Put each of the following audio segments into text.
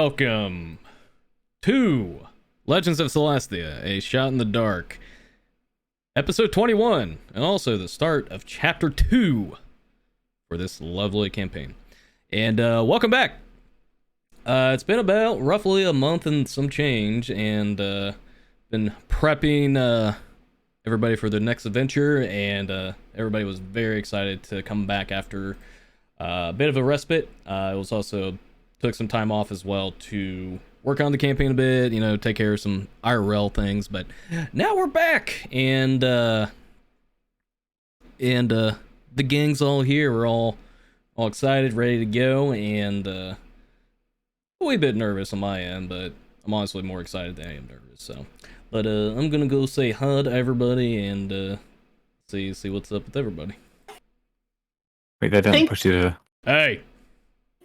welcome to Legends of Celestia, a shot in the dark, episode 21, and also the start of chapter 2 for this lovely campaign. And welcome back. It's been about roughly a month and some change, and been prepping everybody for the next adventure, and everybody was very excited to come back after a bit of a respite. It was also took some time off as well to work on the campaign a bit, you know, take care of some IRL things, but now we're back, and the gang's all here. We're all excited, ready to go, and a wee bit nervous on my end, but I'm honestly more excited than I am nervous. So, but I'm gonna go say hi to everybody and see what's up with everybody. Wait, that didn't push you to... Hey!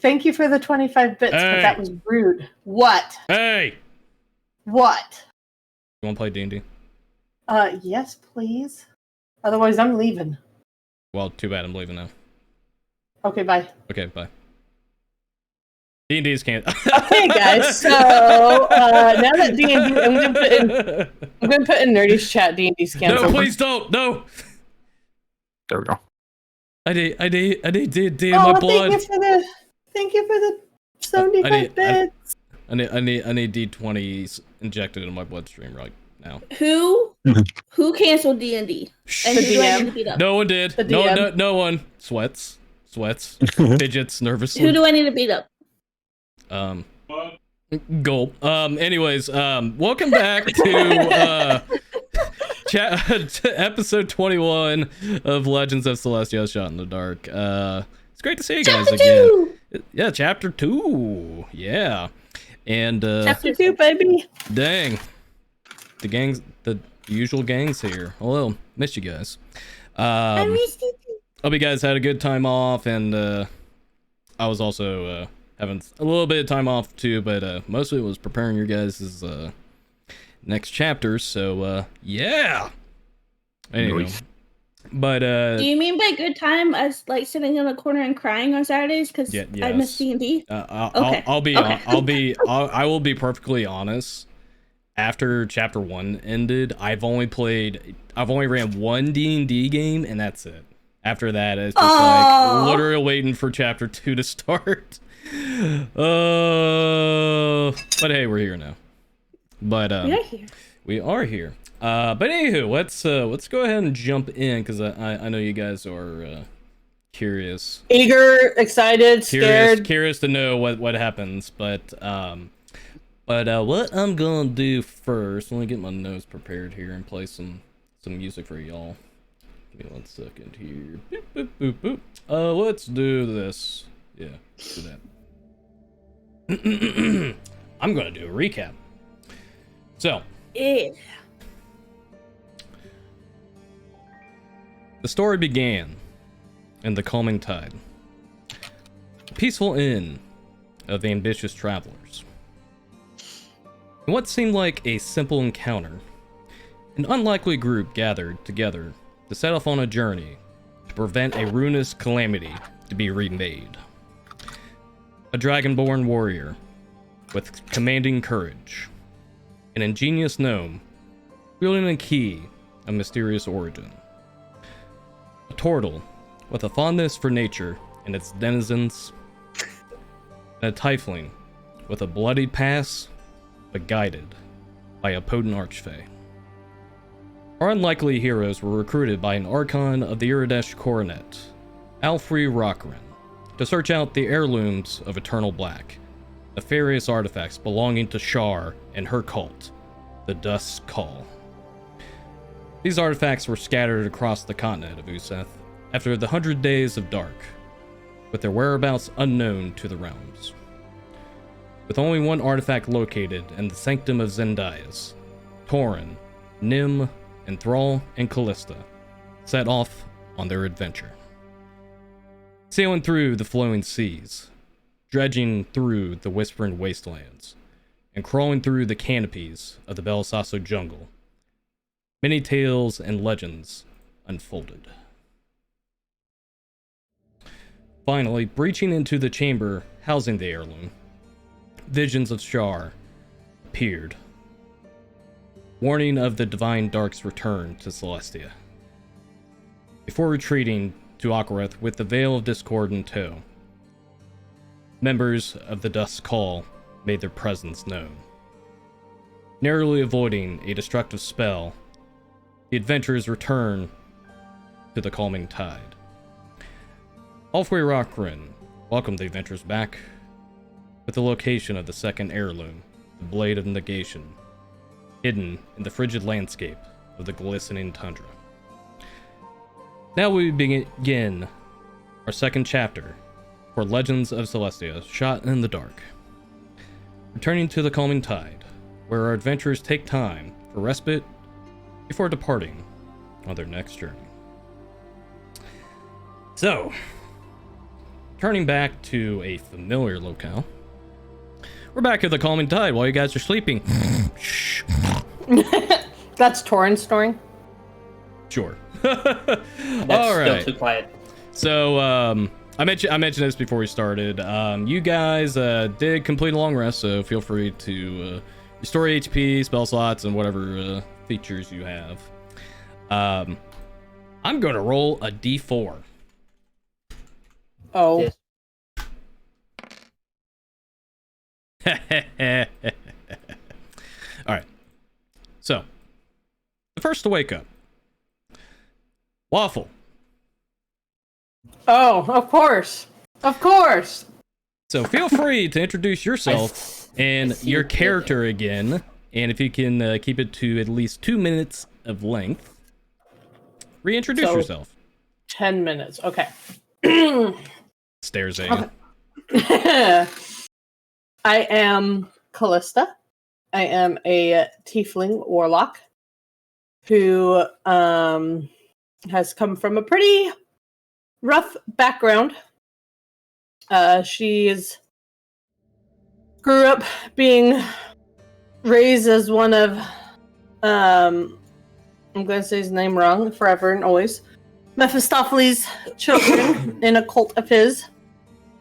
Thank you for the 25 bits, Hey. but that was rude. What? Hey! What? You wanna play D&D? Yes, please. Otherwise, I'm leaving. Well, too bad, I'm leaving now. Okay, bye. Okay, bye. D&D's can't. Okay, guys. So now that D&D, I'm gonna put in Nerdy's chat. D&D's canceled. No, please don't. No. There we go. I need D&D in my blood. Thank you for the 75 bits. I need D20s injected in my bloodstream right now. Who canceled D&D? And who do I need to beat up? No one did. No one. Sweats. Fidgets. Nervous. Who do I need to beat up? Gulp. Anyways, welcome back to episode 21 of Legends of Celestia, Shot in the Dark. It's great to see you guys again. Yeah, chapter 2. Yeah. And chapter 2, baby. Dang. The usual gang's here. Hello. Missed you guys. I missed you too. Hope you guys had a good time off, and I was also having a little bit of time off too, but mostly it was preparing your guys' next chapters, so yeah. Anyway. Nice. But do you mean by good time as like sitting in a corner and crying on Saturdays because yes. I miss D&D? Okay. I will be perfectly honest. After chapter 1 ended, I've only ran one D&D game, and that's it. After that, it's just like literally waiting for chapter 2 to start. But hey, we're here now. But we are here. But anywho, let's go ahead and jump in, because I know you guys are curious, eager, excited, scared, curious to know what happens. But what I'm gonna do first, let me get my notes prepared here and play some music for y'all. Give me 1 second here. Boop, boop, boop, boop. Let's do this. Yeah, let's do that. I'm gonna do a recap. So, Yeah. The story began in the calming tide, a peaceful inn of ambitious travelers. In what seemed like a simple encounter, an unlikely group gathered together to set off on a journey to prevent a ruinous calamity to be remade. A dragonborn warrior with commanding courage, an ingenious gnome wielding a key of mysterious origin, a turtle with a fondness for nature and its denizens, and a tiefling with a bloodied past but guided by a potent archfey. Our unlikely heroes were recruited by an Archon of the Iridesh Coronet, Alfrey Rockrin, to search out the heirlooms of Eternal Black, nefarious artifacts belonging to Shar and her cult, the Dusk Call. These artifacts were scattered across the continent of Euseth after the 100 Days of Dark, with their whereabouts unknown to the realms. With only one artifact located in the Sanctum of Zendias, Tauren, Nim, and Thrall and Callista set off on their adventure. Sailing through the flowing seas, dredging through the whispering wastelands, and crawling through the canopies of the Belsasso jungle, many tales and legends unfolded. Finally, breaching into the chamber housing the heirloom, visions of Shar appeared, warning of the Divine Dark's return to Celestia. Before retreating to Akhoreth with the Veil of Discord in tow, members of the Dusk Call made their presence known. Narrowly avoiding a destructive spell, the adventurers return to the calming tide. Halfway Rockrin welcomed the adventurers back with the location of the second heirloom, the Blade of Negation, hidden in the frigid landscape of the glistening tundra. Now we begin our second chapter for Legends of Celestia, Shot in the Dark. Returning to the calming tide, where our adventurers take time for respite before departing on their next journey. So, turning back to a familiar locale, we're back at the calming tide while you guys are sleeping. Shh. That's Torin snoring. Sure. That's All right. still too quiet. So, I mentioned this before we started. You guys did complete a long rest, so feel free to restore HP, spell slots, and whatever features you have. I'm gonna roll a D4. Oh. Yes. All right. So, the first to wake up, Waffle. Oh, of course. Of course. So feel free to introduce yourself and your character again, and if you can keep it to at least 2 minutes of length, reintroduce yourself. 10 minutes. Okay. Stares at I am Callista. I am a tiefling warlock who has come from a pretty rough background. She's grew up being raised as one of I'm going to say his name wrong forever and always, Mephistopheles' children in a cult of his.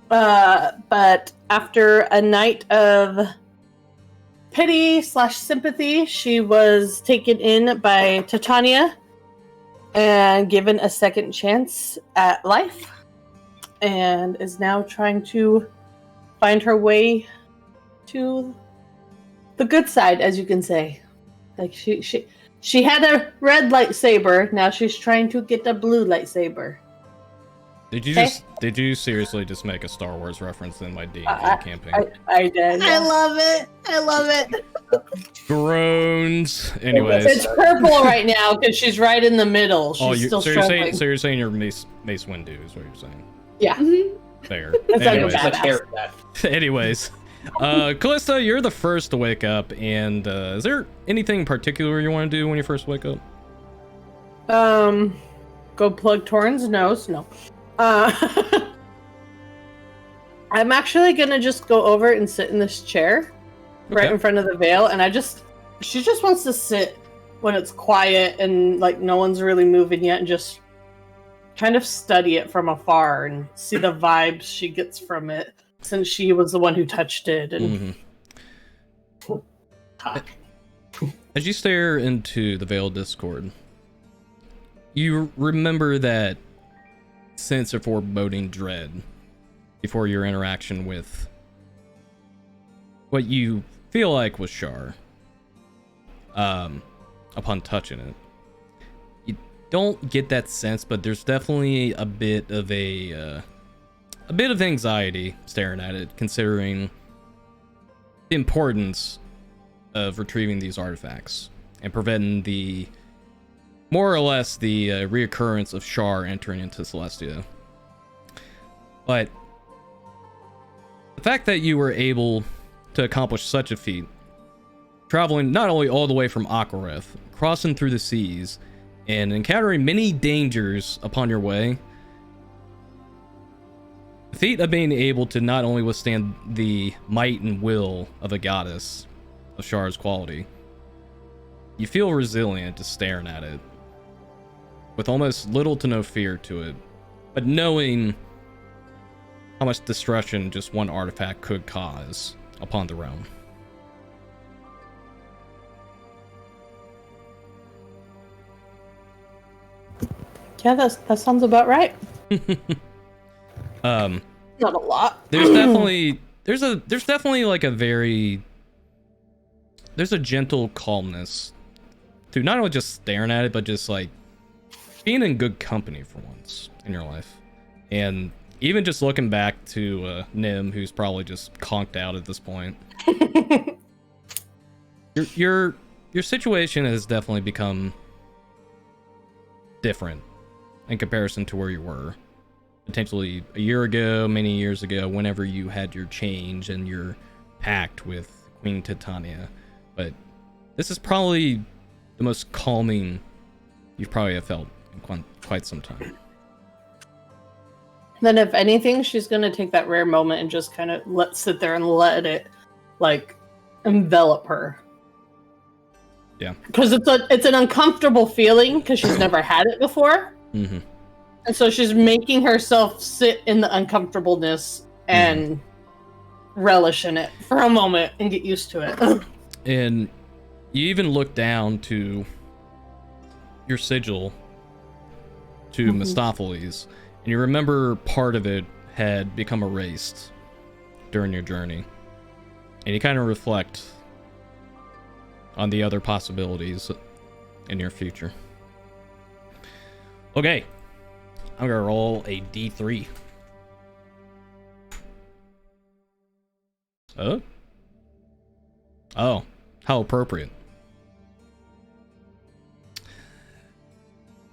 But after a night of pity/sympathy, she was taken in by Titania and given a second chance at life, and is now trying to find her way to the good side, as you can say. Like she had a red lightsaber, now she's trying to get a blue lightsaber. Did you seriously just make a Star Wars reference in my D&D campaign? I did. I love it. I love it. Groans. Anyways. It's purple right now because she's right in the middle. She's still struggling. You're saying you're Mace Windu is what you're saying. Yeah. Fair. That's Anyways. badass. Anyways. Callista, you're the first to wake up, and is there anything particular you want to do when you first wake up? Go plug Torin's nose. No. I'm actually gonna just go over and sit in this chair right in front of the veil, and she just wants to sit when it's quiet and like no one's really moving yet, and just kind of study it from afar and see the vibes she gets from it, since she was the one who touched it. And as you stare into the veiled Discord, you remember that sense of foreboding dread before your interaction with what you feel like was Shar. Upon touching it, you don't get that sense, but there's definitely a bit of anxiety staring at it, considering the importance of retrieving these artifacts and preventing the more or less the reoccurrence of Shar entering into Celestia. But the fact that you were able to accomplish such a feat, traveling not only all the way from Akhoreth, crossing through the seas, and encountering many dangers upon your way, the feat of being able to not only withstand the might and will of a goddess of Shar's quality, you feel resilient just staring at it, with almost little to no fear to it, but knowing how much destruction just one artifact could cause upon the realm. Yeah, that sounds about right. Um, Not a lot. there's definitely there's definitely like there's a gentle calmness to not only just staring at it, but just like being in good company for once in your life. And even just looking back to Nim, who's probably just conked out at this point. your situation has definitely become different in comparison to where you were potentially a year ago, many years ago, whenever you had your change and your pact with Queen Titania. But this is probably the most calming you've probably have felt in quite some time. Then if anything, she's gonna take that rare moment and just kind of sit there and let it like envelop her. Yeah. Because it's an uncomfortable feeling because she's never had it before. Mm-hmm. And so she's making herself sit in the uncomfortableness and relish in it for a moment and get used to it. And you even look down to your sigil to Mistopheles, and you remember part of it had become erased during your journey. And you kind of reflect on the other possibilities in your future. Okay. I'm gonna roll a D3. Oh? Oh, how appropriate.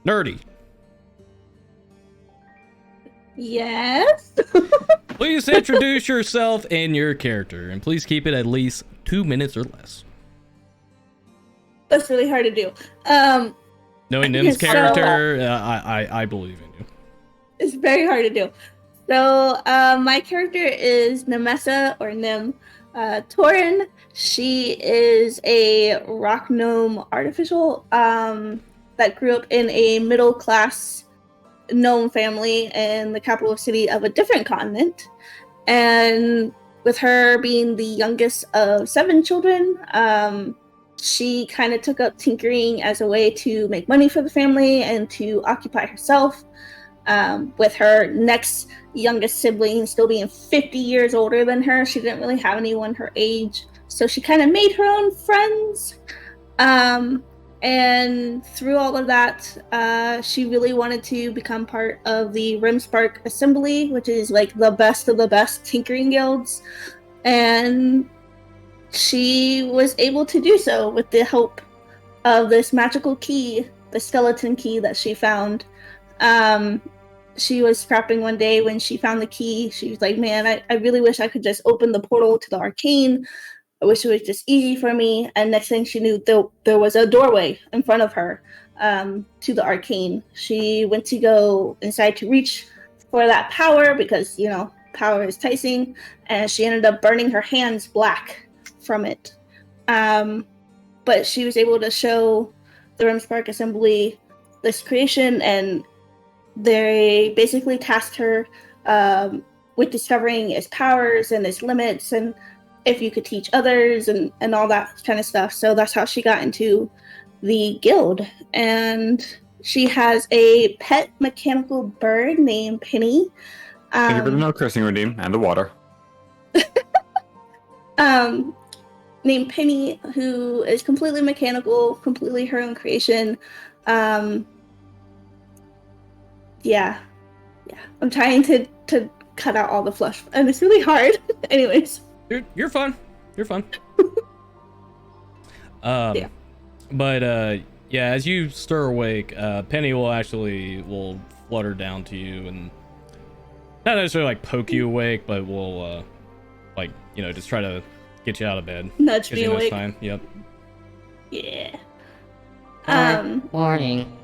Nerdy, Yes. please introduce yourself and your character, and please keep it at least 2 minutes or less. That's really hard to do. Knowing Nim's So- character, I believe in you. It's very hard to do. So, my character is Nemessa, or Nim Torin. She is a rock gnome artificial that grew up in a middle-class gnome family in the capital city of a different continent. And with her being the youngest of 7 children, she kind of took up tinkering as a way to make money for the family and to occupy herself. With her next youngest sibling still being 50 years older than her, she didn't really have anyone her age, so she kind of made her own friends. And through all of that, she really wanted to become part of the Rimspark Assembly, which is like the best of the best tinkering guilds, and she was able to do so with the help of this magical key, the skeleton key that she found. She was scrapping one day when she found the key. She was like, man, I really wish I could just open the portal to the arcane. I wish it was just easy for me. And next thing she knew, there was a doorway in front of her to the arcane. She went to go inside to reach for that power because, you know, power is enticing. And she ended up burning her hands black from it. But she was able to show the Rimspark Assembly this creation, and they basically tasked her with discovering its powers and its limits and if you could teach others and all that kind of stuff. So that's how she got into the guild. And she has a pet mechanical bird named Penny. Thank you for the no cursing redeem and the water. Named Penny, who is completely mechanical, completely her own creation. Yeah. I'm trying to cut out all the fluff, and it's really hard. Anyways. You're fun. You're fun. Yeah. But yeah, as you stir awake, Penny will flutter down to you and not necessarily like poke you awake, but will like, you know, just try to get you out of bed. Nudge Gives me you awake. time. Yep. Yeah. Morning.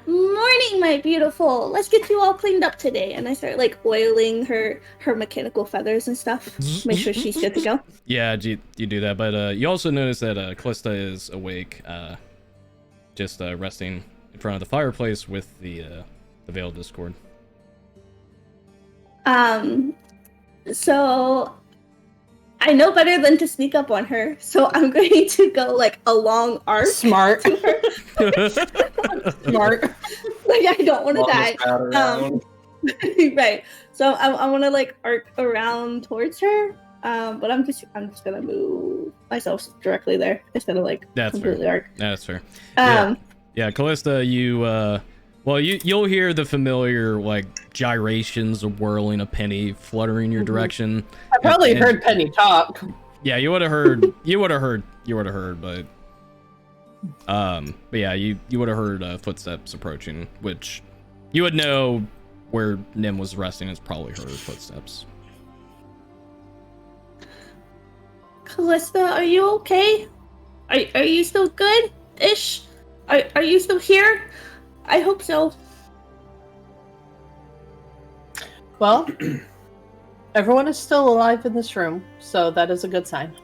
Morning, my beautiful. Let's get you all cleaned up today. And I start like oiling her mechanical feathers and stuff. Make sure she's good to go. Yeah, you do that, but you also notice that Callista is awake, just resting in front of the fireplace with the Veiled Discord. So I know better than to sneak up on her, so I'm going to go like a long arc Smart. to her. Smart. Like I don't want to die. Around. Right. So I want to like arc around towards her. But I'm just gonna move myself directly there instead of like That's completely fair. arc. That's fair. Um. Yeah, Callista, you'll hear the familiar like gyrations of whirling a penny fluttering your direction. I probably And- heard Penny talk. Yeah, you would have heard. But yeah, you would have heard footsteps approaching, which you would know where Nim was resting is probably her footsteps. Callista, are you okay? Are you still good? Ish? Are you still here? I hope so. Well, everyone is still alive in this room, so that is a good sign.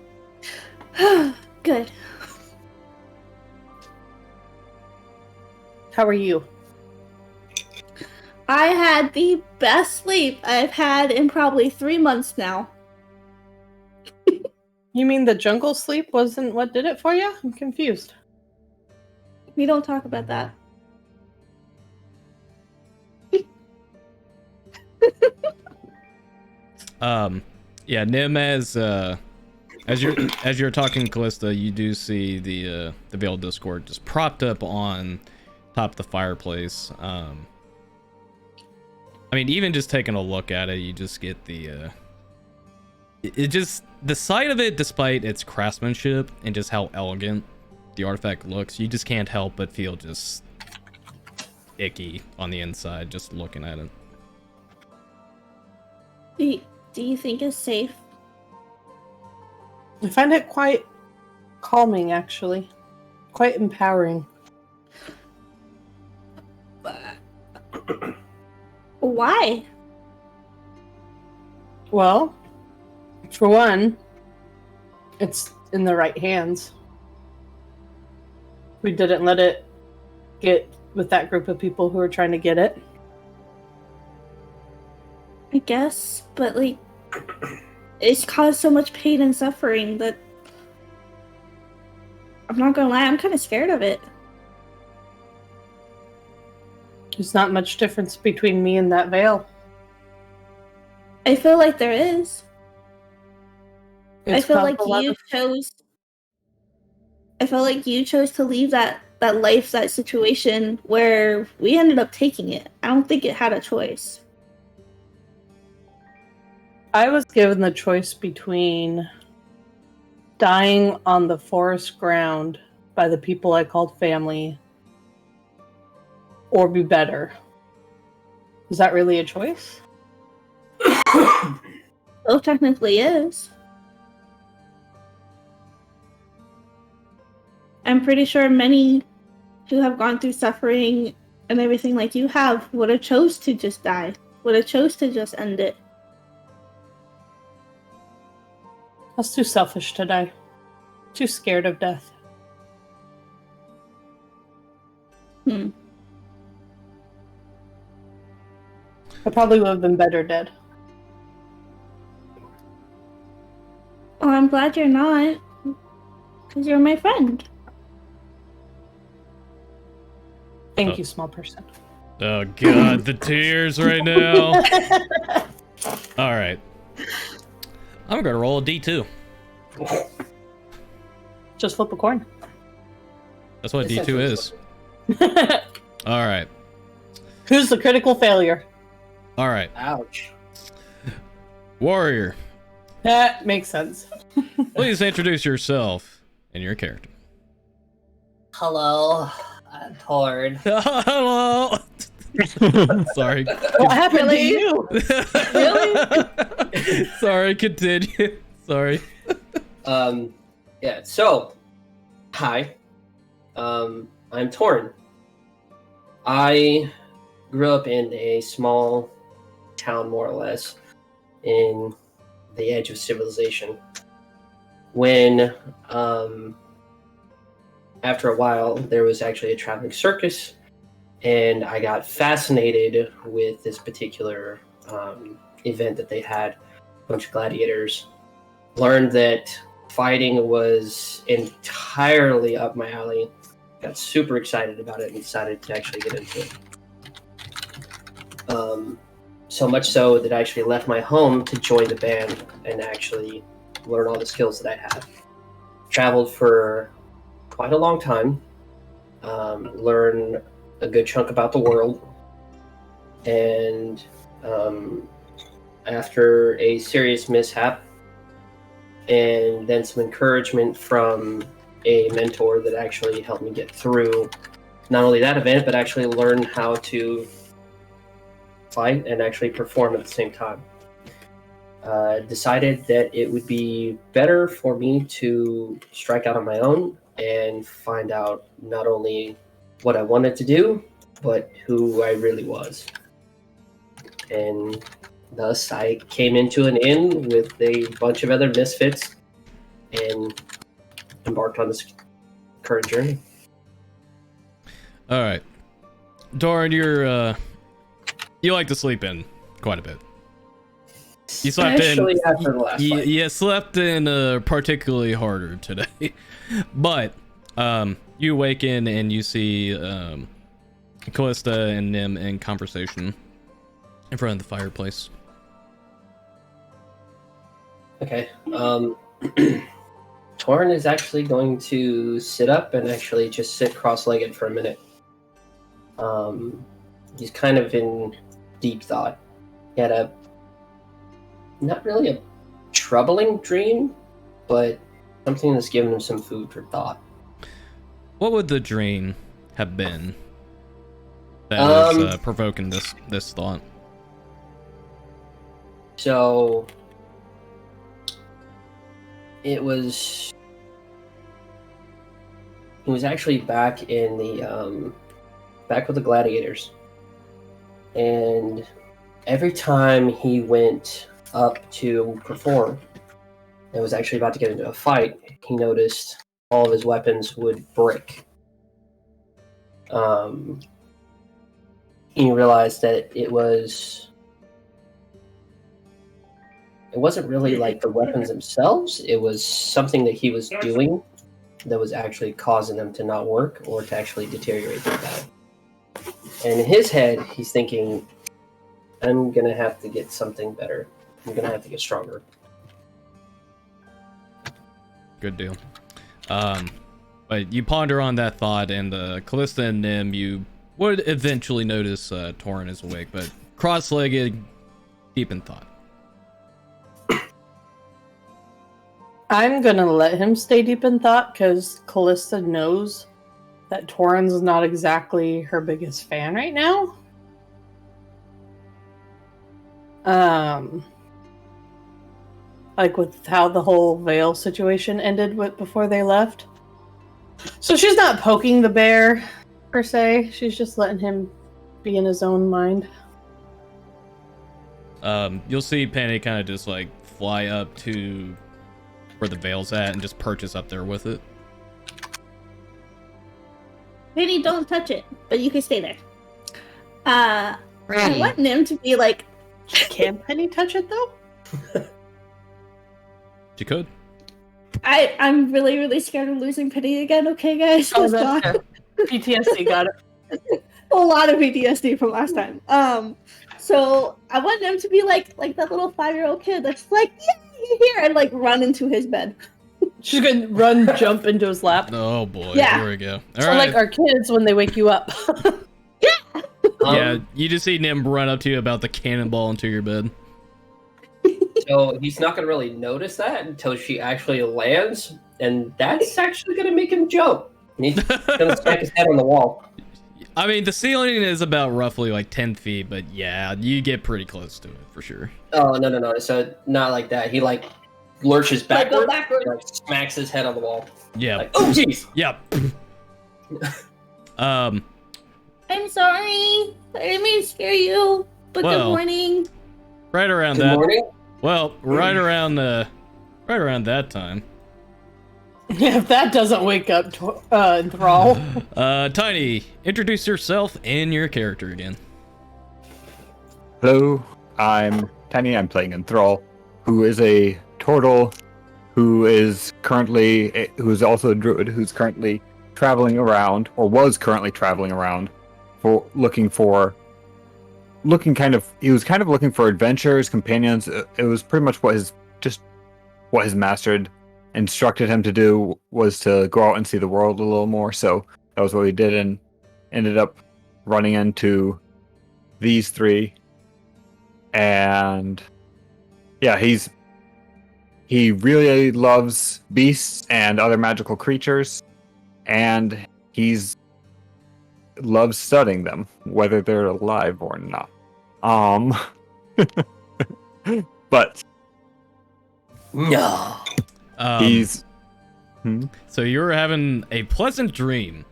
Good. How are you? I had the best sleep I've had in probably 3 months now. You mean the jungle sleep wasn't what did it for you? I'm confused. We don't talk about that. Yeah, Nim, as you're talking, Callista, you do see the Veiled Discord just propped up on top of the fireplace. I mean, even just taking a look at it, you just get the the sight of it, despite its craftsmanship and just how elegant the artifact looks, you just can't help but feel just icky on the inside just looking at it. Do you think it's safe? I find it quite calming, actually. Quite empowering. Why? Well, for one, it's in the right hands. We didn't let it get with that group of people who were trying to get it. I guess, but like, it's caused so much pain and suffering that I'm not gonna lie, I'm kind of scared of it. There's not much difference between me and that veil. I feel like there is. I It's feel like caused a lot you of- chose. I felt like you chose to leave that life, that situation where we ended up taking it. I don't think it had a choice. I was given the choice between dying on the forest ground by the people I called family or be better. Is that really a choice? Well, technically is. I'm pretty sure many who have gone through suffering and everything like you have would have chose to just die. Would have chose to just end it. I was too selfish to die. Too scared of death. Hmm. I probably would have been better dead. Oh, I'm glad you're not. Because you're my friend. Thank you, small person. Oh god, the tears right now. All right, I'm gonna roll a d2. Just flip a coin. That's what d2 is. All right, Who's the critical failure? all right, Ouch. warrior, That makes sense. please introduce yourself and your character. Hello, I'm Tord. Hello. Sorry. What happened to you? Really? Sorry, continue. Sorry. Yeah, so, hi. I'm Torn. I grew up in a small town, more or less, in the edge of civilization. When, after a while, there was actually a traveling circus, and I got fascinated with this particular event that they had, a bunch of gladiators. learned that fighting was entirely up my alley. Got super excited about it and decided to actually get into it. So much so that I actually left my home to join the band and actually learn all the skills that I have. Traveled for quite a long time, learn a good chunk about the world, and after a serious mishap and then some encouragement from a mentor that actually helped me get through not only that event, but actually learn how to fight and actually perform at the same time. Decided that it would be better for me to strike out on my own and find out not only what I wanted to do, but who I really was. And thus I came into an inn with a bunch of other misfits and embarked on this current journey. All right, Doran, you like to sleep in quite a bit. You slept Especially in. after the last fight. You slept in particularly harder today, but you awaken and you see Callista and Nim in conversation in front of the fireplace. Okay. Torn is actually going to sit up and actually just sit cross-legged for a minute. He's kind of in deep thought. He had not really a troubling dream, but something that's given him some food for thought. What would the dream have been that was provoking this thought? So he was actually back in the back with the gladiators, and every time he went up to perform and was actually about to get into a fight, he noticed all of his weapons would break. He realized that it wasn't really like the weapons themselves, it was something that he was doing that was actually causing them to not work or to actually deteriorate their bad. And in his head, he's thinking, I'm going to have to get something better. I'm going to have to get stronger. Good deal. But you ponder on that thought, and Callista and Nim, you would eventually notice Torrin is awake, but cross-legged, deep in thought. I'm gonna let him stay deep in thought because Callista knows that Torrin's not exactly her biggest fan right now. Like with how the whole veil situation ended before they left. So she's not poking the bear per se. She's just letting him be in his own mind. You'll see Penny kind of just like fly up to where the veil's at and just perches up there with it. Penny, don't touch it, but you can stay there. I want Nim to be like, Can Penny touch it though? She could. I'm really, really scared of losing Penny again, okay, guys? Oh, Let's that's talk. PTSD, got it. A lot of PTSD from last time. So I want Nim to be like that little 5-year-old kid that's like, yeah, you're here, and like run into his bed. She's gonna run, jump into his lap. Oh boy, Yeah. Here we go. All So right. like our kids when they wake you up. Yeah, you just see Nim run up to you about the cannonball into your bed. So he's not going to really notice that until she actually lands, and that's actually going to make him jump. And he's going to smack his head on the wall. I mean, the ceiling is about roughly like 10 feet, but yeah, you get pretty close to it for sure. Oh, no. So not like that. He like lurches Like, go backwards, backwards. like, smacks his head on the wall. Yeah. Like, oh, jeez. Yep. I'm sorry. I didn't mean to scare you. But Well, good morning. Right around Good that. morning. Well, right around that time. Yeah, if that doesn't wake up Thrall. Tiny, introduce yourself and your character again. Hello, I'm Tiny. I'm playing Enthrall, who is a total who's also a druid, who's currently traveling around, or was currently traveling around, he was kind of looking for adventures, companions. It was pretty much what his master had instructed him to do, was to go out and see the world a little more. So that was what he did, and ended up running into these three. And yeah, he really loves beasts and other magical creatures, and loves studying them, whether they're alive or not. But No. he's So you were having a pleasant dream.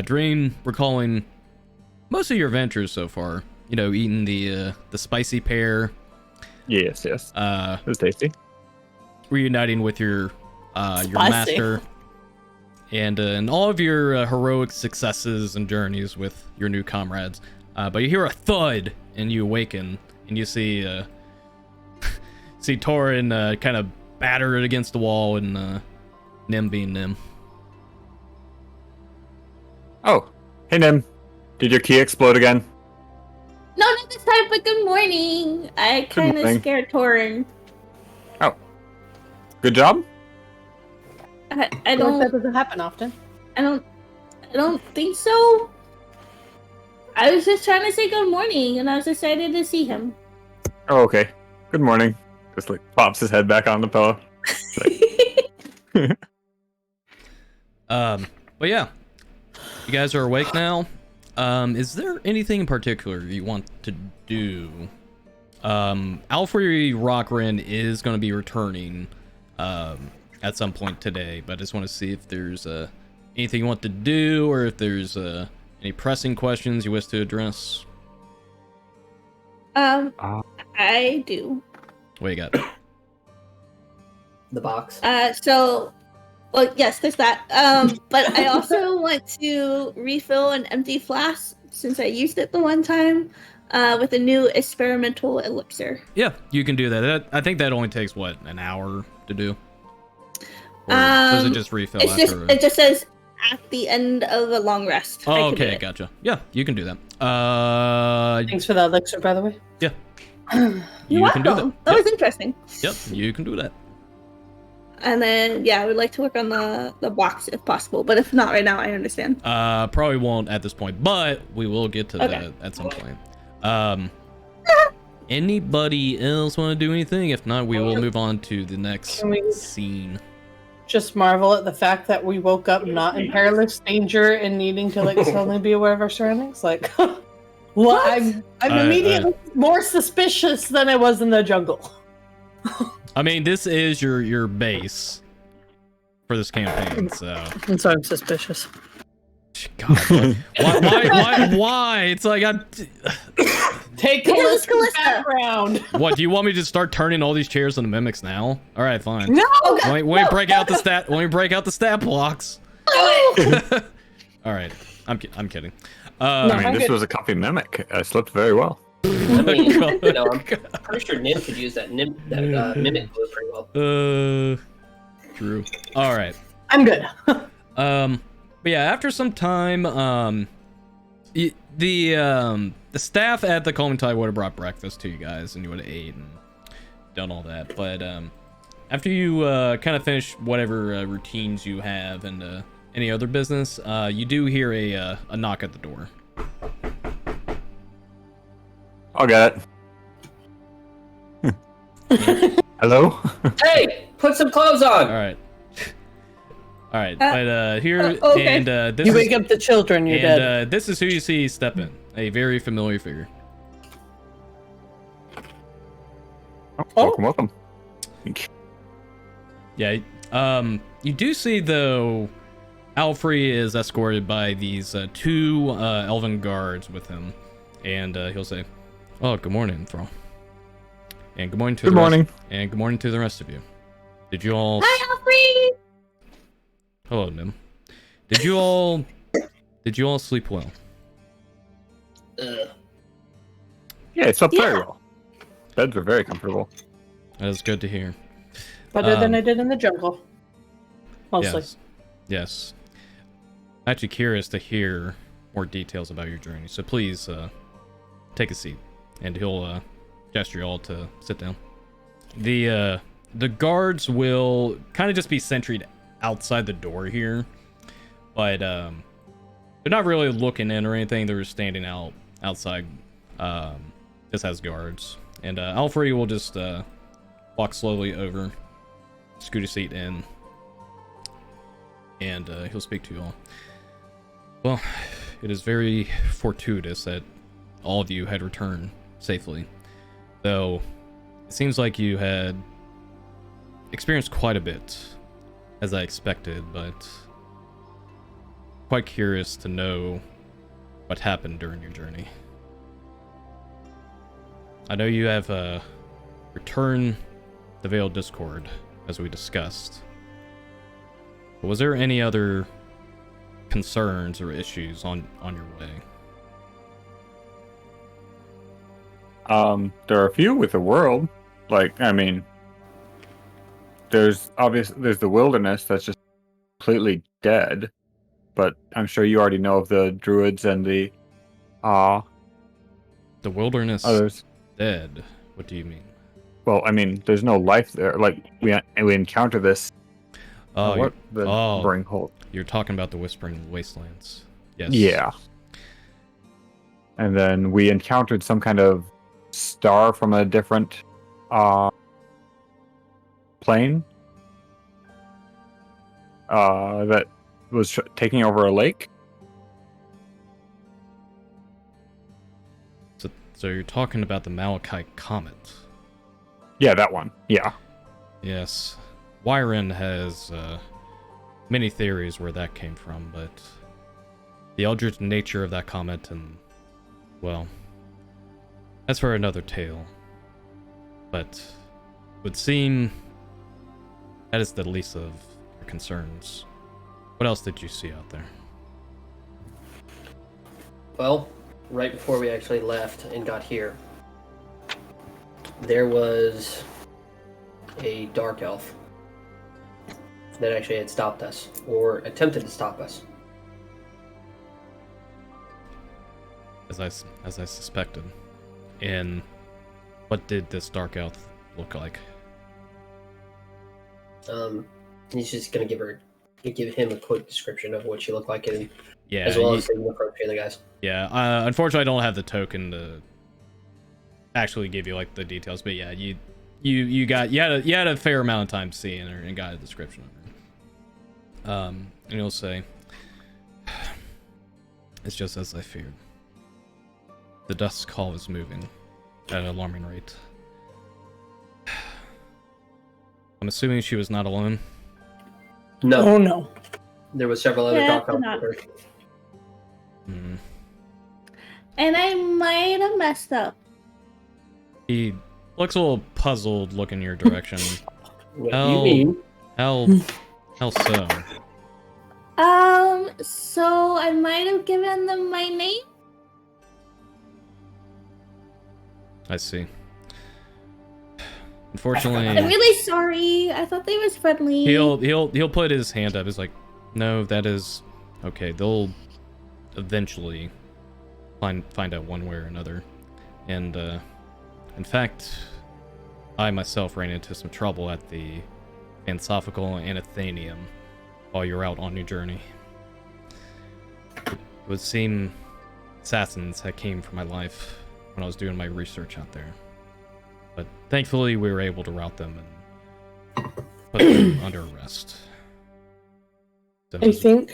Dream recalling most of your adventures so far. You know, eating the spicy pear. yes. It was tasty. Reuniting with your master, and all of your heroic successes and journeys with your new comrades. But you hear a thud, and you awaken, and you see Torin kind of battered against the wall, and Nim being Nim. Oh, hey Nim, did your key explode again? No, not this time, but good morning. I kind of morning. scared Torin. Oh, good job. I That don't doesn't happen often. I don't think so. I was just trying to say good morning, and I was excited to see him. Oh, okay. Good morning. Just like pops his head back on the pillow. But yeah, you guys are awake now. Is there anything in particular you want to do? Alfrey Rockrin is going to be returning at some point today, but I just want to see if there's anything you want to do, or if there's any pressing questions you wish to address. I do. What you got? The box. Well, yes, there's that. But I also want to refill an empty flask since I used it the one time with a new experimental elixir. Yeah, you can do that. I think that only takes, what, an hour to do? Or does it just refill after? It just says at the end of a long rest. Oh, okay, gotcha. Yeah, you can do that. Thanks for the elixir, by the way. Yeah. You're welcome. Can do that. That was interesting. Yep, you can do that. And then, yeah, I would like to work on the box if possible. But if not right now, I understand. Probably won't at this point, but we will get to that at some point. Anybody else want to do anything? If not, we will move on to the next scene. Just marvel at the fact that we woke up not in perilous danger and needing to like suddenly be aware of our surroundings. Like, well, I'm immediately more suspicious than I was in the jungle. I mean, this is your base for this campaign, so. And so I'm suspicious. God, why? It's like Take a listen background. What, do you want me to start turning all these chairs into mimics now? All right, fine. No. Let me break out the stat. Let me break out the stat blocks. No. All right, I'm kidding. I mean, this was a copy mimic. I slept very well. I mean, I'm pretty sure Nim could use that mimic glue pretty well. True. All right. I'm good. But yeah, after some time, the staff at the Calming Tide would have brought breakfast to you guys, and you would have ate and done all that. But after you kind of finish whatever routines you have and any other business, you do hear a knock at the door. I'll get it. Hello? Hey, put some clothes on. All right. All right, but here okay. and this You is, wake up the children, you're dead. this is who you see step in, a very familiar figure. Welcome. Yeah, you do see though, Alfrey is escorted by these two elven guards with him, and he'll say, "Oh, good morning, Thrall, and good morning to and good morning to the rest of you. Did you all? Hi, Alfrey. Hello, Nim. Did you all sleep well? Yeah, it slept very well. Beds were very comfortable. That is good to hear. Better than I did in the jungle. Mostly. Yes. I'm actually curious to hear more details about your journey, so please take a seat, and he'll gesture you all to sit down. The guards will kind of just be sentryed outside the door here, but they're not really looking in or anything. They're just standing outside, just as guards. And Alfred will just walk slowly over, scoot a seat in, and he'll speak to you all. Well, it is very fortuitous that all of you had returned safely, though it seems like you had experienced quite a bit, as I expected, but quite curious to know what happened during your journey. I know you have returned the Veiled Discord, as we discussed. But was there any other concerns or issues on your way? There are a few with the world. Like, I mean, there's the wilderness that's just completely dead. But I'm sure you already know of the druids and the wilderness others. Dead? What do you mean? Well, I mean, there's no life there. Like, we encounter this. Whispering Hold. You're talking about the Whispering Wastelands. Yes. Yeah. And then we encountered some kind of star from a different plane that was taking over a lake. So you're talking about the Malachite Comet? Yeah, that one. Yeah. Yes. Wyron has many theories where that came from, but the eldritch nature of that comet and, well, that's for another tale. But it would seem that is the least of your concerns. What else did you see out there? Well, right before we actually left and got here, there was a dark elf that actually had stopped us, or attempted to stop us. As I suspected. And what did this dark elf look like? He's just gonna give him a quick description of what she looked like, and Yeah, as well as the approach to the guys. Yeah, unfortunately I don't have the token to actually give you like the details, but yeah, you had a fair amount of time seeing her and got a description of her. And he'll say, it's just as I feared. The Dusk call is moving at an alarming rate. I'm assuming she was not alone. No. Oh no. There was several other dark elves with her. Hmm. And I might have messed up. He looks a little puzzled, looking your direction. What do you mean? How so? So I might have given them my name. I see. Unfortunately, I'm really sorry. I thought they was friendly. he'll put his hand up. He's like, no, that is okay. They'll eventually find out one way or another. And in fact, I myself ran into some trouble at the Philosophical and Athenium while you're out on your journey. It would seem assassins had came for my life when I was doing my research out there. But thankfully we were able to rout them and put them under arrest. I think...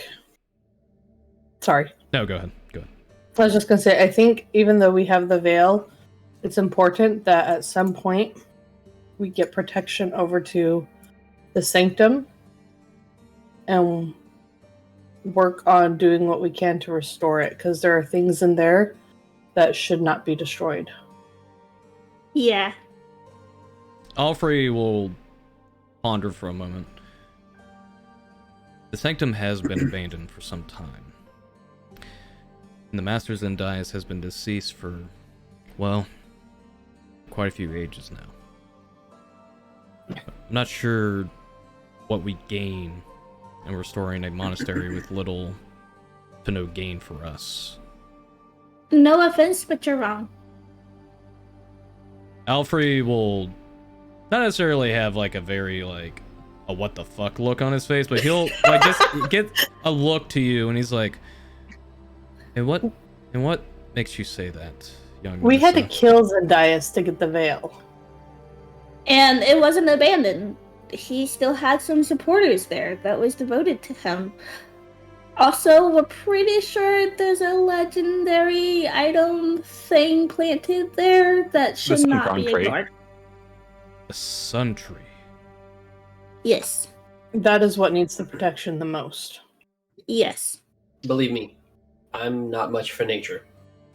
Sorry. No, go ahead. I was just going to say, I think even though we have the veil, it's important that at some point we get protection over to the sanctum and work on doing what we can to restore it, because there are things in there that should not be destroyed. Yeah. Alfrey will ponder for a moment. The sanctum has been abandoned for some time. And the Master's Endias has been deceased for, well, quite a few ages now. I'm not sure what we gain in restoring a monastery with little to no gain for us. No offense, but you're wrong. Alfred will not necessarily have like a very like a what the fuck look on his face, but he'll like just get a look to you, and he's like, and what makes you say that, young We had to Melissa?" kill Zendias to get the veil. And it wasn't abandoned. He still had some supporters there that was devoted to him. Also, we're pretty sure there's a legendary item thing planted there that should sun not crown be tree. ignored. The sun tree. Yes. That is what needs the protection the most. Yes. Believe me, I'm not much for nature.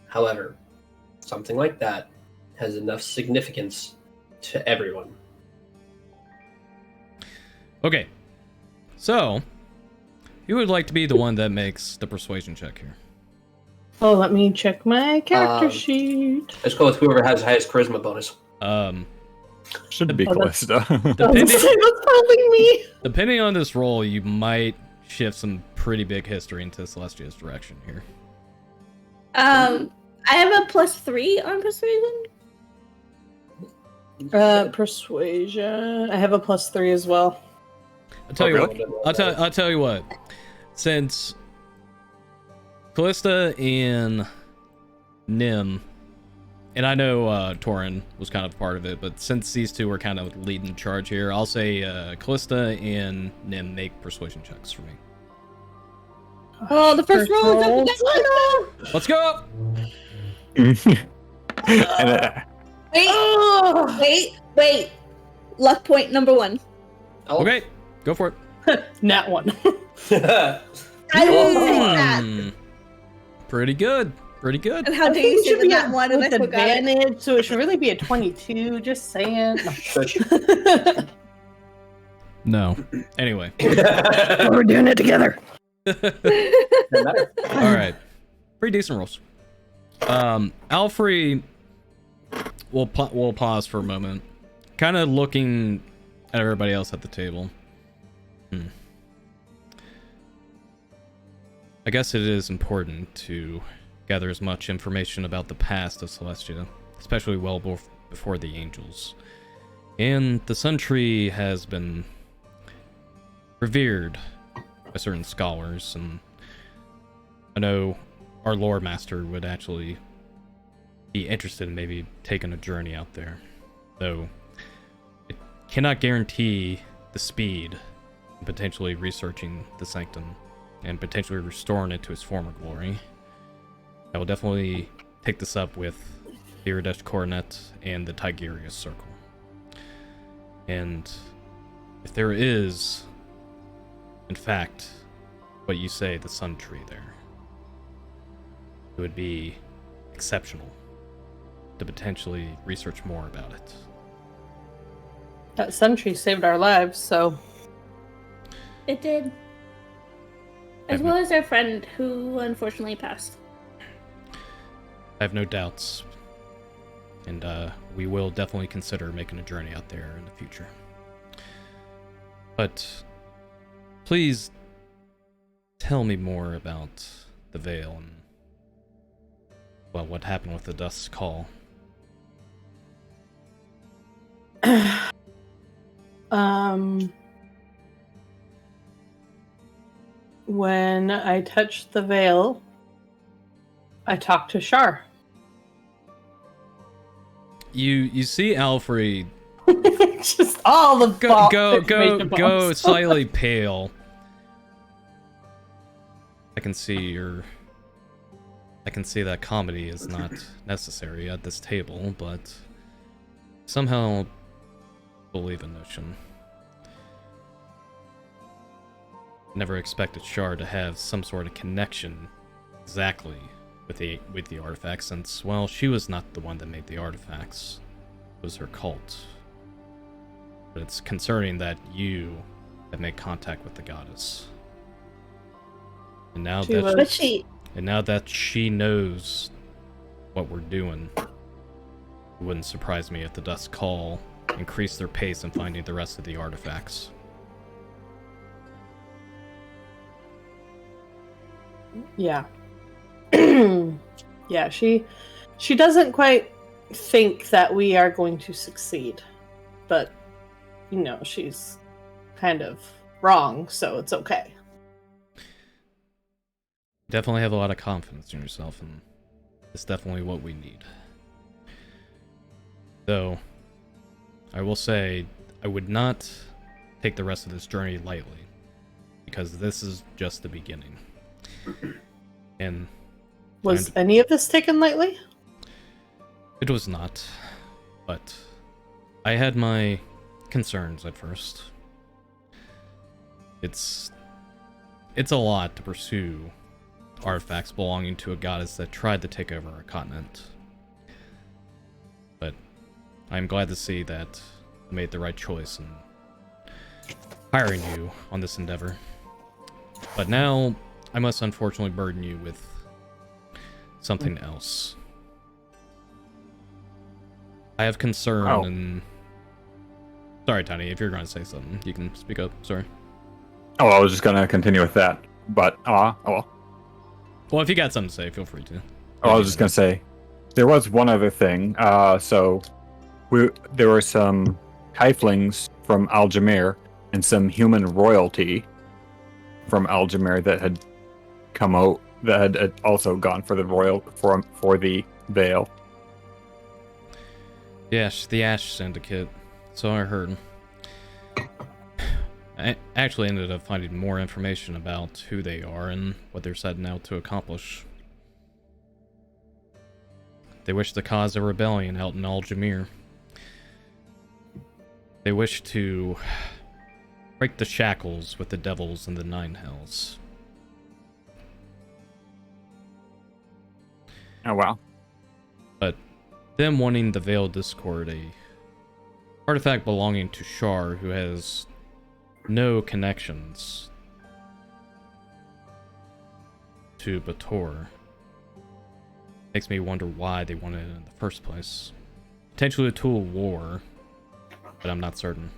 However, something like that has enough significance to everyone. Okay, so who would like to be the one that makes the persuasion check here? Oh, let me check my character sheet. Let's go with whoever has the highest charisma bonus. Should be Oh, that's- Callista. That's probably me. Depending on this roll, you might shift some pretty big history into Celestia's direction here. I have a +3 on persuasion. Persuasion. I have a +3 as well. I'll tell you really? what. I'll tell you what. Since Callista and Nim, and I know Torin was kind of part of it, but since these two were kind of leading the charge here, I'll say Callista and Nim make persuasion checks for me. Oh, the first roll is roll. up. Let's go. And, Wait. Luck point number 1. Oh. Okay, go for it. Nat 1. I didn't say that. Hmm. Pretty good. Pretty good. And how I dare think you it say should be that a one and I with forgot it. advantage, so it should really be a 22. Just saying. Shush. No. Anyway. We're doing it together. Doesn't matter. All right. Pretty decent rolls. Alfred will pause for a moment, kind of looking at everybody else at the table. I guess it is important to gather as much information about the past of Celestia, especially well before the angels. And the Sun Tree has been revered by certain scholars, and I know our lore master would actually be interested in maybe taking a journey out there, though it cannot guarantee the speed in potentially researching the sanctum and potentially restoring it to its former glory. I will definitely take this up with the Iridesh Coronet and the Tigerius Circle. And if there is, in fact, what you say, the Sun Tree there, it would be exceptional to potentially research more about it. That sun tree saved our lives, so It did. As well as our friend who unfortunately passed. I have no doubts, and we will definitely consider making a journey out there in the future. But please tell me more about the Veil and, well, what happened with the Dusk's call. When I touched the veil, I talked to Shar. You see Alfred Just all the go slightly pale. I can see that comedy is not necessary at this table, but somehow believe in notion. Never expected Shar to have some sort of connection exactly with the artifacts, since, well, she was not the one that made the artifacts. It was her cult. But it's concerning that you have made contact with the goddess. And now that she knows what we're doing, it wouldn't surprise me if the Dusk Call increase their pace in finding the rest of the artifacts. Yeah. Yeah, she doesn't quite think that we are going to succeed. But, she's kind of wrong, so it's okay. Definitely have a lot of confidence in yourself, and it's definitely what we need. Though, I will say, I would not take the rest of this journey lightly, because this is just the beginning. And was any of this taken lightly? It was not, but I had my concerns at first. It's a lot to pursue artifacts belonging to a goddess that tried to take over our continent. But I'm glad to see that I made the right choice in hiring you on this endeavor. But now, I must unfortunately burden you with something else. I have concern and... Sorry, Tiny, if you're going to say something, you can speak up. Sorry. Oh, I was just going to continue with that. But, well, if you got something to say, feel free to. I was just going to say, there was one other thing. There were some tieflings from Aljamir and some human royalty from Aljamir that had come out, that had also gone for the veil. Yes, the Ash Syndicate. So I heard. I actually ended up finding more information about who they are and what they're setting out to accomplish. They wish to cause a rebellion out in Aljamir. They wish to break the shackles with the devils in the Nine Hells. Oh, wow. But them wanting the Veiled Discord, a artifact belonging to Shar, who has no connections to Bator, makes me wonder why they wanted it in the first place. Potentially a tool of war, but I'm not certain.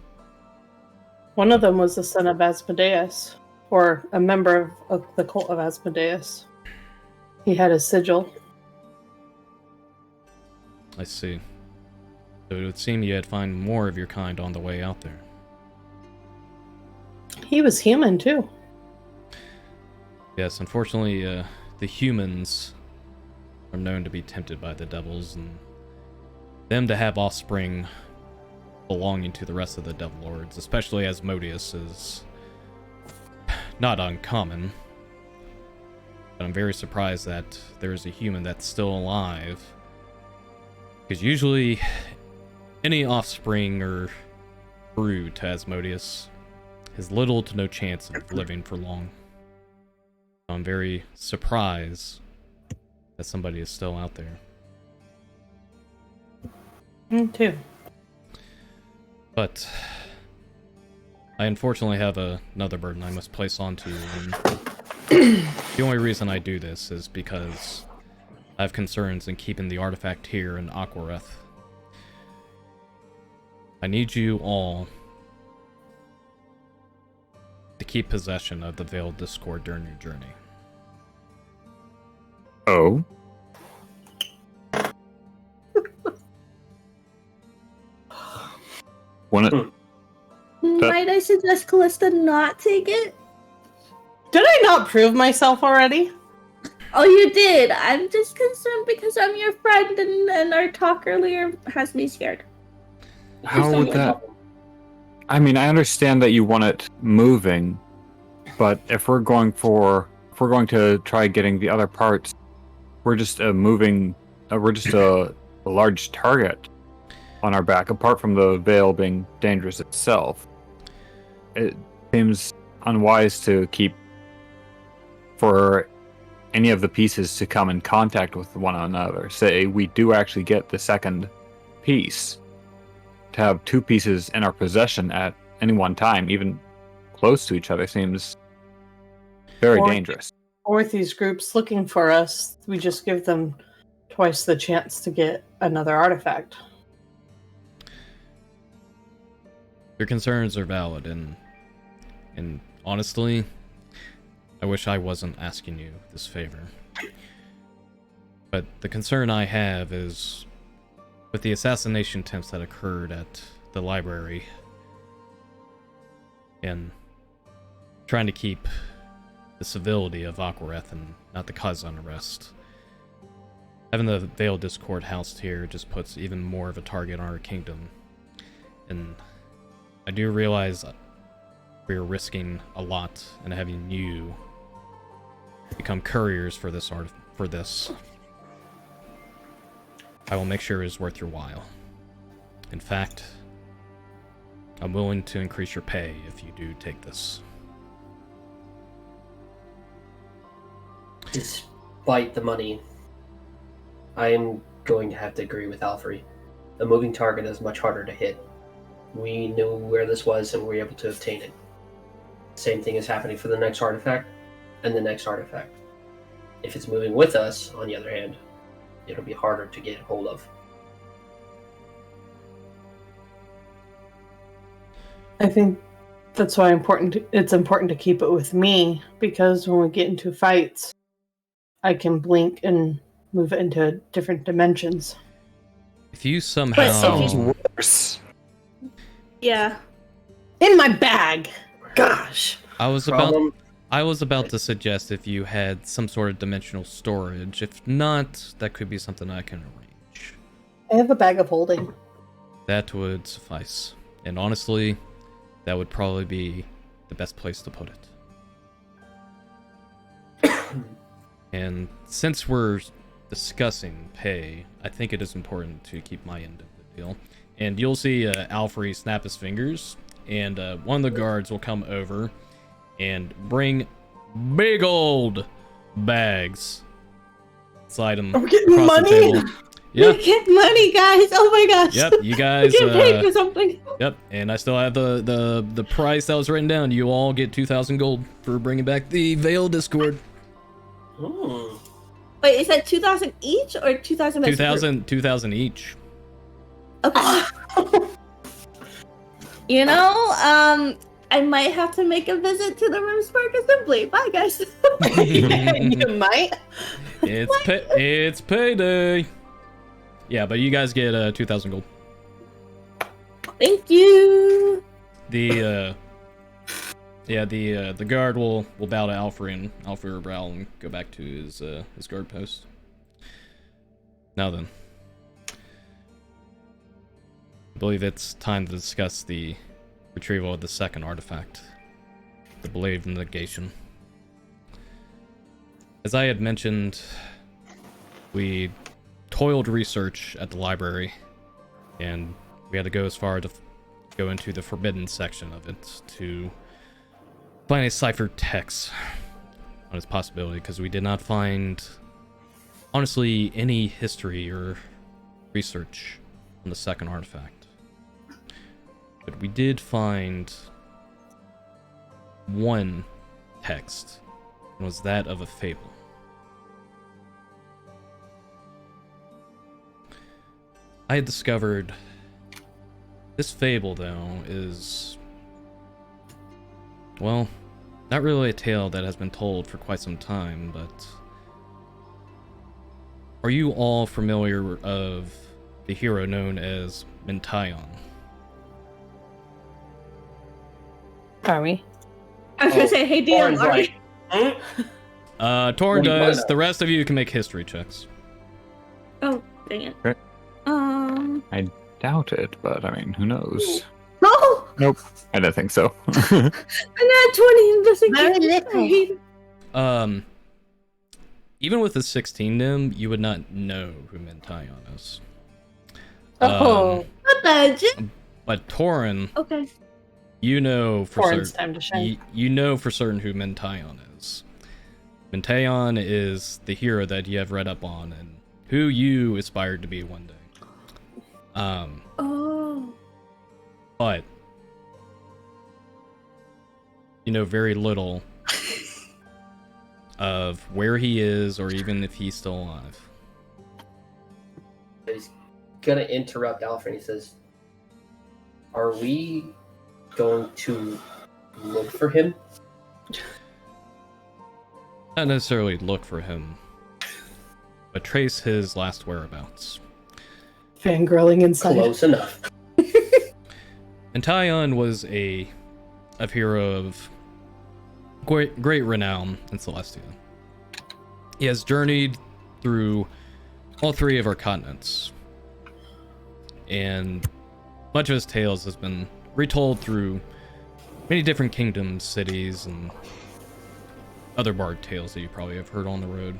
One of them was the son of Asmodeus, or a member of the cult of Asmodeus. He had a sigil. I see. So it would seem you had found more of your kind on the way out there. He was human, too. Yes, unfortunately, the humans are known to be tempted by the devils, and them to have offspring belonging to the rest of the Devil Lords, especially Asmodeus, is not uncommon. But I'm very surprised that there's a human that's still alive, because usually any offspring or brood to Asmodeus has little to no chance of living for long. I'm very surprised that somebody is still out there. Me too. But I unfortunately have another burden I must place onto you, and the only reason I do this is because I have concerns in keeping the artifact here in Aquareth. I need you all to keep possession of the Veiled Discord during your journey. Oh? Might I suggest Callista not take it? Did I not prove myself already? Oh, you did. I'm just concerned because I'm your friend, and our talk earlier has me scared. How would that... I mean, I understand that you want it moving, but if we're going to try getting the other parts, we're just we're just a large target on our back, apart from the veil being dangerous itself. It seems unwise to keep for any of the pieces to come in contact with one another. Say we do actually get the second piece. To have two pieces in our possession at any one time, even close to each other, seems very dangerous. Or with these groups looking for us, we just give them twice the chance to get another artifact. Your concerns are valid, and honestly, I wish I wasn't asking you this favor. But the concern I have is with the assassination attempts that occurred at the library and trying to keep the civility of Aquareth and not to cause unrest. Having the Veiled Discord housed here just puts even more of a target on our kingdom. And I do realize we're risking a lot in having you become couriers for this I will make sure it is worth your while. In fact, I'm willing to increase your pay if you do take this. Despite the money, I am going to have to agree with Alfrey. A moving target is much harder to hit. We knew where this was and we were able to obtain it. Same thing is happening for the next artifact and the next artifact. If it's moving with us, on the other hand, it'll be harder to get hold of. I think that's why it's important to keep it with me, because when we get into fights, I can blink and move it into different dimensions. If you somehow... Sounds worse. Yeah. In my bag! Gosh! I was about to suggest if you had some sort of dimensional storage. If not, that could be something I can arrange. I have a bag of holding. That would suffice. And honestly, that would probably be the best place to put it. And since we're discussing pay, I think it is important to keep my end of the deal. And you'll see Alfrey snap his fingers, and one of the guards will come over and bring big old bags. Slide them I'm getting across money. the table. Yeah. We get money, guys. Oh my gosh. Yep, you guys. Get paid for something. Yep, and I still have the price that was written down. You all get 2,000 gold for bringing back the Veiled Discord. Hmm. Wait, is that 2,000 each or 2,000? 2,000 each. Okay. You know, I might have to make a visit to the Rimspark Assembly. Bye, guys. You might. It's payday. Yeah, but you guys get 2,000 gold. Thank you. The guard will bow to Alfrey, and Alfrey will bow and go back to his guard post. Now then, I believe it's time to discuss the retrieval of the second artifact, the Blade of Negation. As I had mentioned, we toiled research at the library, and we had to go as far to go into the forbidden section of it to find a ciphered text on its possibility, because we did not find, honestly, any history or research on the second artifact. But we did find one text, and it was that of a fable. I had discovered this fable, though, is, well, not really a tale that has been told for quite some time, but are you all familiar of the hero known as Mentaion? Are we? I was gonna say, hey, DM, are we? Torn What do you does. find out? The rest of you can make history checks. Oh, dang it. Right. I Doubt it, but I mean, who knows? No! Nope, I don't think so. I'm at 20 investigation. Very Even with the 16 dim, you would not know who Mentaion is. Oh, Not that. But Torin, Okay. you know for Torrent's certain. time to shine. You know for certain who Mentaion is. Mentaion is the hero that you have read up on and who you aspired to be one day. Oh. But you know very little of where he is or even if he's still alive. He's gonna interrupt Alfred and he says, "Are we going to look for him? Not necessarily look for him, but trace his last whereabouts. Fangirling inside. Close enough. Entaion was a hero of great renown in Celestia. He has journeyed through all 3 of our continents, and much of his tales has been retold through many different kingdoms, cities, and other bard tales that you probably have heard on the road.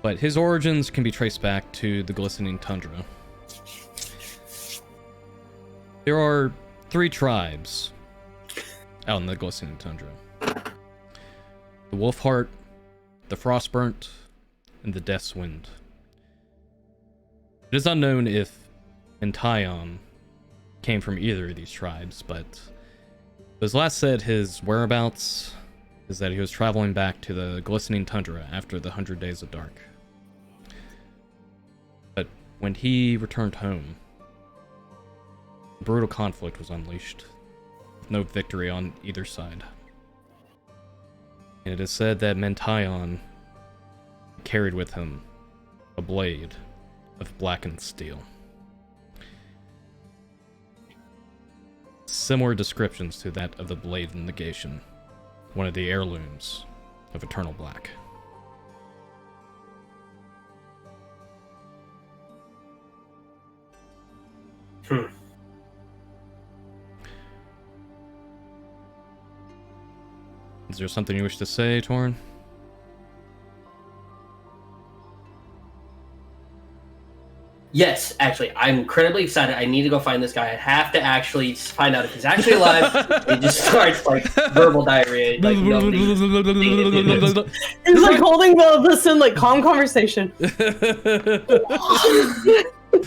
But his origins can be traced back to the glistening tundra. There are 3 tribes out in the glistening tundra: the Wolfheart, the Frostburnt, and the Death's Wind. It is unknown if Entaion came from either of these tribes, but it was last said his whereabouts is that he was traveling back to the glistening tundra after the 100 Days of Dark. But when he returned home, a brutal conflict was unleashed, with no victory on either side. And it is said that Entaion carried with him a blade of blackened steel. Similar descriptions to that of the Blade of Negation, one of the heirlooms of Eternal Black. Is there something you wish to say, Torn? Yes, actually, I'm incredibly excited. I need to go find this guy. I have to actually find out if he's actually alive. He just starts like verbal diarrhea. Like, He's like holding this in like calm conversation.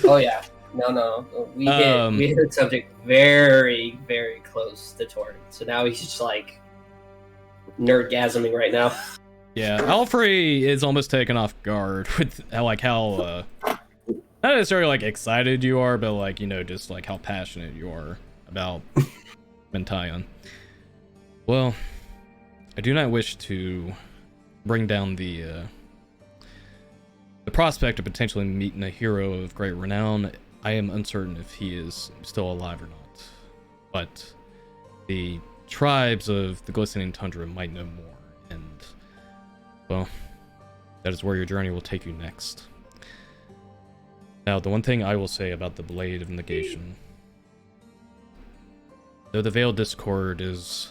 Oh yeah, no. We hit the subject very, very close to Torn. So now he's just like nerdgasming right now. Yeah, Alfrey is almost taken off guard with how not necessarily like excited you are, but like, you know, just like how passionate you are about Entaion. Well, I do not wish to bring down the prospect of potentially meeting a hero of great renown. I am uncertain if he is still alive or not, but the tribes of the glistening tundra might know more, and well, that is where your journey will take you next. Now, the one thing I will say about the Blade of Negation, though the Veiled Discord is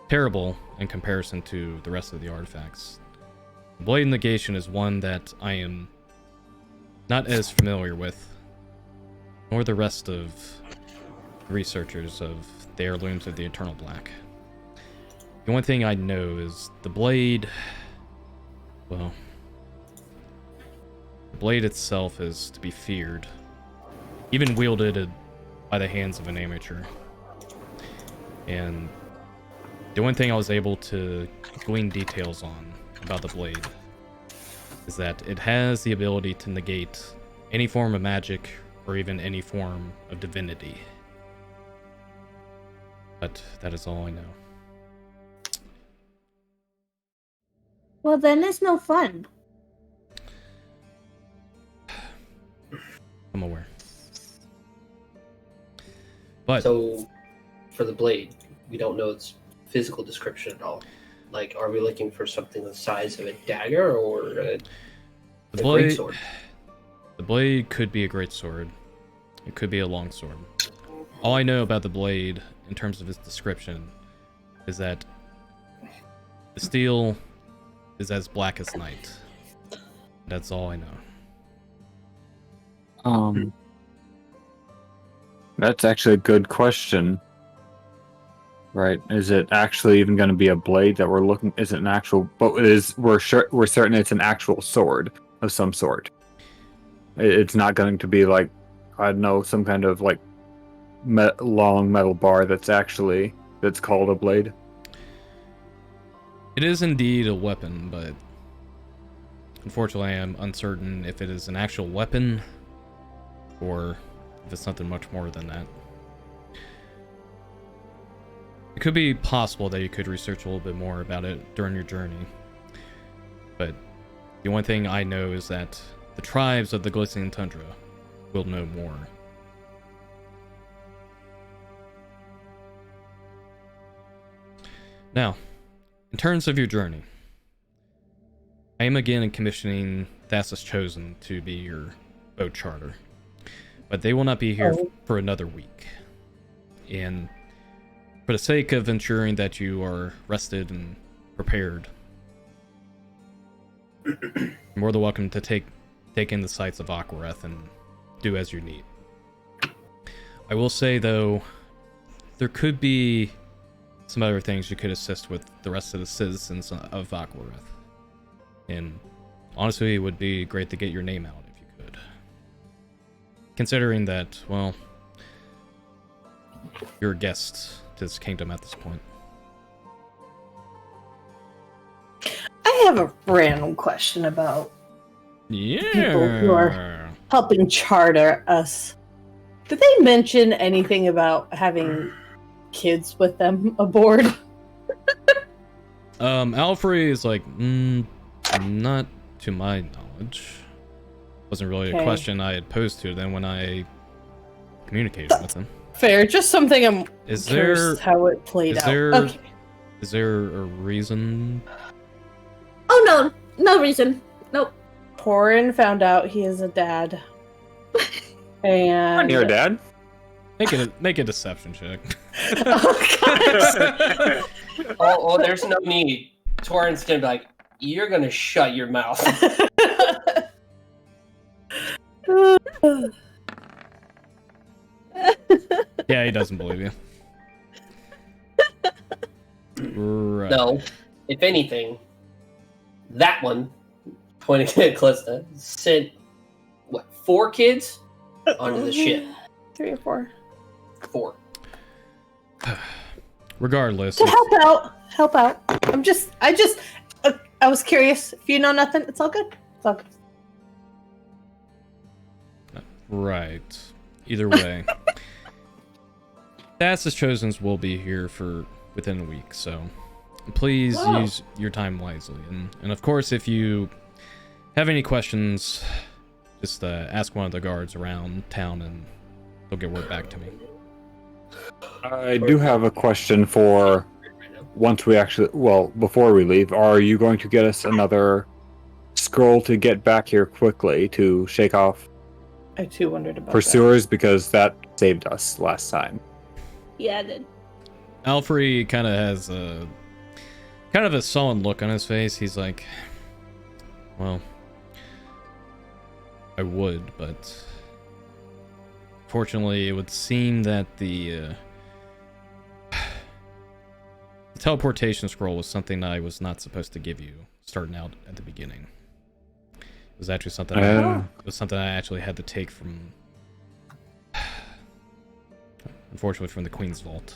terrible in comparison to the rest of the artifacts, the Blade of Negation is one that I am not as familiar with, nor the rest of the researchers of the heirlooms of the Eternal Black. The one thing I know is the blade, well, the blade itself is to be feared, even wielded by the hands of an amateur. And the one thing I was able to glean details on about the blade is that it has the ability to negate any form of magic or even any form of divinity. But that is all I know. Well, then it's no fun. I'm aware. But So, for the blade, we don't know its physical description at all. Like, are we looking for something the size of a dagger or a great sword? The blade could be a great sword. It could be a long sword. All I know about the blade, in terms of its description, is that the steel is as black as night. That's all I know. That's actually a good question. Right? Is it actually even going to be a blade that we're looking? Is it an actual? But we're certain it's an actual sword of some sort. It's not going to be like, I don't know, some kind of like long metal bar that's called a blade. It is indeed a weapon, but unfortunately I am uncertain if it is an actual weapon or if it's nothing much more than that. It could be possible that you could research a little bit more about it during your journey. But the only thing I know is that the tribes of the Glistening Tundra will know more. Now, in terms of your journey, I am again commissioning Thassa's Chosen to be your boat charter, but they will not be here for another week. And for the sake of ensuring that you are rested and prepared, you're more than welcome to take in the sights of Aquareth and do as you need. I will say, though, there could be some other things you could assist with the rest of the citizens of Aquareth. And honestly, it would be great to get your name out if you could. Considering that, well, you're a guest to this kingdom at this point. I have a random question about people who are helping charter us. Did they mention anything about having kids with them aboard? Alfred is like, not to my knowledge. Wasn't really a question I had posed to them when I communicated with them. Fair, just something I'm Is curious there how it played out. Okay. Is there a reason? Oh no, no reason. Nope. Torin found out he is a dad. And You're a dad? Make a deception check. Oh, Oh, there's no need. Torrent's gonna be like, you're gonna shut your mouth. Yeah, he doesn't believe you. Right. No. If anything, that one, pointing at Callista, sent, 4 kids onto the ship? 3 or 4. 4. Regardless, To help out. I was curious. If you know nothing, it's all good. It's all good. right. Either way, Thassa's Chosens will be here for within a week, so please use your time wisely. And of course, if you have any questions, just ask one of the guards around town, and they'll get word back to me. I do have a question for once we actually, before we leave, are you going to get us another scroll to get back here quickly to shake off I too wondered about pursuers, because that saved us last time? Yeah, I did. Alfred kind of has a sullen look on his face. He's like, well, I would, but fortunately it would seem that the teleportation scroll was something I was not supposed to give you starting out at the beginning. It was actually something I actually had to take from, unfortunately, from the Queen's Vault.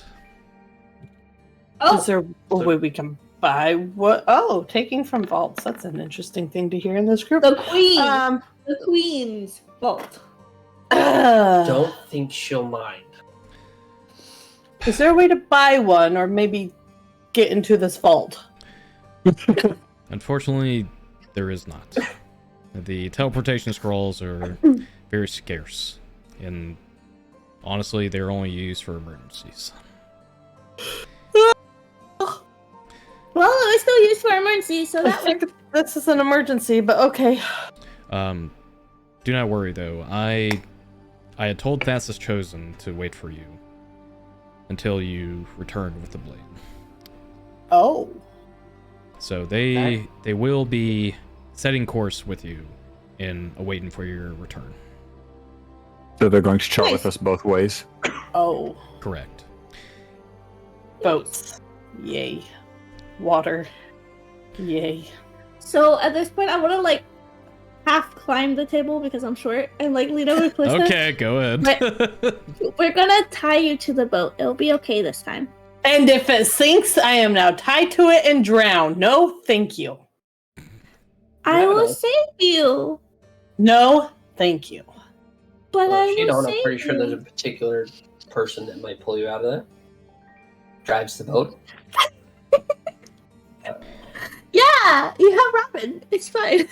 that. Is there a way we can buy what? Oh, taking from vaults. That's an interesting thing to hear in this group. The Queen! The Queen's vault. Don't think she'll mind. Is there a way to buy one, or maybe get into this vault? Unfortunately, there is not. The teleportation scrolls are very scarce, and honestly, they're only used for emergencies. Well, it was still used for emergency, so I that think this is an emergency, but okay. Do not worry, though. I had told Thassa's Chosen to wait for you until you returned with the blade. Oh. So they will be setting course with you and awaiting for your return. So they're going to chart with us both ways. Oh. Correct. Boats. Yay. Water. Yay. So at this point, I want to half climb the table because I'm short and lean over Calista. Okay, go ahead. We're gonna tie you to the boat. It'll be okay this time. And if it sinks, I am now tied to it and drowned. No, thank you. I will save you. No, thank you. But Well, I if you will don't, I'm pretty save sure there's a you. particular person that might pull you out of there. Drives the boat. Yeah, you have Robin. It's fine.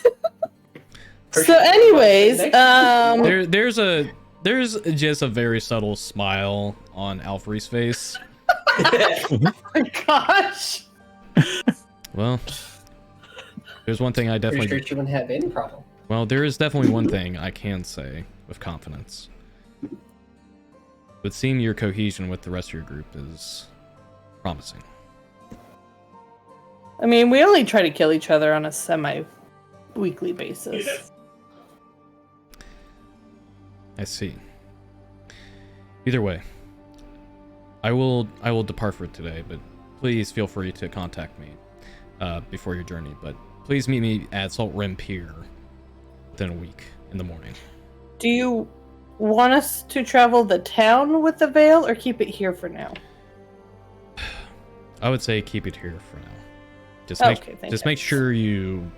So, anyways, there's just a very subtle smile on Alfred's face. oh my gosh. Well, there's one thing I Pretty definitely. sure she wouldn't have any problem. Well, there is definitely one thing I can say with confidence. It would seem your cohesion with the rest of your group is promising. I mean, we only try to kill each other on a semi-weekly basis. I see. Either way, I will depart for today, but please feel free to contact me before your journey. But please meet me at Salt Rim Pier within a week in the morning. Do you want us to travel the town with the veil, or keep it here for now? I would say keep it here for now. Just Okay, make sure you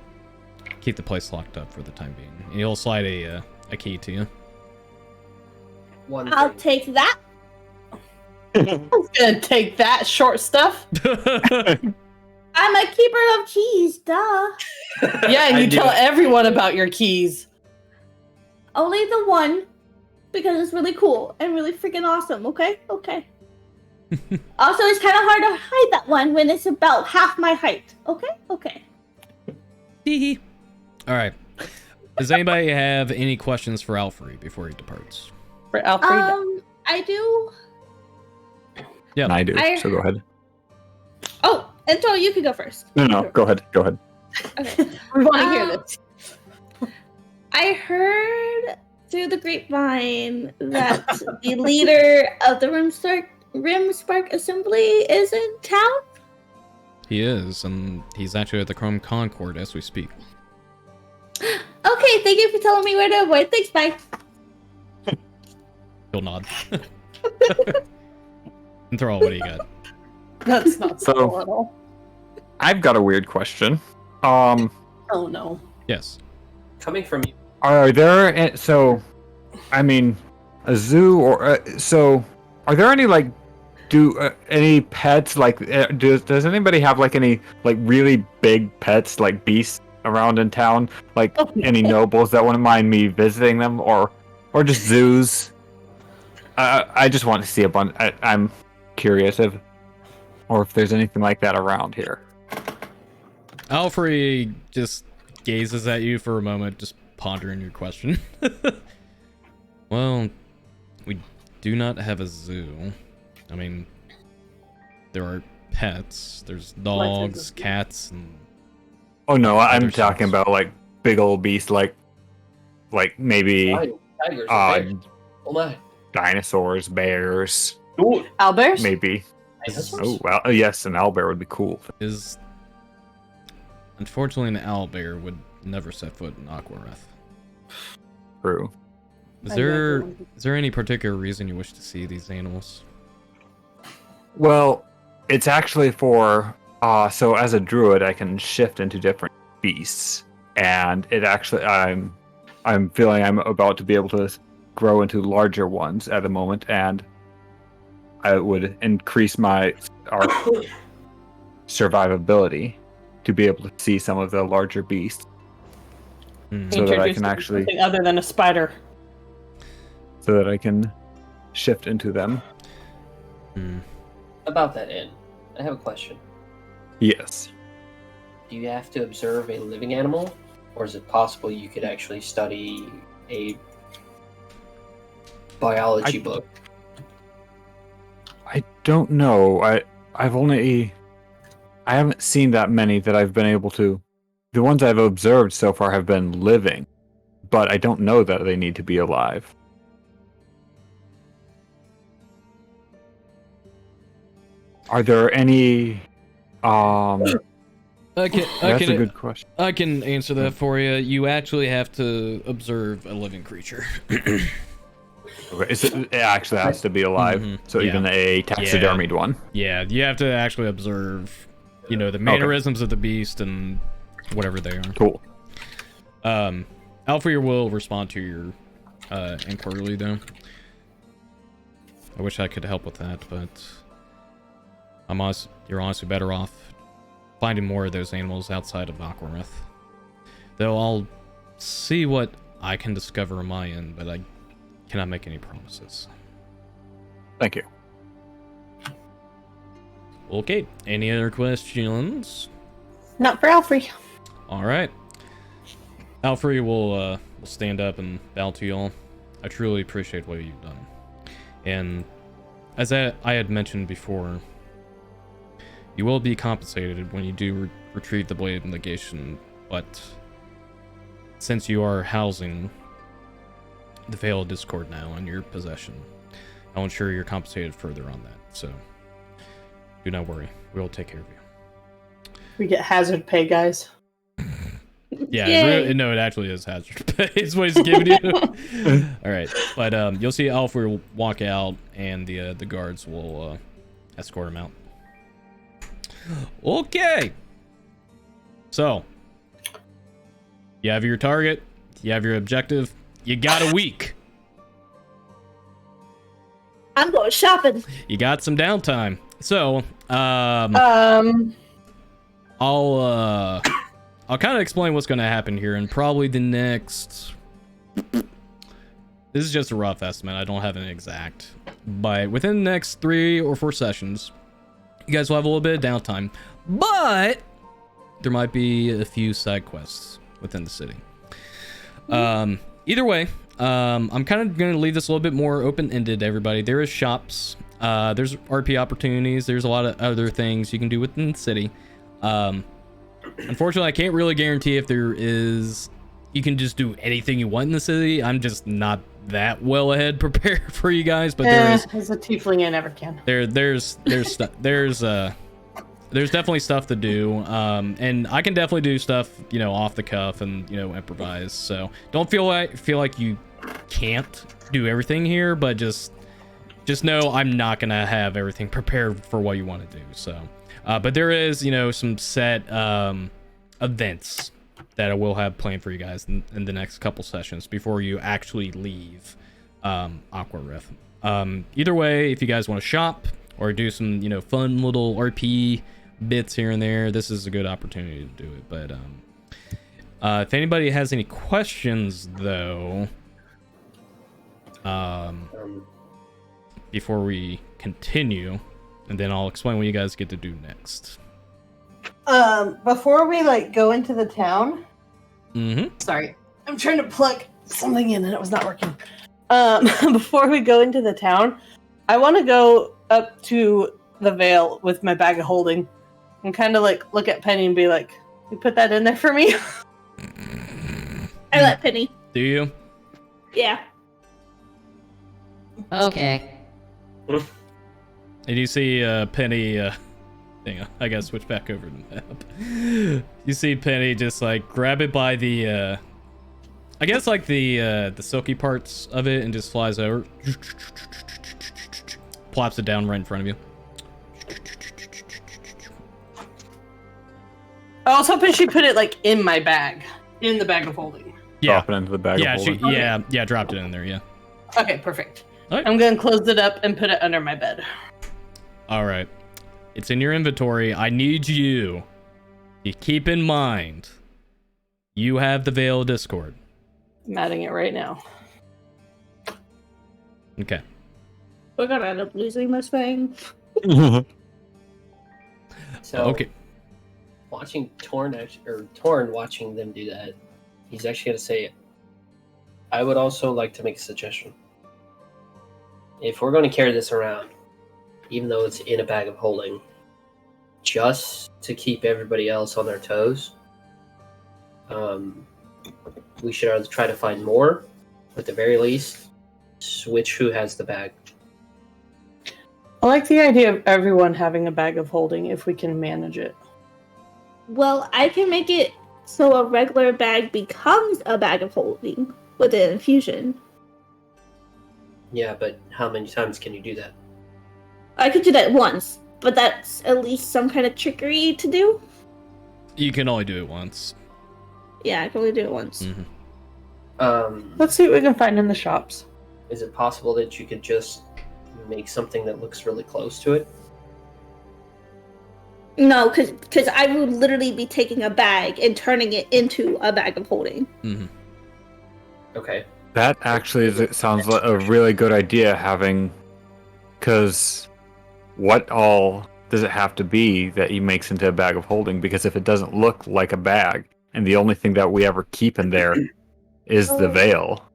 keep the place locked up for the time being. And he'll slide a key to you. One I'll thing. take that. I'm gonna take that short stuff. I'm a keeper of keys, duh. Yeah, and I you knew tell it. everyone about your keys. Only the one, because it's really cool and really freaking awesome, okay? Okay. Also, it's kind of hard to hide that one when it's about half my height, okay? Okay. Hee. All right. Does anybody have any questions for Alfred before he departs? For Alfred. I do. Yeah. And I do, so go ahead. Oh, Anto, you can go first. No, go ahead. Okay. we want to hear this. I heard through the grapevine that the leader of the Rim Spark Assembly is in town. He is, and he's actually at the Chrome Concord as we speak. Okay, thank you for telling me where to avoid. Thanks, bye. He'll nod. And Thrall, what do you got? That's not So- subtle at all. I've got a weird question. Oh no. Yes. Coming from you. Are there I mean, a zoo or so? Are there any any pets does anybody have any really big pets beasts around in town? Any nobles that wouldn't mind me visiting them, or just zoos? I just want to see a bunch. I'm curious if there's anything like that around here. Alfred just gazes at you for a moment, just pondering your question. Well, we do not have a zoo. I mean, there are pets. There's dogs, cats, and Oh no, I'm Other talking sorts. about big old beasts maybe Tigers. uh, Oh my. dinosaurs, bears, Owlbears? maybe. Dinosaurs? Oh well, yes, an owlbear would be cool. is unfortunately an owlbear would never set foot in Aquareth. True. Is I there never- is there any particular reason you wish to see these animals? Well, it's actually for so as a druid I can shift into different beasts, and it actually I'm feeling I'm about to be able to grow into larger ones at the moment, and I would increase our survivability to be able to see some of the larger beasts, Hmm. so that I Introduce can actually something other than a spider. shift into them. Hmm. About that inn, I have a question. Yes. Do you have to observe a living animal, or is it possible you could actually study a biology book? I don't know. I haven't seen that many that I've been able to. The ones I've observed so far have been living, but I don't know that they need to be alive. Are there any I that's a can good question. I can answer that for you. You actually have to observe a living creature. Okay, it actually has to be alive. Mhm, So yeah. even a taxidermied one. Yeah, you have to actually observe, the mannerisms of the beast and whatever they are. Cool. Alfred will respond to your inquiry, though. I wish I could help with that, but you're honestly better off finding more of those animals outside of Aquareth. Though I'll see what I can discover on my end, but I cannot make any promises. Thank you. Okay, any other questions? Not for Alfrey. All right. Alfrey will stand up and bow to y'all. I truly appreciate what you've done. And as I had mentioned before, you will be compensated when you do retrieve the Blade of Negation, but since you are housing the Veil of Discord now in your possession, I'll ensure you're compensated further on that, so do not worry. We'll take care of you. We get hazard pay, guys. Yeah, Yay. no, it actually is hazard pay. It's what he's giving you. All right, but you'll see Alfred will walk out, and the guards will escort him out. Okay. So, you have your target. You have your objective. You got a week. I'm going shopping. You got some downtime. So, I'll kind of explain what's going to happen here in probably the next... This is just a rough estimate. I don't have an exact. But within the next 3 or 4 sessions, you guys will have a little bit of downtime. But there might be a few side quests within the city. Either way, I'm kind of going to leave this a little bit more open-ended, everybody. There is shops. There's RP opportunities. There's a lot of other things you can do within the city. Unfortunately, I can't really guarantee if there is... You can just do anything you want in the city. I'm just not that well ahead prepared for you guys, but there is... As a tiefling, I never can. There's definitely stuff to do, and I can definitely do stuff, off the cuff and improvise. So don't feel like you can't do everything here, but just know I'm not gonna have everything prepared for what you want to do. So, but there is some set events that I will have planned for you guys in the next couple sessions before you actually leave Aquareth. Either way, if you guys want to shop or do some fun little RP bits here and there, this is a good opportunity to do it. But if anybody has any questions though, before we continue, and then I'll explain what you guys get to do next. Before we go into the town. Mm-hmm. Sorry, I'm trying to plug something in and it was not working. Before we go into the town, I want to go up to the Veil with my bag of holding and kind of look at Penny and be like, "You put that in there for me?" I let Penny. Do you? Yeah. Okay. And you see Penny, hang on, I gotta switch back over to the map. You see Penny just grab it by the, I guess the silky parts of it and just flies over. Plops it down right in front of you. I was hoping she put it in my bag, in the bag of holding. Yeah. Drop it into the bag Yeah, of holding. yeah, dropped it in there, yeah. Okay, perfect. All right. I'm gonna close it up and put it under my bed. All right. It's in your inventory. I need you to keep in mind you have the Veil of Discord. I'm adding it right now. Okay. We're gonna end up losing this thing. So, Okay. watching Torn watching them do that, he's actually going to say, I would also like to make a suggestion. If we're going to carry this around, even though it's in a bag of holding, just to keep everybody else on their toes, we should either try to find more, or at the very least, switch who has the bag. I like the idea of everyone having a bag of holding if we can manage it. Well, I can make it so a regular bag becomes a bag of holding with an infusion. Yeah, but how many times can you do that? I could do that once, but that's at least some kind of trickery to do. You can only do it once. Yeah, I can only do it once. Mm-hmm. Let's see what we can find in the shops. Is it possible that you could just make something that looks really close to it? No, because I would literally be taking a bag and turning it into a bag of holding. Mm-hmm. Okay. That actually sounds like a really good idea, because what all does it have to be that he makes into a bag of holding? Because if it doesn't look like a bag, and the only thing that we ever keep in there is the veil,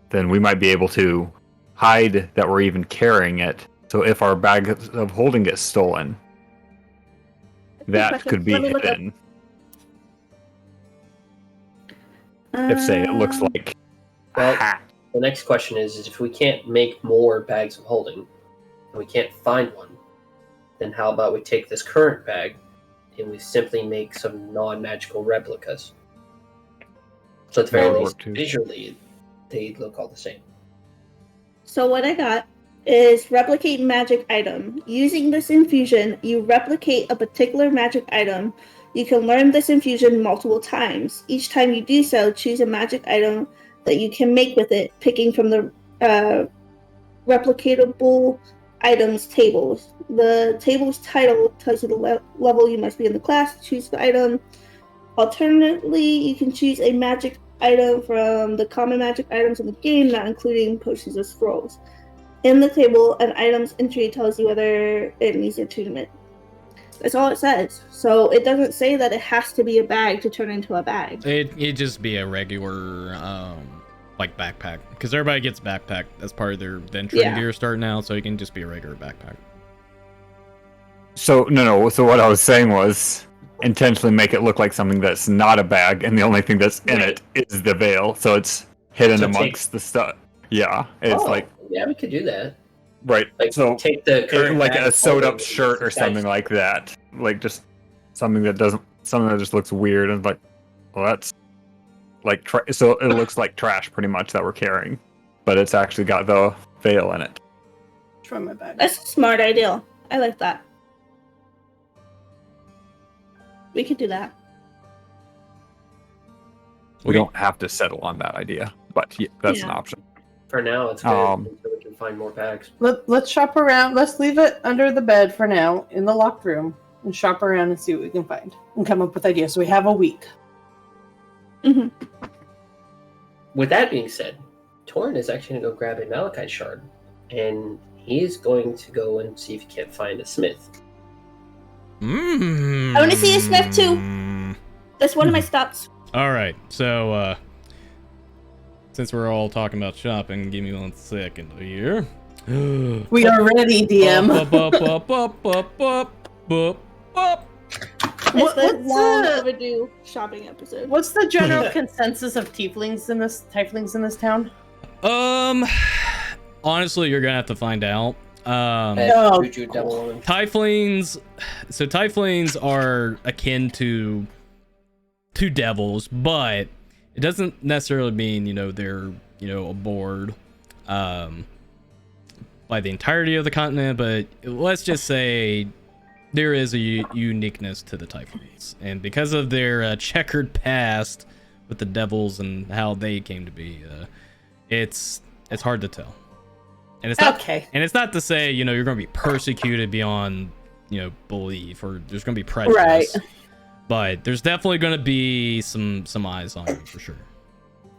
then we might be able to hide that we're even carrying it. So if our bag of holding gets stolen, that could be hidden. If, say, it looks like Well, a hat. the next question is if we can't make more bags of holding, and we can't find one, then how about we take this current bag and we simply make some non-magical replicas? So at the very That would least, work too. visually, they look all the same. So what I got is replicate magic item. Using this infusion, you replicate a particular magic item. You can learn this infusion multiple times. Each time you do so, choose a magic item that you can make with it, picking from the replicatable items tables. The table's title tells you the level you must be in the class to choose the item. Alternatively, you can choose a magic item from the common magic items in the game, not including potions or scrolls. In the table, an item's entry tells you whether it meets your attunement. That's all it says. So it doesn't say that it has to be a bag to turn into a bag. It'd just be a regular, like backpack, because everybody gets backpack as part of their venturing gear starting out, so it can just be a regular backpack. So what I was saying was intentionally make it look like something that's not a bag, and the only thing that's in it is the veil, so it's hidden So amongst the stuff. Yeah, it's yeah, we could do that. right. Like, So take the current like bag a of sewed holding up shirt or and something like that. Like just something that just looks weird and like, well, that's like so it looks like trash pretty much that we're carrying, but it's actually got the veil in it. From my bag. That's a smart idea. I like that. We could do that. We don't have to settle on that idea, but yeah, that's an option. For now, it's good until we can find more bags. Let's shop around. Let's leave it under the bed for now in the locked room and shop around and see what we can find and come up with ideas. So we have a week. Mm-hmm. With that being said, Torin is actually going to go grab a Malachite shard, and he's going to go and see if he can't find a smith. I want to see a smith too. That's one of my stops. All right, so since we're all talking about shopping, give me 1 second here. We are ready, DM. It's the long overdue shopping episode. What's the general consensus of tieflings in this town? Honestly, you're gonna have to find out. Juju Devil Woman. Tieflings, so tieflings are akin to devils, but it doesn't necessarily mean they're aboard by the entirety of the continent. But let's just say there is a uniqueness to the tieflings, and because of their checkered past with the devils and how they came to be, it's hard to tell. And it's not okay. And it's not to say you're going to be persecuted beyond belief, or there's going to be prejudice. Right. But there's definitely going to be some eyes on you for sure.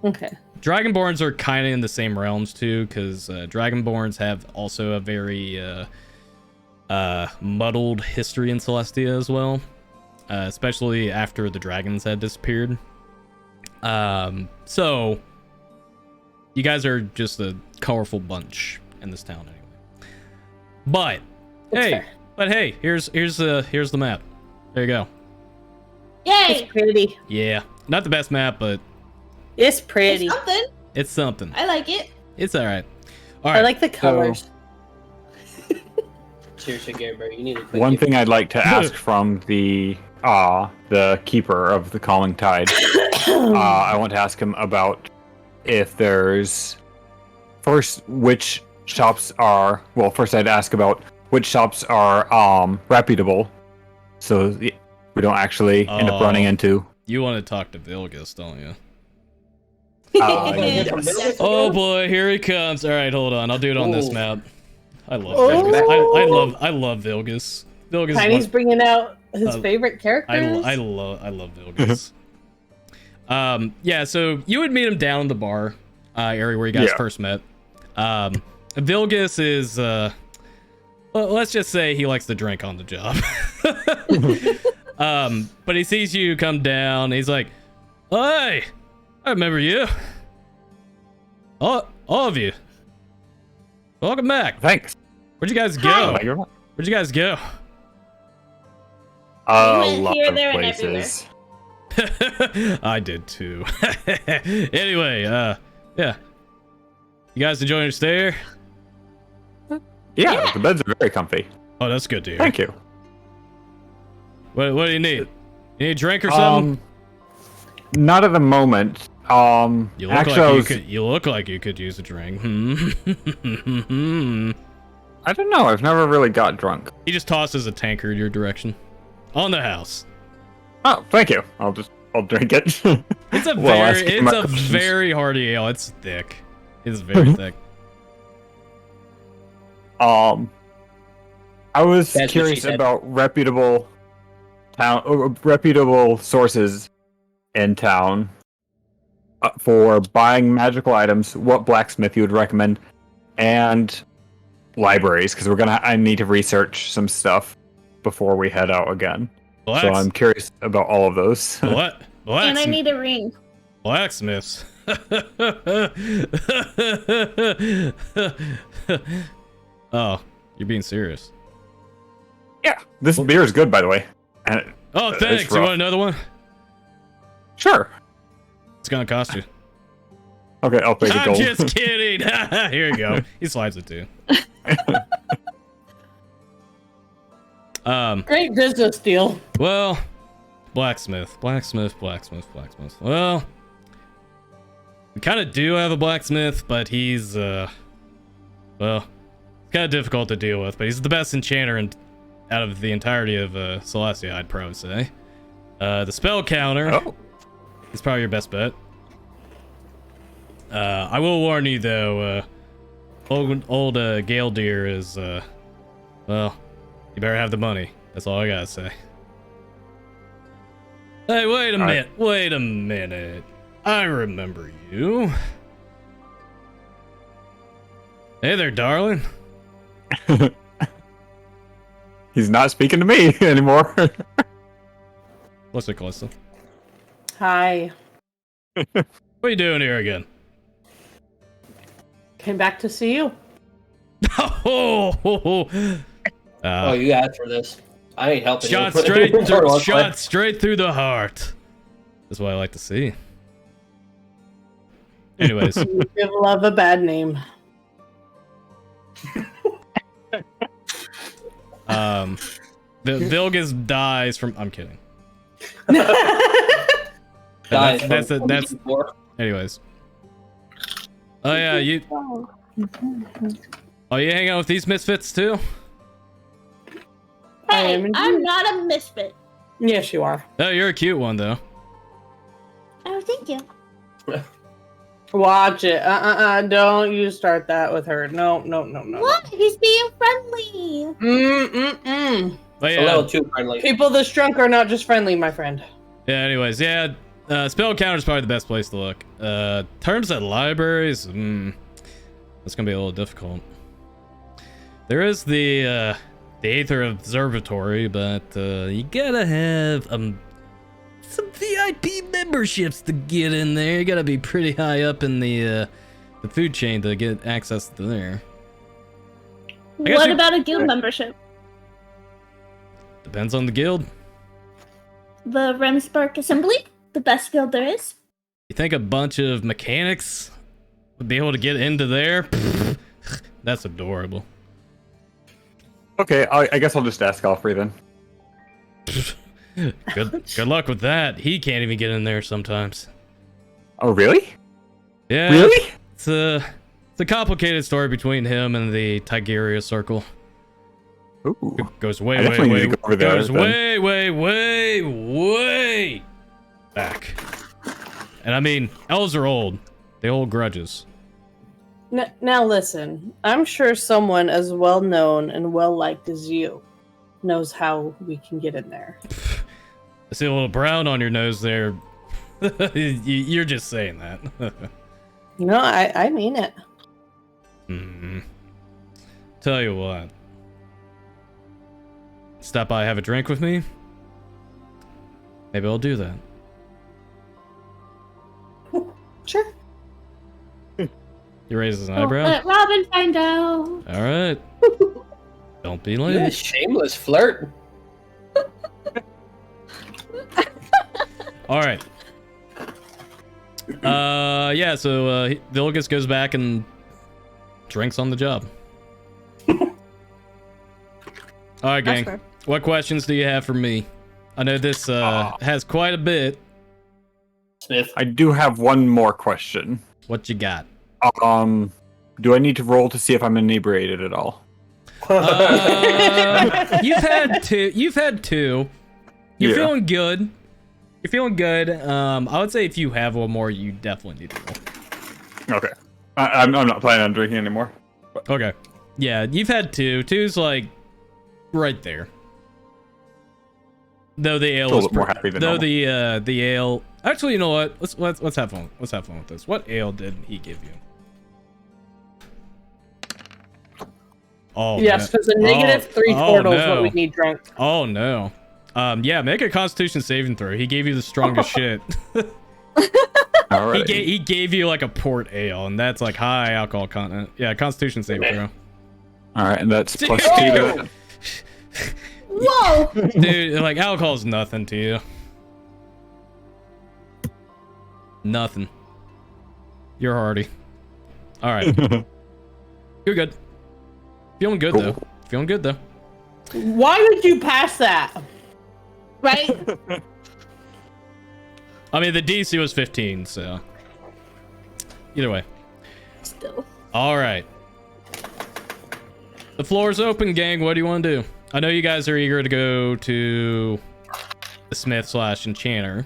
Okay. Dragonborns are kind of in the same realms too, because Dragonborns have also a very muddled history in Celestia as well, especially after the dragons had disappeared. So you guys are just a colorful bunch in this town anyway. But hey, here's the map. There you go. Yay! It's pretty. Yeah, not the best map, but It's pretty. It's something. it's something. I like it. It's all right. All right. I like the colors. Seriously, Gary, you need to quit One giving- thing I'd like to ask from the keeper of the calling tide, I want to ask him about if there's which shops are. Well, first I'd ask about which shops are reputable, so we don't actually end up running into. You want to talk to Vilgus, don't you? Yes. Oh boy, here he comes. All right, hold on. I'll do it on this Ooh. map. I love Oh. Vilgus. I love Vilgus. Vilgus. is Tiny's one- bringing out his favorite I characters. love Vilgus. Yeah, so you would meet him down in the bar area where you guys first met. Vilgus is well, let's just say he likes to drink on the job. But he sees you come down, he's like, "Hey, I remember you. All of you. Welcome back. Thanks. Where'd you guys go? Thank you very much. Where'd you guys go?" A went lot here, of there, and places. I did too. Anyway, yeah. You guys enjoying your stay here? Yeah, the beds are very comfy. Oh, that's good to hear. Thank you. What do you need? You need a drink or something? Not at the moment. You look actually, you look like you could use a drink. I don't know. I've never really got drunk. He just tosses a tankard your direction. On the house. Oh, thank you. I'll drink it. It's a Well, asking my questions. very hearty ale. It's thick. It's very thick. I was That's what she curious said. about reputable sources in town for buying magical items. What blacksmith you would recommend, and libraries, because I need to research some stuff before we head out again. So I'm curious about all of those. What? And I need a ring. Blacksmiths. Oh, you're being serious. Yeah, this beer is good, by the way. And Oh, it's thanks. You rough. want another one? Sure. It's gonna cost you. Okay, I'll pay the I'm gold. just kidding. Here you go. He slides it too. Great business deal. Well, blacksmith. Well, we kind of do have a blacksmith, but he's well, kind of difficult to deal with. But he's the best enchanter out of the entirety of Celestia, I'd probably say. The spell counter is probably your best bet. I will warn you though, old Gale Deer is well, you better have the money. That's all I gotta say. Hey, wait a minute. I remember you. Hey there, darling. He's not speaking to me anymore. What's it, Calista? Hi. What are you doing here again? Came back to see you. Oh, you asked for this. I ain't helping. Shot you. straight through the heart. That's what I like to see. Anyways, You give love a bad name. the Vilgus dies from. I'm kidding. Guys, That's. Anyways. Oh yeah, you. Oh, you hang out with these misfits too? I Hey, am I'm indeed. not a misfit. Yes, you are. Oh, you're a cute one though. Oh, thank you. Watch it. Don't you start that with her. No. What? He's being friendly. But A little yeah, too friendly. People this drunk are not just friendly, my friend. yeah. Anyways, yeah. Spell counter is probably the best place to look. Terms at libraries, that's gonna be a little difficult. There is the Aether Observatory, but you gotta have some VIP memberships to get in there. You gotta be pretty high up in the food chain to get access to there. guess What you- about a guild membership? Depends on the guild. The Remspark Assembly? The best guild there is? You think a bunch of mechanics would be able to get into there? That's adorable. Okay, I guess I'll just ask Alfrey then. Good luck with that. He can't even get in there sometimes. Oh, really? Yeah. Really? It's a complicated story between him and the Tigerius Circle. Ooh. It goes I way definitely need to go over there, goes then. way back. And I mean, elves are old. They hold grudges. Now listen, I'm sure someone as well known and well liked as you knows how we can get in there. I see a little brown on your nose there. You're just saying that. No, I mean it. Tell you what. Stop by, have a drink with me? Maybe I'll do that. Sure. He raises an eyebrow. Let Robin find out. All right. Don't be You a late. shameless flirt. All right. Yeah. So Vilgus goes back and drinks on the job. All right, gang. fair. What questions do you have for me? I know this has quite a bit. Smith. I do have one more question. What you got? Do I need to roll to see if I'm inebriated at all? You've had two. You're Yeah. feeling good. You're feeling good. I would say if you have one more, you definitely need to roll. Okay. I'm not planning on drinking anymore. Okay. Yeah, you've had two. Two's like right there. Though the ale Still a is little more happy than though normal. the ale. Actually, you know what? Let's have fun. Let's have fun with this. What ale did he give you? Oh Yes, no. because a negative 3 total is what we need drunk. Oh no. Yeah, make a Constitution saving throw. He gave you the strongest shit. All right. He gave you like a port ale, and that's like high alcohol content. Yeah, Constitution saving throw. All right, and that's plus 2 to that. Whoa! Dude, like alcohol's nothing to you. Nothing. You're hardy. All right. You're good. Feeling good Cool. though. Feeling good though. Why would you pass that? Right? I mean, the DC was 15, so either way. Still. All right. The floor is open, gang. What do you want to do? I know you guys are eager to go to the smith / enchanter.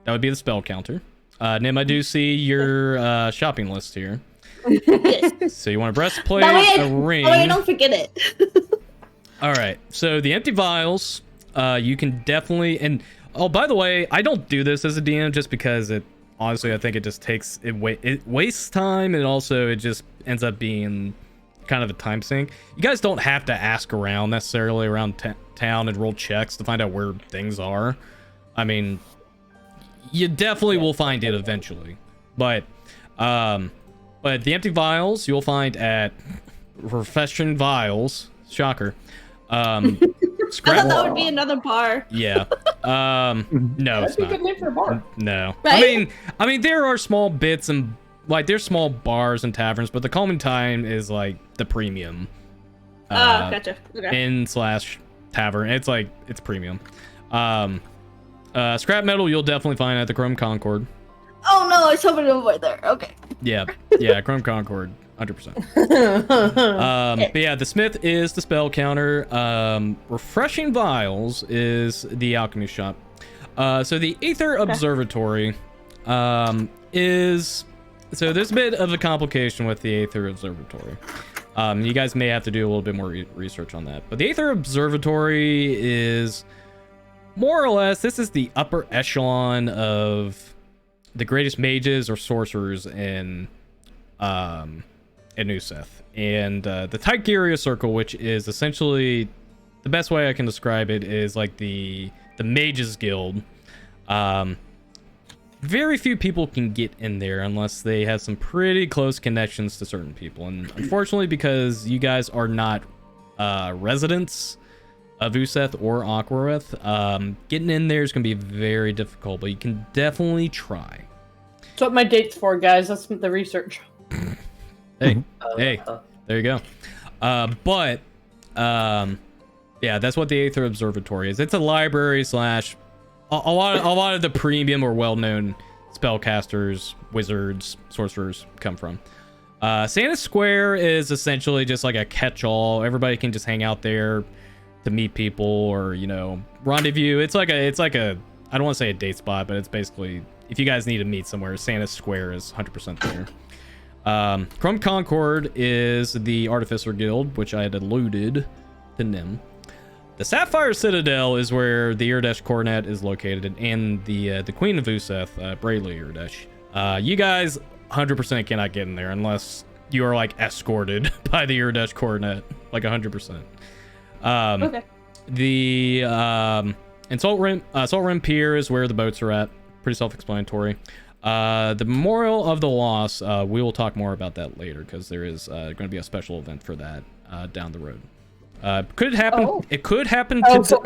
That would be the spell counter. Nim, I do see your shopping list here. Yes. So you want a breastplate, That way a ring. I don't forget it. All right. So the empty vials, you can definitely. And oh, by the way, I don't do this as a DM just because it. Honestly, I think it just takes it wastes time, and also it just ends up being kind of a time sink. You guys don't have to ask around necessarily around town and roll checks to find out where things are. I mean, you definitely will find it eventually, but the empty vials you'll find at Refreshing Vials. Shocker. I Scrap. thought that would be another bar. Yeah. No, it's That's a not. good name for a bar. No. Right? I mean, there are small bits and like there's small bars and taverns, but the Calming Time is like the premium. Gotcha. Okay. Inn / tavern. It's like it's premium. Scrap metal you'll definitely find at the Chrome Concord. Oh no, I was hoping to avoid there. Okay. Yeah, Chrome Concord, 100%. But yeah, the smith is the spell counter. Refreshing Vials is the alchemy shop. So the Aether Observatory is. So there's a bit of a complication with the Aether Observatory. You guys may have to do a little bit more research on that. But the Aether Observatory is more or less, this is the upper echelon of the greatest mages or sorcerers in Euseth. And the Tygeria Circle, which is essentially, the best way I can describe it is like the Mages Guild. Very few people can get in there unless they have some pretty close connections to certain people. And unfortunately, because you guys are not residents of Euseth or Aquareth, getting in there is going to be very difficult, but you can definitely try. That's what my date's for, guys. That's the research. Hey, there you go. Yeah, that's what the Aether Observatory is. It's a library / a lot of the premium or well-known spellcasters, wizards, sorcerers come from. Santa Square is essentially just like a catch-all. Everybody can just hang out there to meet people or, you know, rendezvous. It's like a I don't want to say a date spot, but it's basically if you guys need to meet somewhere, Santa Square is 100% there. Chrome Concord is the Artificer Guild, which I had alluded to Nim. The Sapphire Citadel is where the Iridesh Coronet is located, and the Queen of Euseth, Brayley Iridesh. You guys 100% cannot get in there unless you are like escorted by the Iridesh Coronet, like 100%. Okay. The Salt Rim Pier is where the boats are at. Pretty self-explanatory. The Memorial of the Lost, we will talk more about that later because there is going to be a special event for that down the road. Could happen. Oh. It could happen. Oh, so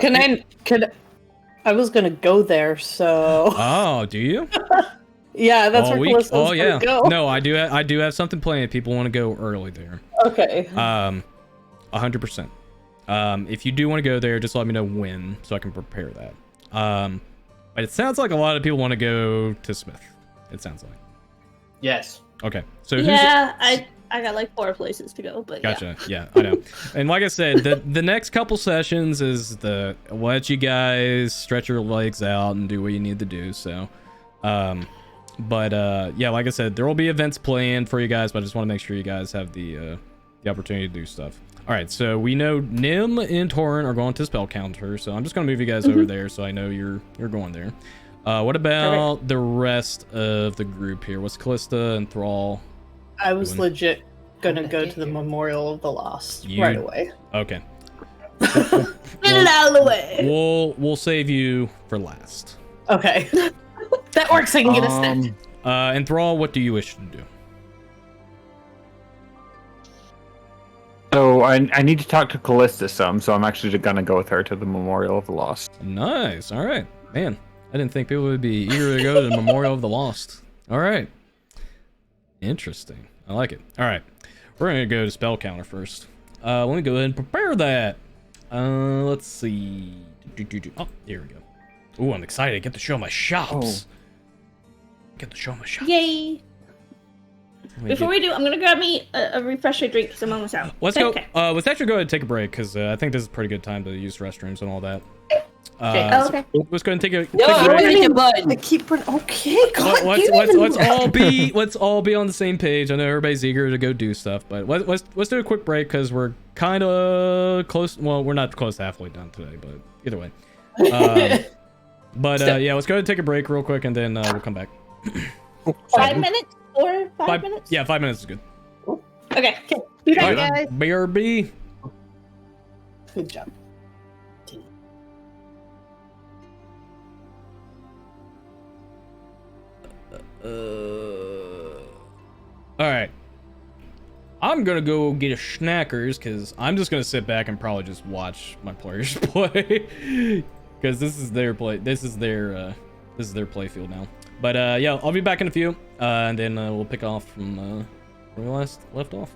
I was gonna go there, so. Oh, do you? Yeah, that's where Callisto's gonna go. No, I do have something planned. People want to go early there. Okay. 100%. If you do want to go there, just let me know when so I can prepare that. But it sounds like a lot of people want to go to Smith. It sounds like. Yes. Okay. So I got like 4 places to go, but gotcha. Yeah, I know. And like I said, the next couple sessions is let you guys stretch your legs out and do what you need to do. So, yeah, like I said, there will be events planned for you guys, but I just want to make sure you guys have the opportunity to do stuff. All right, so we know Nim and Torin are going to spell counter, so I'm just gonna move you guys over there, so I know you're going there. What about the rest of the group here? What's Callista and Thrall? I was legit gonna go to the Memorial of the Lost right away. Okay. get it out of the way. We'll save you for last. Okay. That works. I can get a snack. And Thrall, what do you wish to do? So I need to talk to Callista some, so I'm actually gonna go with her to the Memorial of the Lost. Nice. All right, man. I didn't think people would be eager to go to the Memorial of the Lost. All right. Interesting. I like it. All right. We're going to go to spell counter first. Let me go ahead and prepare that. Let's see. Oh, here we go. Ooh, I'm excited. Get to show my shops. Get to show my shops. Yay. Before we do, I'm going to grab me a refresher drink because I'm almost out. Let's go. Let's actually go ahead and take a break because I think this is a pretty good time to use restrooms and all that. Okay. So let's go ahead and take a break. I keep okay. God, Let's all be on the same page. I know everybody's eager to go do stuff, but let's do a quick break because we're kind of close. Well, we're not close to halfway done today, but either way. Yeah, let's go ahead and take a break real quick, and then we'll come back. 5 minutes or 5 minutes? Yeah, 5 minutes is good. Okay. Be back, guys. BRB. Good job. All right. I'm gonna go get a Schnackers because I'm just gonna sit back and probably just watch my players play because this is their play. This is their playfield now. But yeah, I'll be back in a few, and then we'll pick off from where we left off.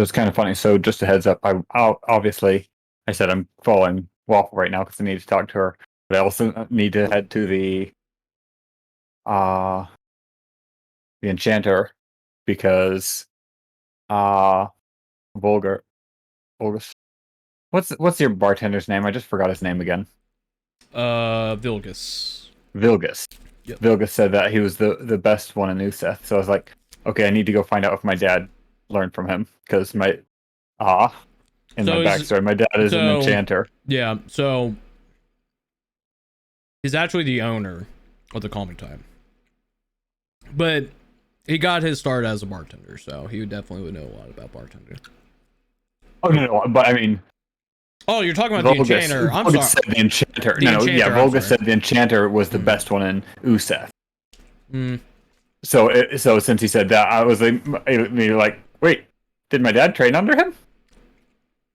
So it's kind of funny. So just a heads up, obviously I said I'm following Waffle right now because I need to talk to her, but I also need to head to the enchanter because Vulgar Vulgus. What's your bartender's name? I just forgot his name again. Vilgus. Vilgus. Yep. Vilgus said that he was the best one in Euseth. So I was like, okay, I need to go find out if my dad learned from him because my in my backstory, my dad is an enchanter. Yeah, so he's actually the owner of the calming tide, but he got his start as a bartender, so he definitely would know a lot about bartending. Oh no, but I mean. Oh, you're talking about Vulgus, the enchanter. I'm Vulgus sorry. said the enchanter. The enchanter, yeah, Vulgus said the enchanter was the best one in Euseth. So since he said that, I was like, wait, did my dad train under him?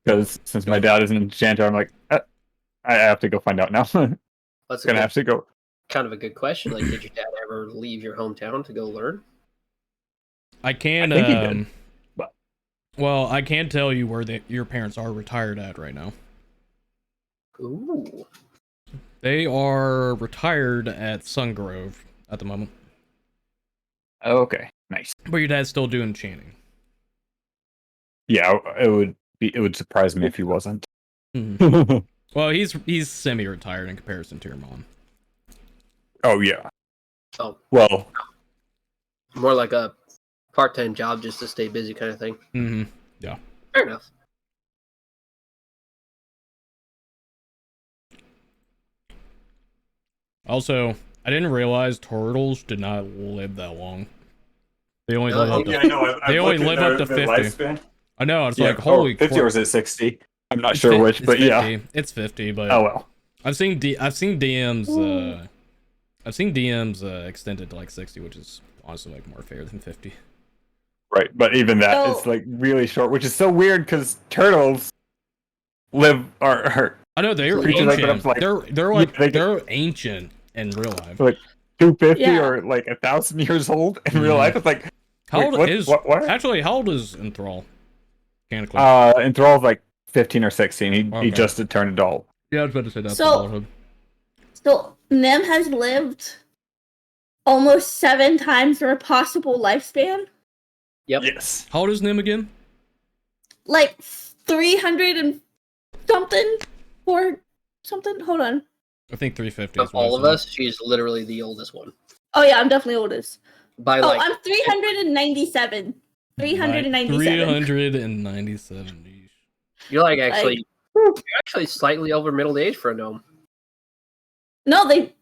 Because since my dad is an enchanter, I'm like, I have to go find out now. That's gonna have to go. Kind of a good question. Like, did your dad ever leave your hometown to go learn? I can. I think he did. Well, I can tell you where your parents are retired at right now. Ooh. They are retired at Sungrove at the moment. Oh, okay, nice. But your dad's still doing chanting. Yeah, it would surprise me if he wasn't. Well, he's semi-retired in comparison to your mom. Oh yeah. Oh. Well. More like a part-time job just to stay busy kind of thing. Mm-hmm. Yeah. Fair enough. Also, I didn't realize turtles did not live that long. They only live up to. Yeah, I know. They only live up to 50. Lifespan. I know. It's like holy. 50 or is it 60? I'm not sure which, but 50. yeah, It's 50. But oh well. I've seen DMs. I've seen DMs extended to like 60, which is honestly like more fair than 50. Right, but even that it's like really short, which is so weird because turtles are I know they're creatures ancient. like, They're ancient in real life. Like 250 or like 1,000 years old in real life. It's like how old is what? Actually, how old is Enthrall? Enthrall's like 15 or 16. He just had turned adult. Yeah, I was about to say that. So Nem has lived almost 7 times their possible lifespan. Yep. Yes. How old is Nim again? Like 300 and something or something. Hold on. I think 350. Of all of us, she's literally the oldest one. Oh yeah, I'm definitely oldest. By like, I'm 397. 397. 397. You're like you're actually slightly over middle age for a gnome. No, they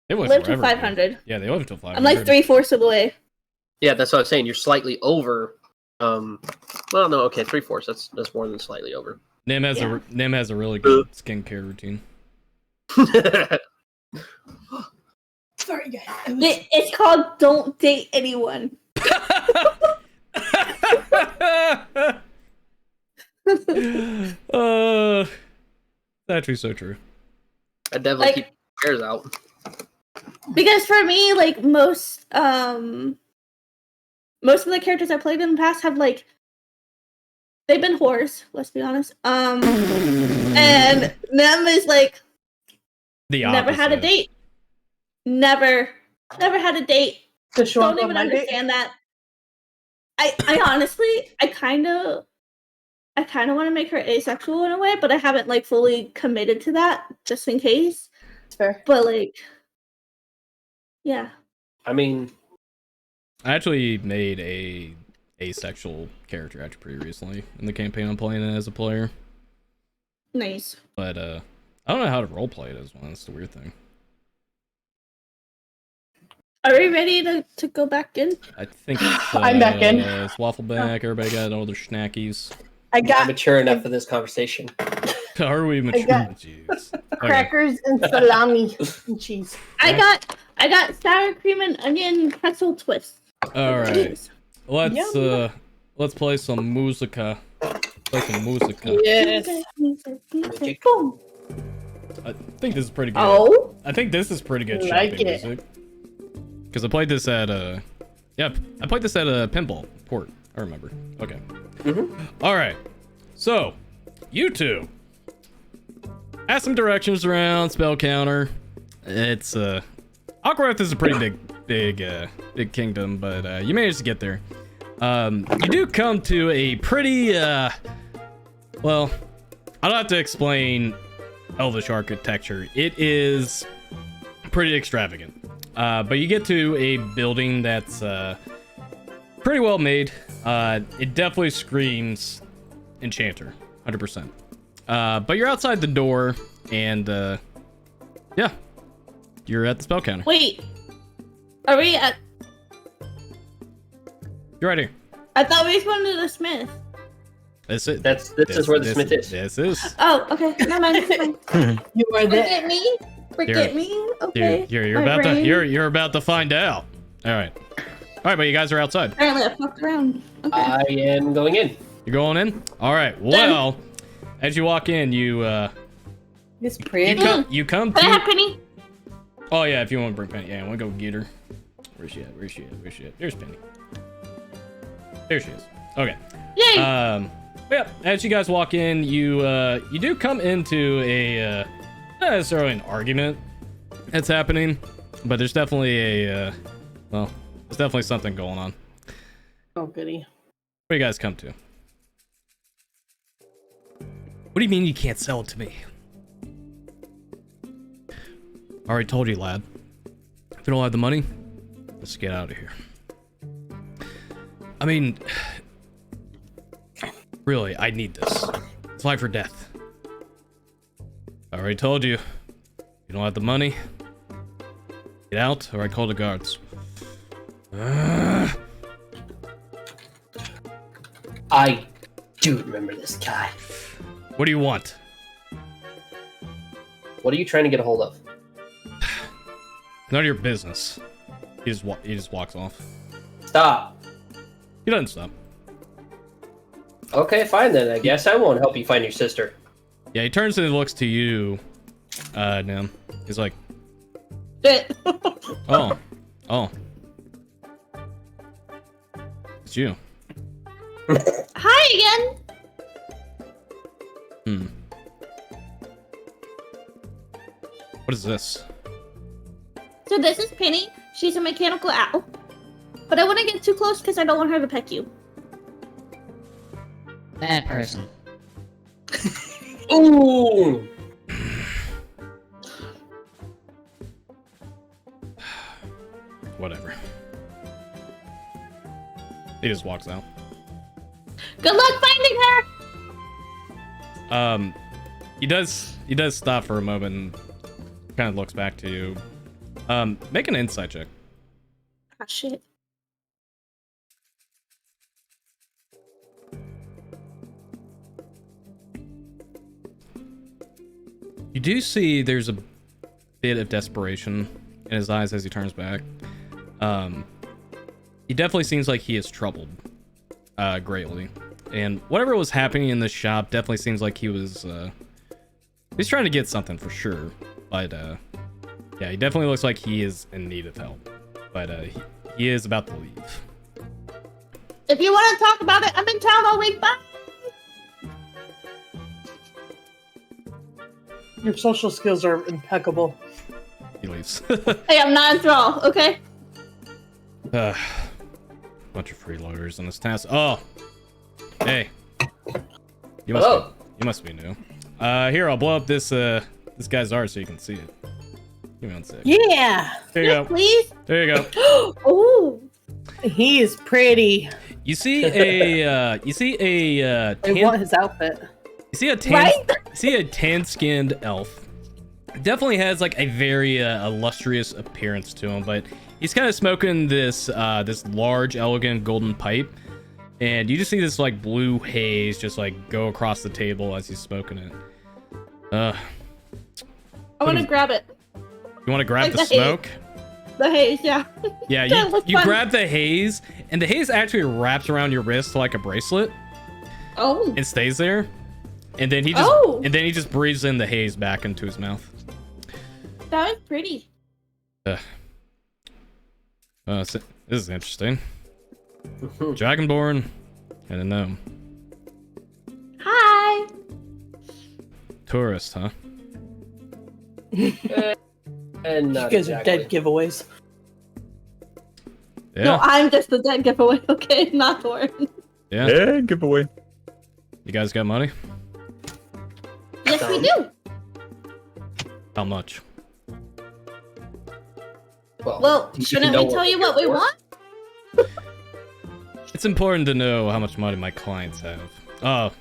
live to 500. Yeah, they live until 500. I'm like 3/4 of the way. Yeah, that's what I'm saying. You're slightly over. Well, no, okay, 3/4. That's more than slightly over. Nim has a really good skincare routine. Sorry, guys. It's called "Don't Date Anyone." That's actually so true. I definitely keep hairs out. Because for me, like most of the characters I played in the past have like they've been whores, let's be honest. And Nem is like never had a date. Never had a date. Don't even understand that. I honestly I kinda want to make her asexual in a way, but I haven't like fully committed to that just in case. It's fair. But like yeah. I mean, I actually made a asexual character actually pretty recently in the campaign I'm playing as a player. Nice. But I don't know how to roleplay it as well. That's the weird thing. Are we ready to go back in? I think I'm back in. It's Waffle back. Everybody got all their snackies. I'm mature enough for this conversation. Are we mature? Jeez. Crackers and salami and cheese. I got sour cream and onion pretzel twist. All right. Let's play some musica. Yes. Boom. I think this is pretty good. Oh. I think this is pretty good Like shopping it. music. Because I played this at pinball port. I remember. Okay. All right. So, you two. Ask some directions around, spell counter. It's, Aquaroth is a pretty big kingdom, but, you managed to get there. You do come to a pretty, well, I don't have to explain Elvish architecture. It is pretty extravagant. But you get to a building that's, pretty well made. It definitely screams Enchanter, 100%. But you're outside the door, and yeah, you're at the spell counter. Wait, are we at? You're right here. I thought we was going to the smith. This is where the smith is. This is. Oh, okay. Never mind. You are there. Forget me. Forget me. Okay. You're My about brain. you're about to find out. All right, but you guys are outside. Apparently, I fucked around. Okay. I am going in. You're going in. All right. Well, as you walk in, you It's pretty. you come Can I have to. Penny? Oh yeah, if you want to bring Penny, yeah, I want to go get her. Where's she at? Where's she at? There's Penny. There she is. Okay. Yay! Yeah, as you guys walk in, you do come into a not necessarily an argument that's happening, but there's definitely a well, there's definitely something going on. Oh, goody. What do you guys come to? What do you mean you can't sell it to me? I already told you, lad. If you don't have the money, let's get out of here. I mean, really, I need this. It's life or death. I already told you. You don't have the money. Get out, or I call the guards. I do remember this guy. What do you want? What are you trying to get a hold of? None of your business. He just walks off. Stop. He doesn't stop. Okay, fine then. I guess I won't help you find your sister. Yeah, he turns and looks to you, Nim. He's like, Shit. oh. It's you. Hi again. What is this? So this is Penny. She's a mechanical owl. But I wouldn't get too close because I don't want her to peck you. That person. Ooh! Whatever. He just walks out. Good luck finding her. He does stop for a moment and kind of looks back to you. Make an insight check. Ah, shit. You do see there's a bit of desperation in his eyes as he turns back. He definitely seems like he is troubled greatly. And whatever was happening in this shop definitely seems like he's trying to get something for sure. But yeah, he definitely looks like he is in need of help. But he is about to leave. If you want to talk about it, I'm in town all week. Bye. Your social skills are impeccable. He leaves. Hey, I'm not in thrall, okay? Bunch of freeloaders on this task. Oh, hey, you must be new. Here, I'll blow up this guy's art so you can see it. Give me one sec. Yeah. There you go. Please. There you go. Oh. He is pretty. You see a I want his outfit. you see a tan-skinned elf. Definitely has like a very illustrious appearance to him, but he's kind of smoking this this large, elegant golden pipe, and you just see this like blue haze just like go across the table as he's smoking it. I want to grab it. You want to grab Like the the smoke? The haze, yeah. Yeah, That looks you fun. grab the haze, and the haze actually wraps around your wrist like a bracelet Oh. and stays there. And then he just breathes in the haze back into his mouth. That was pretty. This is interesting. Dragonborn and a gnome. tourist, huh? And not You guys exactly. are dead giveaways. Yeah. No, I'm just the dead giveaway, okay? Not Thorn. Yeah. Yeah, giveaway. You guys got money? Yes, we do. How much? Well, you shouldn't know we tell you we're what we here for. want? It's important to know how much money my clients have. Oh.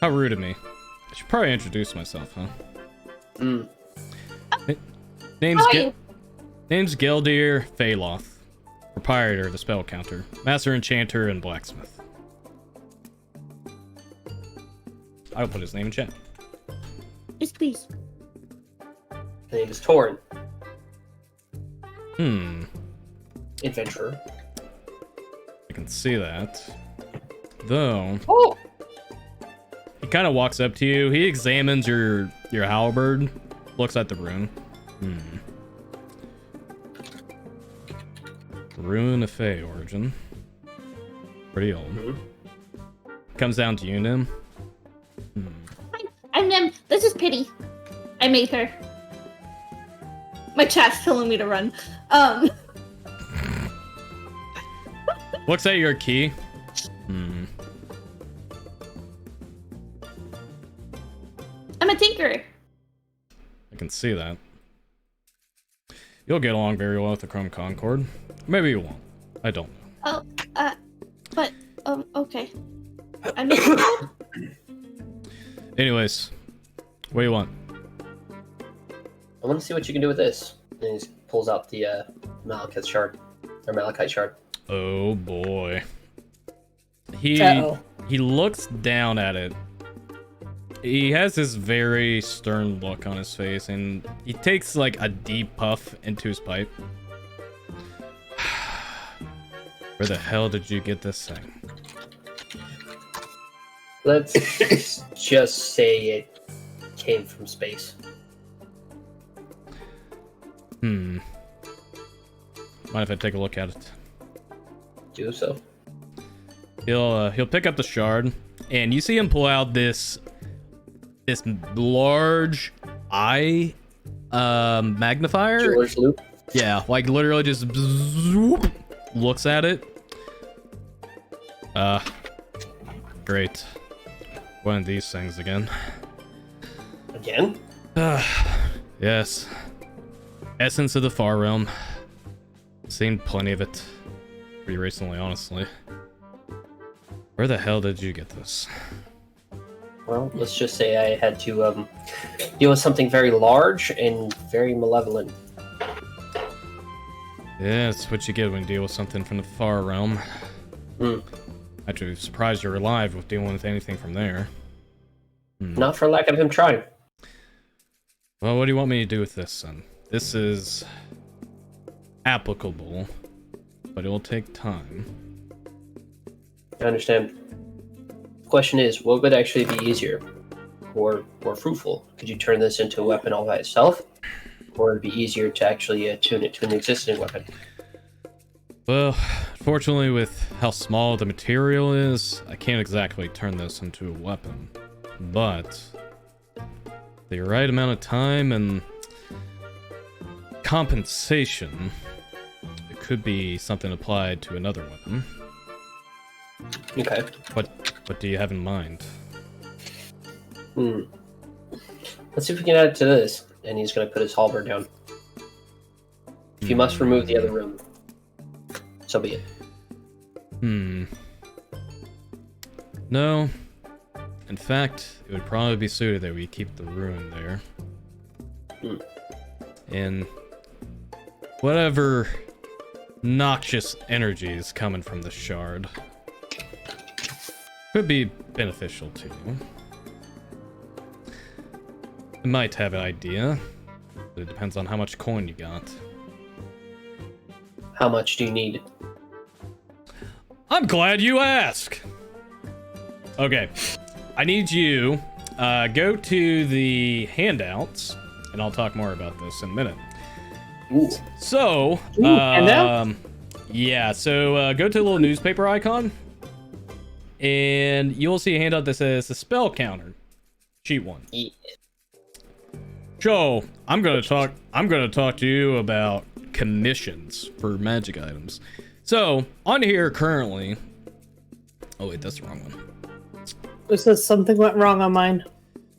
How rude of me. I should probably introduce myself, huh? Mm. Name's How are you? Name's Geldir Phaloth, proprietor of the spell counter, master enchanter, and blacksmith. I'll put his name in chat. Yes, please. My name is Torn, adventurer. I can see that. Though, Oh! he kind of walks up to you. He examines your halberd, looks at the rune. Rune of Fey origin. Pretty old. Comes down to you, Nim. I'm Nim. This is Pity. I made her. My chat's telling me to run. Looks at your key. I'm a tinkerer. I can see that. You'll get along very well with the Chrome Concord. Maybe you won't. I don't know. Oh, but, okay. I mean, Anyways, what do you want? I want to see what you can do with this. And he pulls out the Malachite shard. Or Malachite shard. Oh boy. He Uh-oh. he looks down at it. He has this very stern look on his face, and he takes like a deep puff into his pipe. Where the hell did you get this thing? Let's just say it came from space. Mind if I take a look at it? Do so. He'll pick up the shard, and you see him pull out this large eye magnifier. Jeweler's loop. Yeah, like literally just zoop, looks at it. Great. One of these things again. Again? Yes. Essence of the Far Realm. Seen plenty of it pretty recently, honestly. Where the hell did you get this? Well, let's just say I had to deal with something very large and very malevolent. Yeah, it's what you get when you deal with something from the Far Realm. Actually, surprised you're alive with dealing with anything from there. Not for lack of him trying. Well, what do you want me to do with this, son? This is applicable, but it will take time. I understand. The question is, what would actually be easier or more fruitful? Could you turn this into a weapon all by itself? Or would it be easier to actually tune it to an existing weapon? Well, fortunately, with how small the material is, I can't exactly turn this into a weapon. But the right amount of time and compensation, it could be something applied to another weapon. Okay. What do you have in mind? Let's see if we can add it to this. And he's going to put his halberd down. If you must remove the other room, so be it. No. In fact, it would probably be suited that we keep the rune there. And whatever noxious energies coming from the shard could be beneficial to you. I might have an idea, but it depends on how much coin you got. How much do you need? I'm glad you asked! Okay, I need you, go to the handouts, and I'll talk more about this in a minute. Ooh. So, handout? yeah, so go to the little newspaper icon, and you'll see a handout that says the spell counter. Sheet 1. Yeah. So, I'm gonna talk to you about commissions for magic items. So, on here currently... Oh wait, that's the wrong one. It says something went wrong on mine.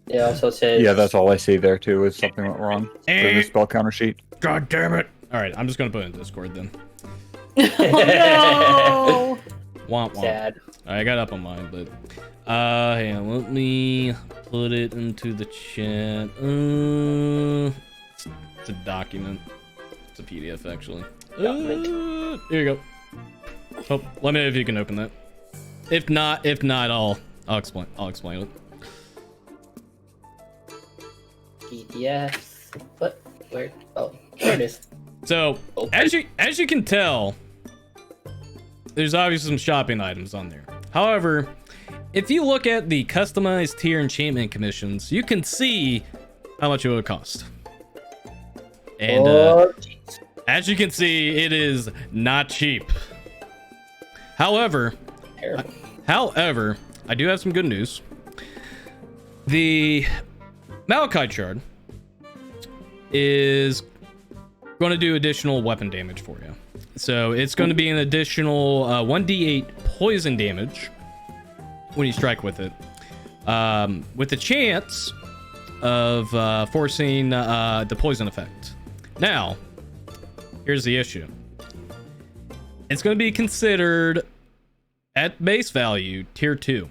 Yeah, so it says... Yeah, that's all I see there too. Is something went wrong in the spell counter sheet. God damn it! Alright, I'm just gonna put it in Discord then. Oh, Womp womp. Sad. I got up on mine, but hang on, let me put it into the chat. It's a document. It's a PDF actually. Document. Here you go. Oh, let me know if you can open that. If not, I'll explain it. PDF. What? Where? Oh, there it is. So as you can tell, there's obviously some shopping items on there. However, if you look at the customized tier enchantment commissions, you can see how much it would cost. And as you can see, it is not cheap. However, I do have some good news. The Malachite Shard is going to do additional weapon damage for you. So it's going to be an additional 1d8 poison damage when you strike with it, with the chance of forcing the poison effect. Now, here's the issue. It's going to be considered at base value tier 2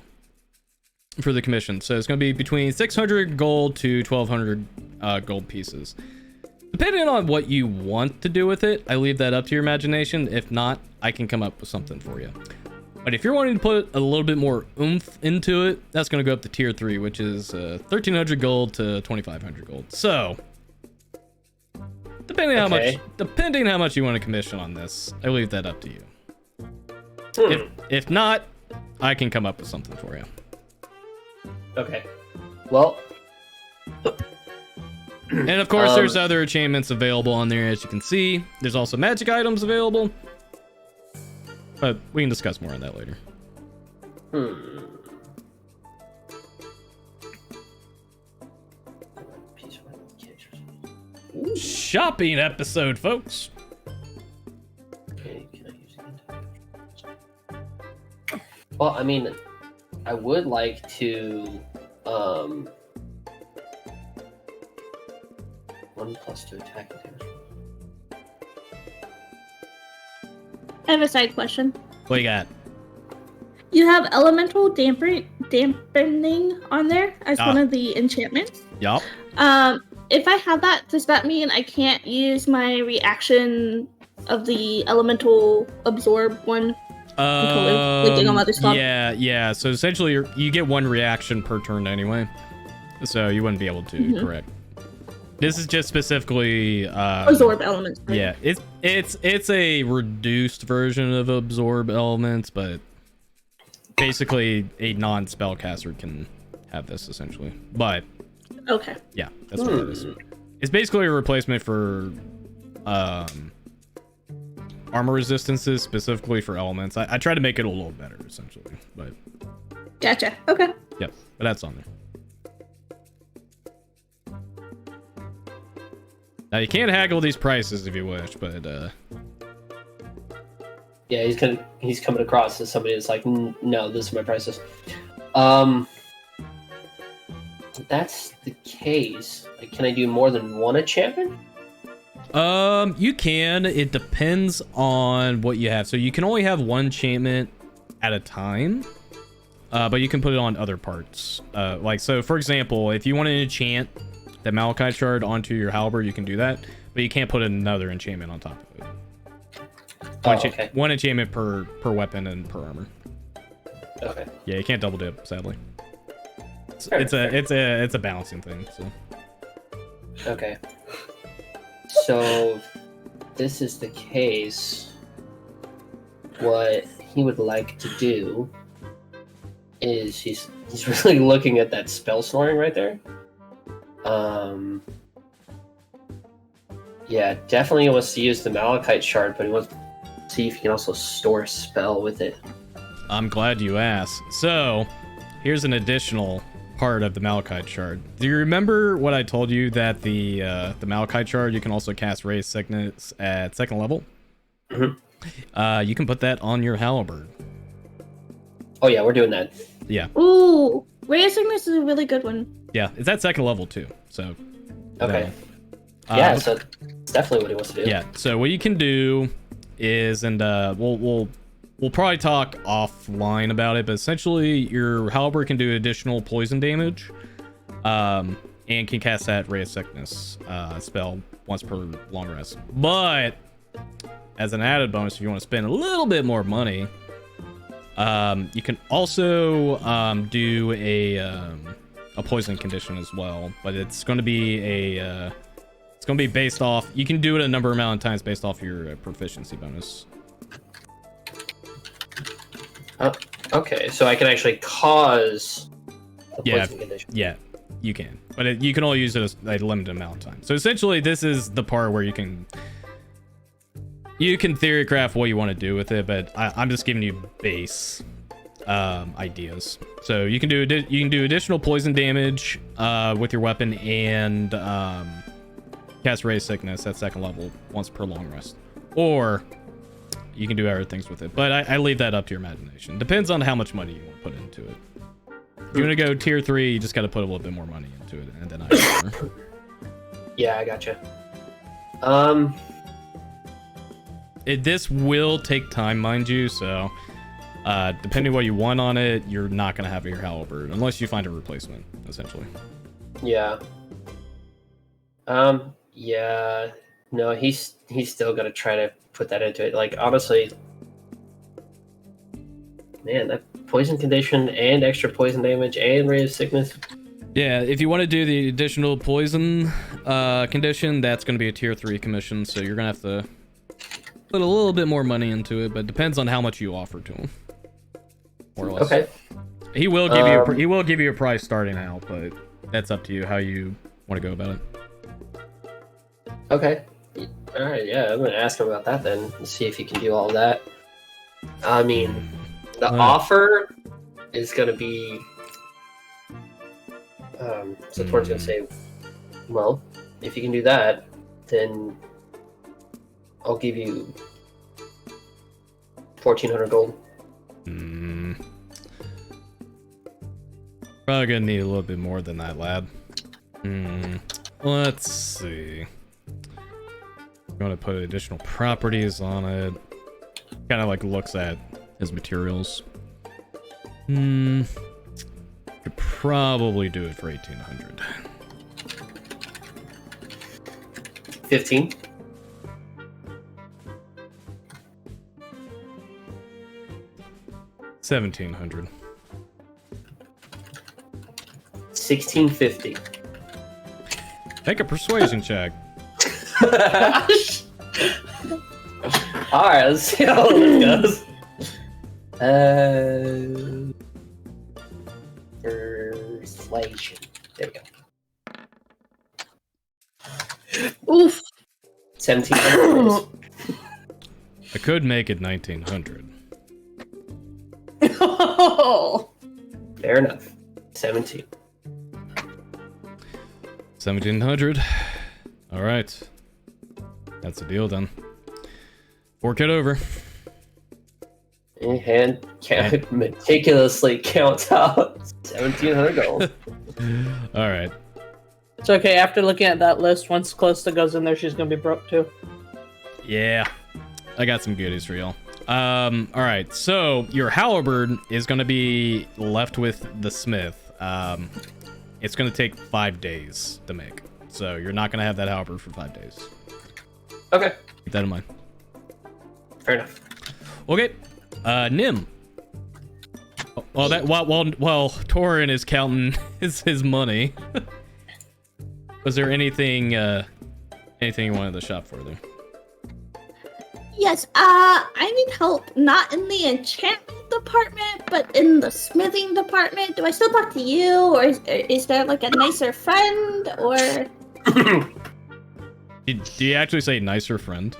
for the commission. So it's going to be between 600 gold to 1200 gold pieces. Depending on what you want to do with it, I leave that up to your imagination. If not, I can come up with something for you. But if you're wanting to put a little bit more oomph into it, that's going to go up to tier 3, which is 1300 gold to 2500 gold. So, depending how much you want to commission on this, I leave that up to you. If not, I can come up with something for you. Okay. Well. And of course, there's other enchantments available on there, as you can see. There's also magic items available. But we can discuss more on that later. Shopping episode, folks. Okay, can I use it? Well, I mean, I would like to 1+2 attack and damage. I have a side question. What you got? You have elemental dampening on there as one of the enchantments. Yup. If I have that, does that mean I can't use my reaction of the elemental absorb one? Yeah. So essentially, you get one reaction per turn anyway. So you wouldn't be able to, correct? This is just specifically absorb elements. Right? Yeah, it's a reduced version of absorb elements, but basically a non-spellcaster can have this essentially. But okay, yeah, that's what it is. It's basically a replacement for armor resistances, specifically for elements. I try to make it a little better essentially, but gotcha. Okay. Yep, but that's on there. Now you can't haggle these prices if you wish, but yeah, he's coming across as somebody that's like, no, this is my prices. That's the case. Like, can I do more than one enchantment? You can. It depends on what you have. So you can only have one enchantment at a time, but you can put it on other parts. Like, so for example, if you want to enchant the Malachite Shard onto your halberd, you can do that, but you can't put another enchantment on top of it. One enchantment per weapon and per armor. Okay. Yeah, you can't double dip, sadly. It's a balancing thing. So. Okay. So, this is the case. What he would like to do is he's really looking at that spell storing right there. Yeah, definitely wants to use the Malachite Shard, but he wants to see if he can also store a spell with it. I'm glad you asked. So, here's an additional part of the Malachite shard. Do you remember what I told you that the Malachite shard you can also cast Ray of Sickness at 2nd level? Mm-hmm. You can put that on your halberd. Oh yeah, we're doing that. Yeah. Ooh, Ray of Sickness is a really good one. Yeah, it's at 2nd level too. So. Okay. Yeah, so it's definitely what he wants to do. Yeah. So what you can do is, and we'll probably talk offline about it, but essentially your halberd can do additional poison damage, and can cast that Ray of Sickness spell once per long rest. But as an added bonus, if you want to spend a little bit more money, you can also do a poison condition as well, but it's going to be it's going to be based off. You can do it a number amount of times based off your proficiency bonus. Okay, so I can actually cause the Yeah, poison condition. yeah, you can, but you can only use it a limited amount of time. So essentially, this is the part where you can theory craft what you want to do with it, but I'm just giving you base ideas. So you can do additional poison damage with your weapon and cast Ray of Sickness at 2nd level once per long rest, or you can do other things with it, but I leave that up to your imagination. Depends on how much money you want to put into it. If you want to go tier 3, you just got to put a little bit more money into it, and then Yeah, I gotcha. This will take time, mind you, so depending what you want on it, you're not going to have your halberd unless you find a replacement, essentially. Yeah. Yeah. No, he's still gonna try to put that into it. Like, honestly, man, that poison condition and extra poison damage and Ray of Sickness. Yeah, if you want to do the additional poison condition, that's going to be a tier 3 commission, so you're going to have to put a little bit more money into it, but depends on how much you offer to him. More or less. Okay. He will give you a price starting out, but that's up to you how you want to go about it. Okay. All right. Yeah, I'm gonna ask him about that then. And see if he can do all that. I mean, the offer is gonna be. So Torn's gonna say, "Well, if you can do that, then I'll give you 1,400 gold." Probably gonna need a little bit more than that, lad. Let's see. I'm gonna put additional properties on it. Kind of like looks at his materials. Could probably do it for 1,800. 15. $1,700. 1650. Make a persuasion check. Alright, let's see how this goes. Persuasion. There we go. Oof. 1700. I could make it 1,900. Oh. Fair enough. 17. 1,700. All right. That's the deal then. Fork it over. And meticulously counts out 1,700 gold. All right. It's okay. After looking at that list, once Callista goes in there, she's gonna be broke too. Yeah. I got some goodies for y'all. All right. So your halberd is going to be left with the smith. It's going to take 5 days to make. So you're not going to have that halberd for 5 days. Okay. Keep that in mind. Fair enough. Okay. Nim. Well, while Torin is counting his money, was there anything you wanted to shop for there? Yes, I need help, not in the enchantment department, but in the smithing department. Do I still talk to you, or is there like a nicer friend, or... Do you actually say nicer friend?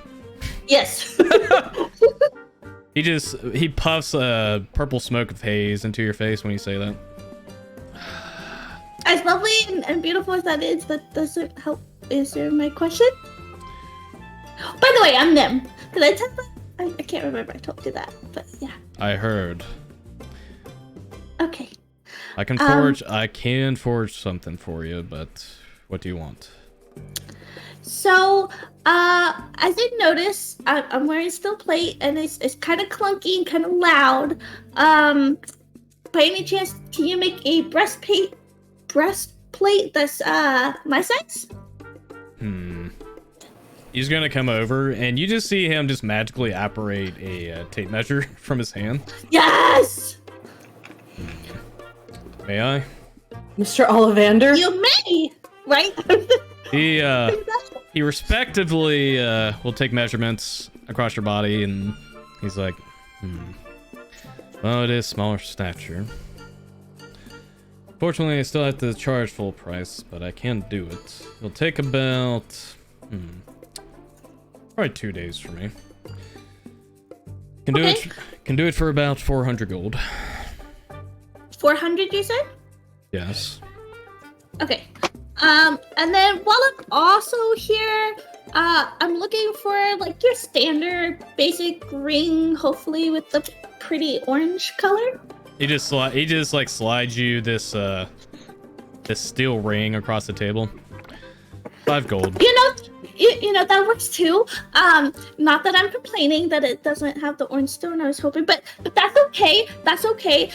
Yes. He puffs a purple smoke of haze into your face when you say that. as lovely and beautiful as that is, that doesn't help answer my question. By the way, I'm Nim. Did I tell that? I can't remember I told you that, but yeah. I heard. Okay. I can forge something for you, but what do you want? So, as you notice, I'm wearing steel plate, and it's kind of clunky and kind of loud. By any chance, can you make a breastplate that's my size? He's gonna come over, and you just see him just magically apparate a tape measure from his hand. Yes. May I? Mr. Ollivander? You may, right? He respectively will take measurements across your body, and he's like, well, it is smaller stature. Fortunately, I still have to charge full price, but I can do it. It'll take about, probably 2 days for me. Can do it for about 400 gold. 400, you said? Yes. Okay. And then while I'm also here, I'm looking for like your standard basic ring, hopefully with the pretty orange color. He just slides you this this steel ring across the table. 5 gold. You know that works too. Not that I'm complaining that it doesn't have the orange stone I was hoping, but that's okay. That's okay.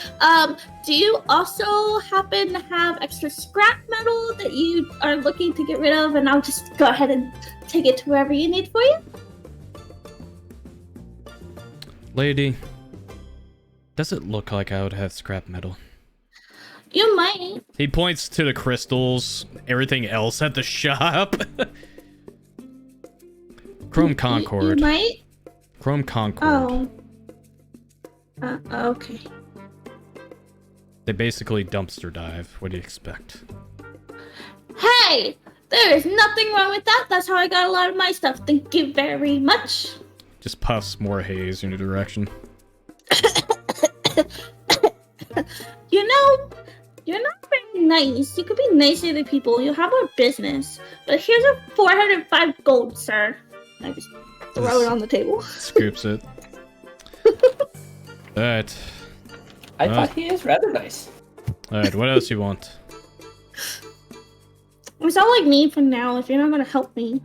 Do you also happen to have extra scrap metal that you are looking to get rid of? And I'll just go ahead and take it to wherever you need for you. Lady, does it look like I would have scrap metal? You might. He points to the crystals, everything else at the shop. Chrome Concord. You might? Chrome Concord. Oh. Okay. They basically dumpster dive. What do you expect? Hey! There is nothing wrong with that. That's how I got a lot of my stuff. Thank you very much. Just puffs more haze in your direction. You know, you're not very nice. You could be nicer to people. You have a business. But here's a 405 gold, sir. I just throw it on the table. Scoops it. Alright. I thought he is rather nice. Alright, what else you want? It's all I need for now if you're not gonna help me.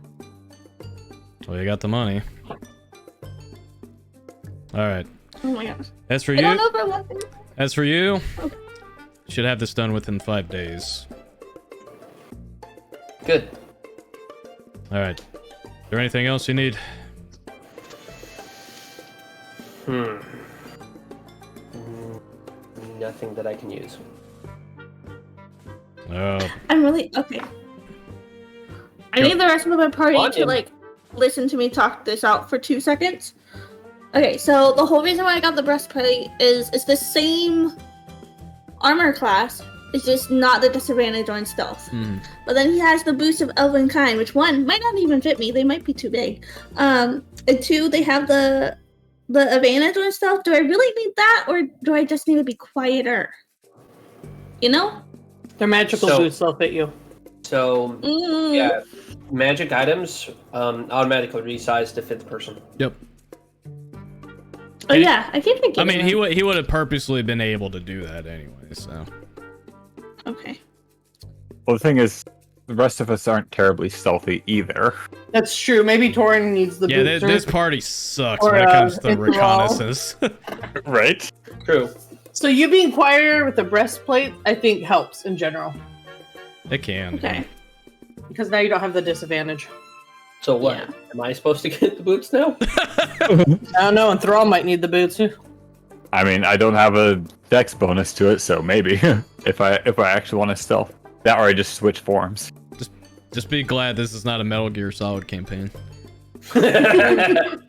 Well, you got the money. Alright. Oh my gosh. As for I don't you, know if I want to. as for you, Okay. should have this done within 5 days. Good. Alright. Is there anything else you need? Nothing that I can use. Oh. I'm really okay. I need the rest of my party to Onion. like listen to me talk this out for 2 seconds. Okay, so the whole reason why I got the breastplate is it's the same armor class. It's just not the disadvantage on stealth. But then he has the boost of elven kind, which one might not even fit me. They might be too big. And 2, they have the advantage on stealth. Do I really need that, or do I just need to be quieter? You know? Their magical boots will fit you. So, yeah, magic items automatically resize to fit the person. Yep. Oh yeah, I keep thinking. I mean, he would have purposely been able to do that anyway, so. Okay. Well, the thing is, the rest of us aren't terribly stealthy either. That's true. Maybe Torin needs the Yeah, boots. this party sucks or, when it comes to Interval. reconnaissance. Right? True. So you being quieter with the breastplate, I think, helps in general. It can. Okay. Because now you don't have the disadvantage. So what? Yeah. Am I supposed to get the boots now? I don't know, and Thrall might need the boots too. I mean, I don't have a dex bonus to it, so maybe if I actually want to stealth, that or I just switch forms. Just be glad this is not a Metal Gear Solid campaign. Alright.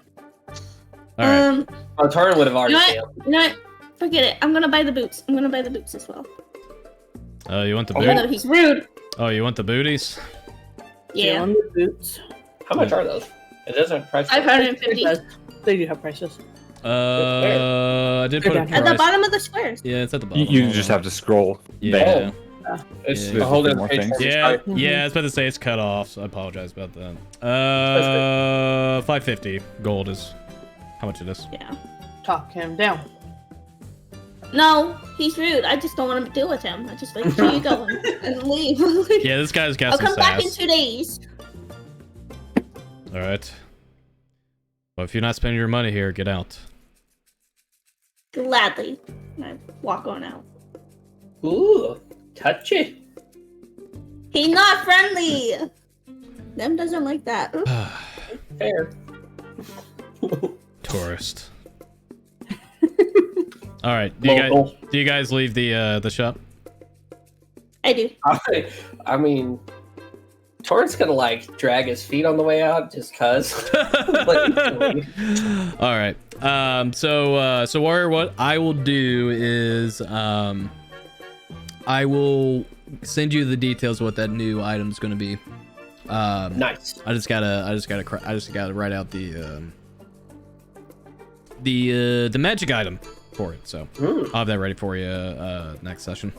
Oh, Taran would have already You know failed. what? You know what? Forget it. I'm gonna buy the boots. I'm gonna buy the boots as well. You want the Even though boot? he's rude. Oh, you want the booties? Yeah. On the boots. How much are those? It doesn't price. 550. They do have prices. I did put a At price. At the bottom of the squares. Yeah, it's at the bottom. You just have to scroll. Yeah. It's Yeah. a whole More other page things. for me. Yeah, Sorry. yeah, I was about to say it's cut off, so I apologize about that. 550 gold is how much it is. Yeah. Talk him down. No, he's rude. I just don't want to deal with him. I just like, here you go, and leave. Yeah, this guy's got I'll some come back in sass. 2 days. All right. Well, if you're not spending your money here, get out. Gladly. And I walk on out. Ooh, touchy. He's not friendly. Them doesn't like that. Fair. Tourist. All right. Local. Do you guys leave the shop? I do. I mean, Torrent's gonna like drag his feet on the way out just cause. All right. So Warrior, what I will do is I will send you the details of what that new item's going to be. Nice. I just gotta write out the magic item for it. So I'll have that ready for you next session.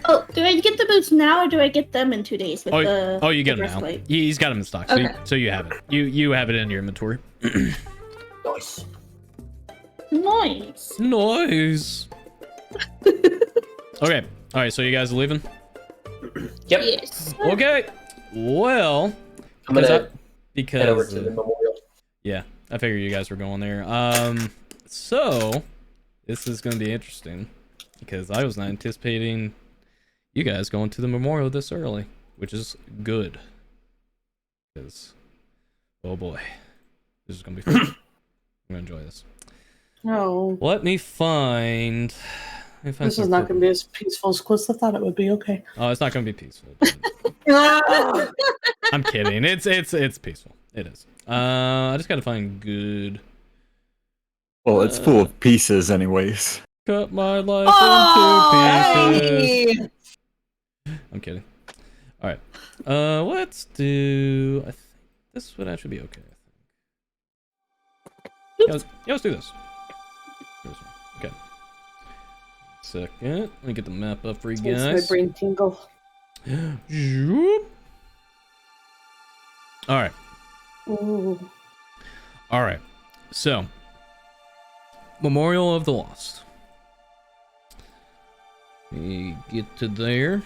Oh, do I get the boots now or do I get them in 2 days? With You get the them now. breastplate? He's got them in stock, Okay. so you have it. You have it in your inventory. Nice. Nice. Nice. Okay. All right. So you guys are leaving? Yep. Yes. Okay. Well, I'm gonna head because over to the memorial. yeah, I figured you guys were going there. So this is going to be interesting because I was not anticipating you guys going to the memorial this early, which is good. Because, oh boy, this is going to be fun. I'm going to enjoy this. No. Let me find. This is not going to be as peaceful as Quist thought it would be. Okay. Oh, it's not going to be peaceful. I'm kidding. It's peaceful. It is. I just got to find good. Well, it's full of pieces, anyways. Cut my life Oh, into pieces. hey! I'm kidding. All right. Let's do. I think this would actually be okay. I think. Yeah, let's do this. Okay. Second. Let me get the map up for you Makes guys. my brain tingle. Zoop. All right. Ooh. All right. So, Memorial of the Lost. Let me get to there.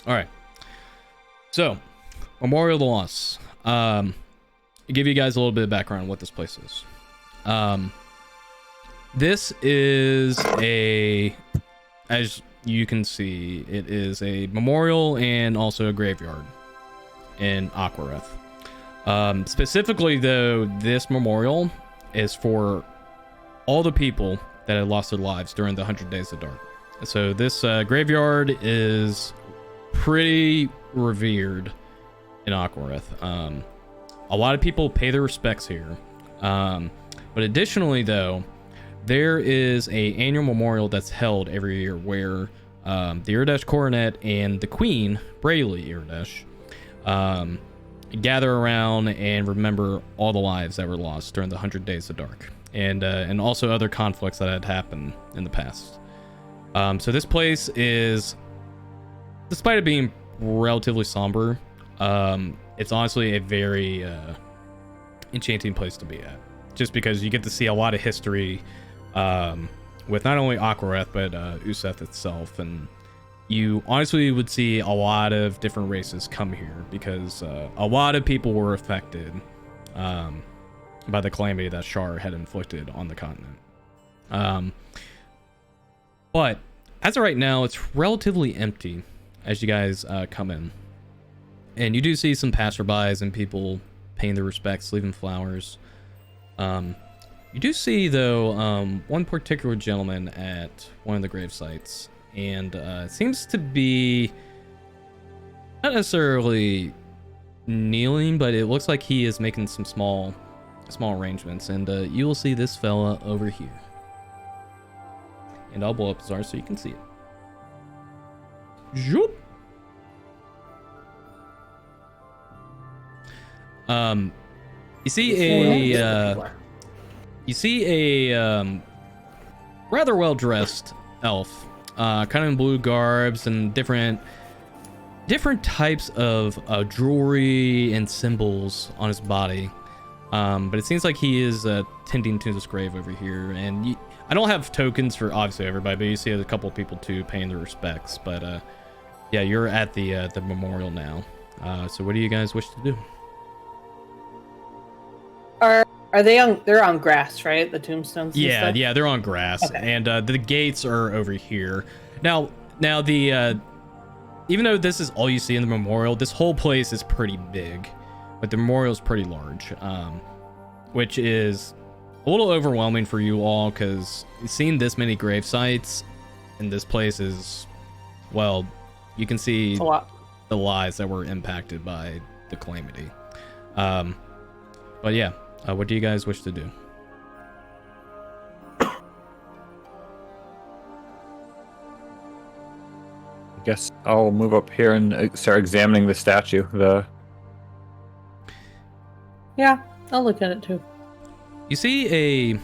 All right. So, Memorial of the Lost. I'll give you guys a little bit of background on what this place is. This is as you can see, it is a memorial and also a graveyard in Aquareth. Specifically, though, this memorial is for all the people that had lost their lives during the 100 Days of Dark. So this graveyard is pretty revered in Aquareth. A lot of people pay their respects here. But additionally, though, there is a annual memorial that's held every year where the Iridesh Coronet and the Queen, Brayley Iridesh, gather around and remember all the lives that were lost during the 100 Days of Dark, and also other conflicts that had happened in the past. So this place is, despite it being relatively somber, it's honestly a very enchanting place to be at, just because you get to see a lot of history with not only Aquareth but Euseth itself, and you honestly would see a lot of different races come here because a lot of people were affected by the calamity that Shar had inflicted on the continent. But as of right now, it's relatively empty as you guys come in. And you do see some passerbys and people paying their respects, leaving flowers. You do see, though, one particular gentleman at one of the grave sites, and it seems to be not necessarily kneeling, but it looks like he is making some small arrangements. And you will see this fella over here. And I'll blow up his arm so you can see it. Zoop. You see a rather well-dressed elf kind of in blue garbs and different types of jewelry and symbols on his body. But it seems like he is tending to this grave over here. And I don't have tokens for obviously everybody, but you see a couple of people too paying their respects. But yeah, you're at the memorial now. So what do you guys wish to do? Are they on? They're on grass, right? The tombstones. And Yeah, stuff? yeah, they're on grass, Okay. and the gates are over here. Now the even though this is all you see in the memorial, this whole place is pretty big, but the memorial is pretty large, which is a little overwhelming for you all because seeing this many grave sites in this place is, well, you can see It's a lot. the lives that were impacted by the calamity. But yeah, what do you guys wish to do? I guess I'll move up here and start examining the statue. Yeah, I'll look at it too. You see the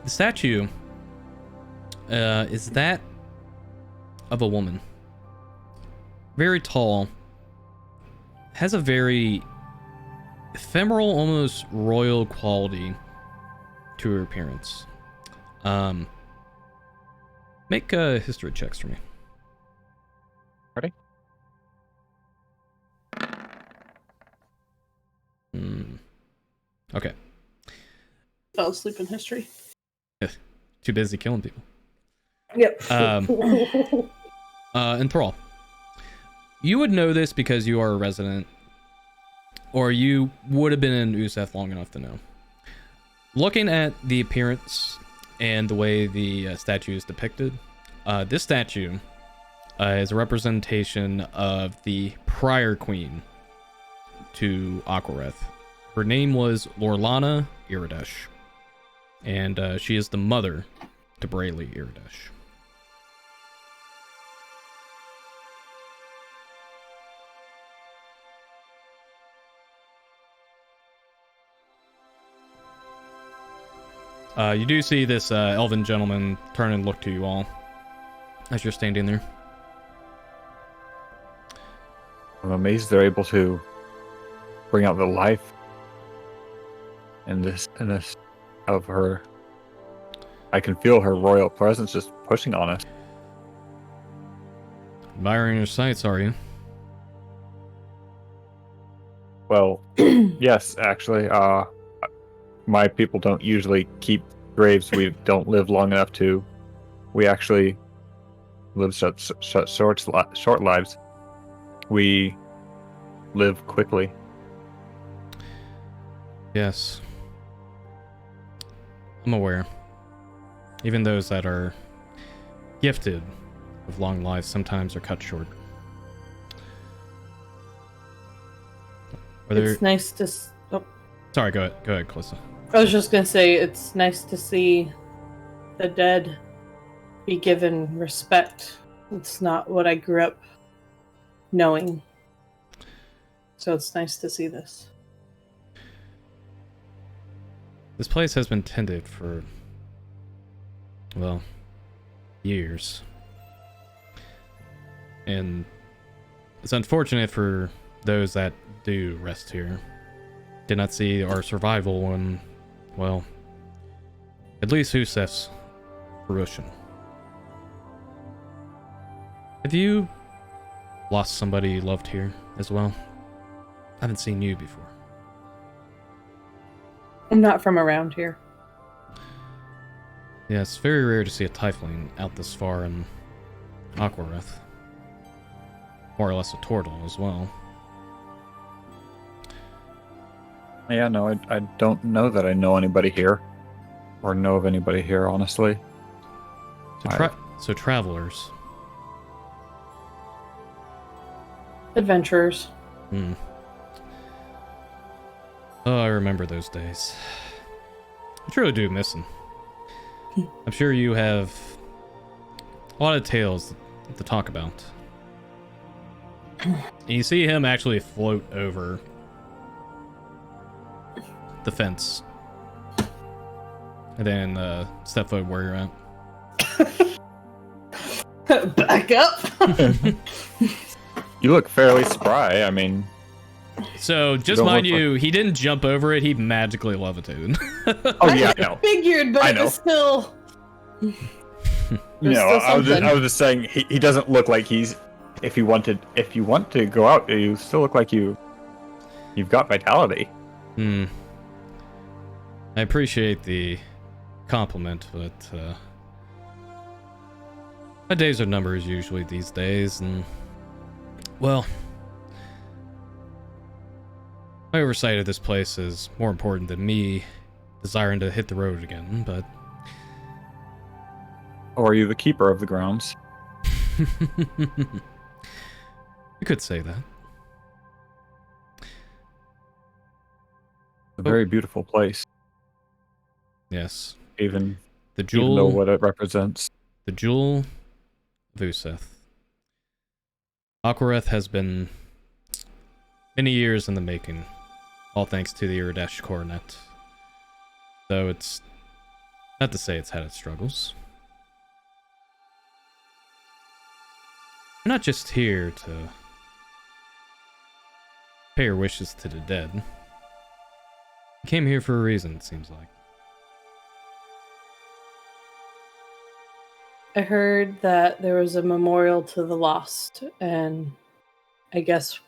statue is that of a woman. Very tall. Has a very ephemeral, almost royal quality to her appearance. Make history checks for me. Ready? Okay. Fell asleep in history. Too busy killing people. Yep. Enthrall. You would know this because you are a resident, or you would have been in Euseth long enough to know. Looking at the appearance and the way the statue is depicted, this statue is a representation of the prior queen to Aquareth. Her name was Lorlana Iridesh, and she is the mother to Brayley Iridesh. You do see this elven gentleman turn and look to you all as you're standing there. I'm amazed they're able to bring out the life in this of her. I can feel her royal presence just pushing on us. Admiring your sights, are you? Well, yes, actually. My people don't usually keep graves. We don't live long enough to. We actually live short lives. We live quickly. Yes. I'm aware. Even those that are gifted with long lives sometimes are cut short. Are there... It's nice to. Sorry, go ahead, Calista. I was just gonna say it's nice to see the dead be given respect. It's not what I grew up knowing, so it's nice to see this. This place has been tended for, well, years. And it's unfortunate for those that do rest here. Did not see our survival when, well, at least Euseth's fruition. Have you lost somebody you loved here as well? I haven't seen you before. I'm not from around here. Yeah, it's very rare to see a tiefling out this far in Aquareth. More or less a turtle as well. Yeah, no, I don't know that I know anybody here. Or know of anybody here, honestly. So travelers. Adventurers. Oh, I remember those days. I truly do miss them. I'm sure you have a lot of tales to talk about. And you see him actually float over the fence. And then step forward where you're at. Back up. You look fairly spry. I mean, So, just don't mind look you, he didn't jump over it, he magically levitated. oh yeah, I know. Figured, but I know. it's still. You There's know, still I was just saying he doesn't look like he's. If you want to go out, you still look like you've got vitality. Hmm. I appreciate the compliment, but my days are numbers usually these days, and well, my oversight of this place is more important than me desiring to hit the road again, but Or are you the keeper of the grounds? you could say that. A very beautiful place, Yes. even The even though jewel, what it represents. the jewel of Euseth. Aquareth has been many years in the making, all thanks to the Iridesh Coronet. Though it's not to say it's had its struggles. We're not just here to pay our wishes to the dead. We came here for a reason, it seems like. I heard that there was a memorial to the lost, and I guess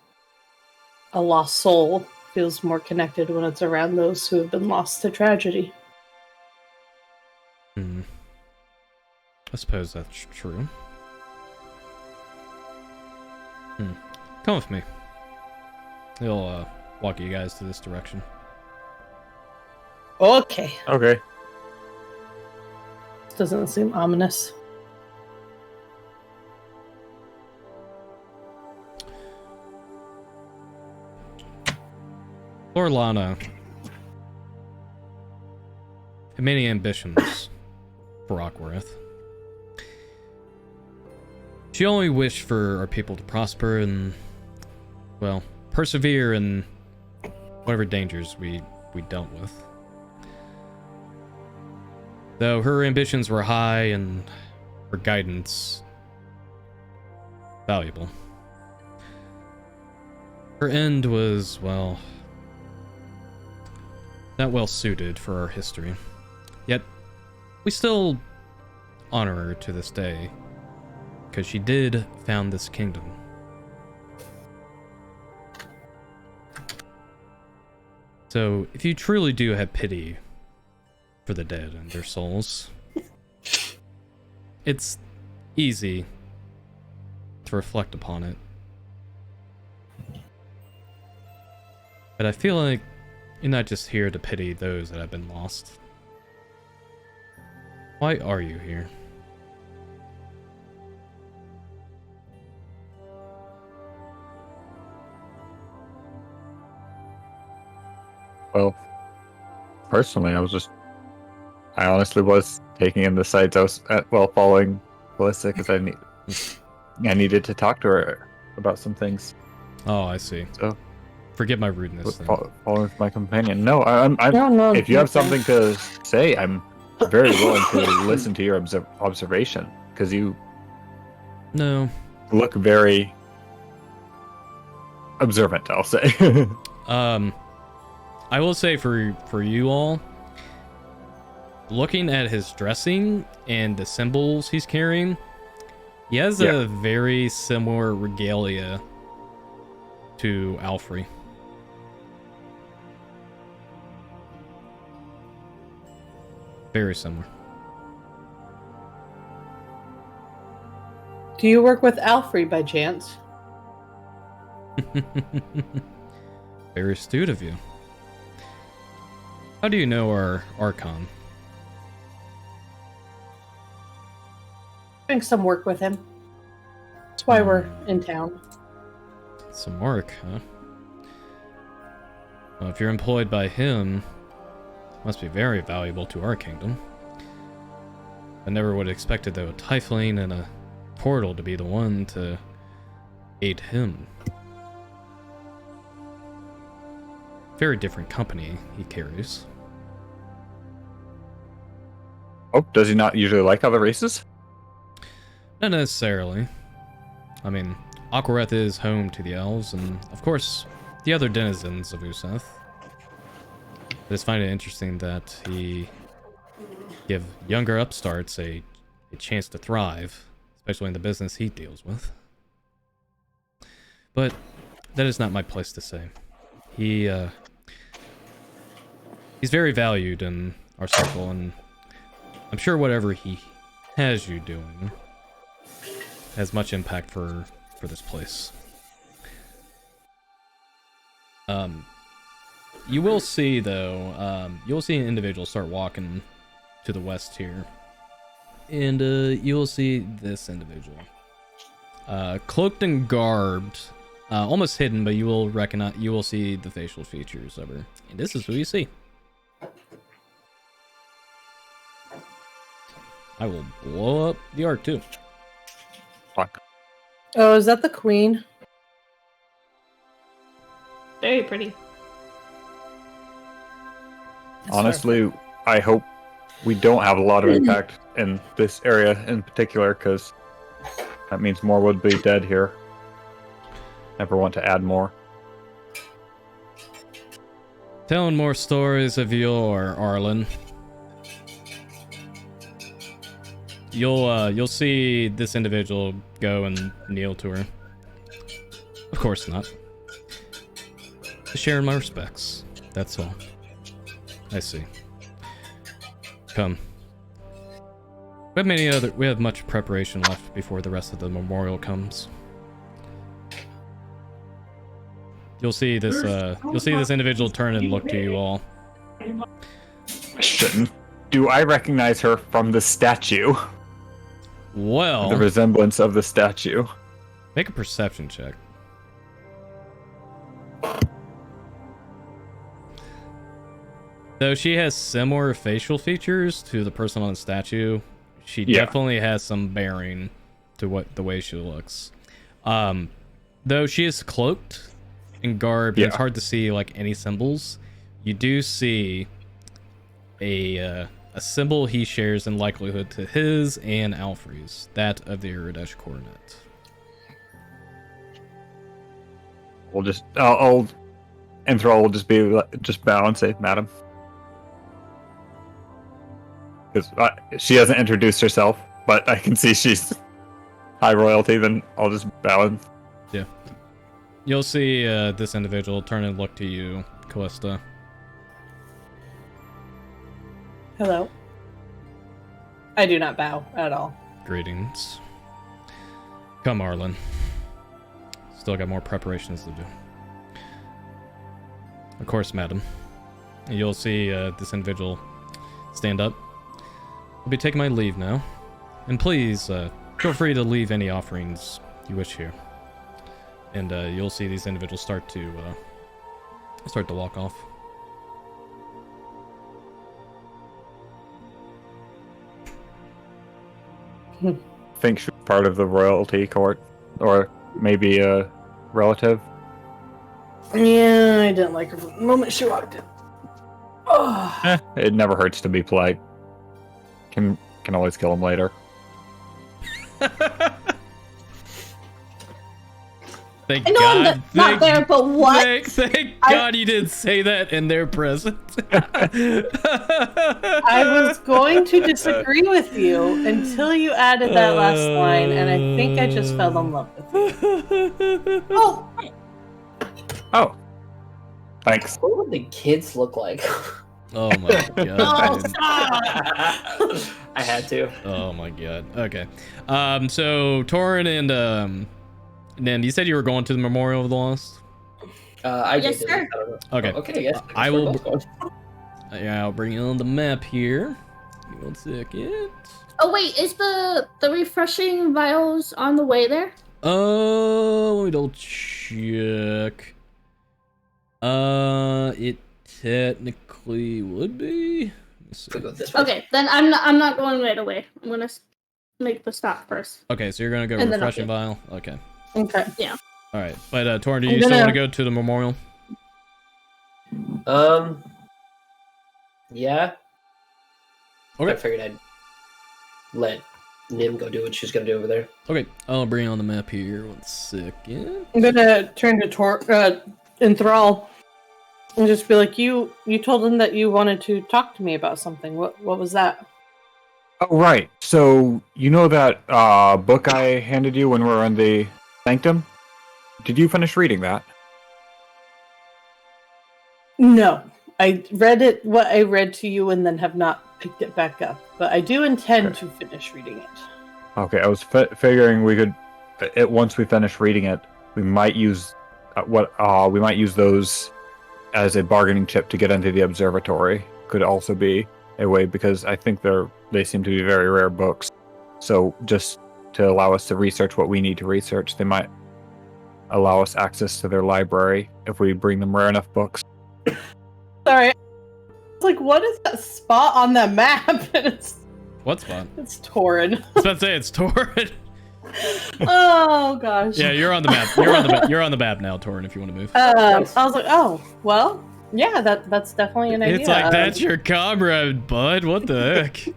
a lost soul feels more connected when it's around those who have been lost to tragedy. I suppose that's true. Come with me. He'll walk you guys to this direction. Okay. Okay. Doesn't seem ominous. Lord Lana had many ambitions for Aquareth. She only wished for our people to prosper and, well, persevere in whatever dangers we dealt with. Though her ambitions were high and her guidance valuable. Her end was, well, not well suited for our history. Yet, we still honor her to this day, because she did found this kingdom. So, if you truly do have pity for the dead and their souls, it's easy to reflect upon it. But I feel like you're not just here to pity those that have been lost. Why are you here? Well, personally, I honestly was taking in the sights. I was following Melissa because I needed to talk to her about some things. Oh, I see. So, forgive my rudeness then. following with my companion. No, I'm. No, If you have something to say, I'm very willing to listen to your observation because you No. look very observant. I'll say. I will say for you all, looking at his dressing and the symbols he's carrying, he has a very similar regalia to Alfrey. Very similar. Do you work with Alfrey by chance? Very astute of you. How do you know our Archon? Doing some work with him. That's why we're in town. Some work, huh? Well, if you're employed by him, must be very valuable to our kingdom. I never would have expected, though, a tiefling and a portal to be the one to aid him. Very different company he carries. Oh, does he not usually like other races? Not necessarily. I mean, Aquareth is home to the elves, and of course, the other denizens of Euseth. I just find it interesting that he give younger upstarts a chance to thrive, especially in the business he deals with. But that is not my place to say. He's very valued in our circle, and I'm sure whatever he has you doing has much impact for this place. You will see, though, you'll see an individual start walking to the west here. And you'll see this individual. Cloaked and garbed, almost hidden, but you will see the facial features of her. And this is who you see. I will blow up the art too. Fuck. Oh, is that the queen? Very pretty. Honestly, I hope we don't have a lot of impact in this area in particular, because that means more would be dead here. Never want to add more. Telling more stories of your Arlen. You'll see this individual go and kneel to her. Of course not. Sharing my respects. That's all. I see. Come. We have much preparation left before the rest of the memorial comes. You'll see this individual turn and look to you all. Question. Do I recognize her from the statue? Well, The resemblance of the statue. make a perception check. Though she has similar facial features to the person on the statue, she definitely has some bearing to the way she looks. Though she is cloaked and garbed, it's hard to see like any symbols. You do see a symbol he shares in likelihood to his and Alfrey's, that of the Iridesh Coronet. We'll just, Enthrall will just bow and say, "Madam," because she hasn't introduced herself, but I can see she's high royalty. Then I'll just bow and. Yeah. You'll see this individual turn and look to you, Callista. Hello. I do not bow at all. Greetings. Come, Arlen. Still got more preparations to do. Of course, madam. And you'll see this individual stand up. I'll be taking my leave now. And please, feel free to leave any offerings you wish here. And you'll see these individuals start to walk off. Think she's part of the royalty court, or maybe a relative. Yeah, I didn't like her from the moment she walked in. Oh. It never hurts to be polite. Can always kill him later. Thank I know God. I'm not there, but what? Thank God you didn't say that in their presence. I was going to disagree with you until you added that last line, and I think I just fell in love with you. Oh. Thanks. What would the kids look like? Oh my God. dude. I had to. Oh my God. Okay. So Torin and Nim, you said you were going to the Memorial of the Lost? I Yes, did. sir. I don't know. Okay. Oh, okay, yes. I We're will- both going. Yeah, I'll bring you on the map here. Give me 1 second. Oh wait, is the refreshing vials on the way there? Let me double check. It technically would be. Let's We see. go this way. Okay, then I'm not going right away. I'm gonna make the stop first. Okay, so you're gonna go And then I'll refreshing vial. Okay. Okay. All right, but Torin, do I'm you still gonna- want to go to the memorial? Yeah. Okay. I figured I'd let Nim go do what she's gonna do over there. Okay, I'll bring on the map here. 1 second. I'm gonna turn to Enthrall and just be like, you told him that you wanted to talk to me about something. What was that? Oh, right. So, you know that book I handed you when we were in the Sanctum? Did you finish reading that? No. I read it, what I read to you, and then have not picked it back up. But I do intend to finish reading it. Okay, I was figuring we could, once we finish reading it, we might use we might use those as a bargaining chip to get into the observatory. Could also be a way, because I think they seem to be very rare books. So just to allow us to research what we need to research, they might allow us access to their library if we bring them rare enough books. Sorry. It's like, what is that spot on the map? And it's What spot? It's Torin. I was about to say it's Torin. Oh gosh. Yeah, you're on the map. You're on the map. You're on the map now, Torin. If you want to move. I was like, oh well, yeah, that's definitely an idea. It's like that's your comrade, bud. What the heck?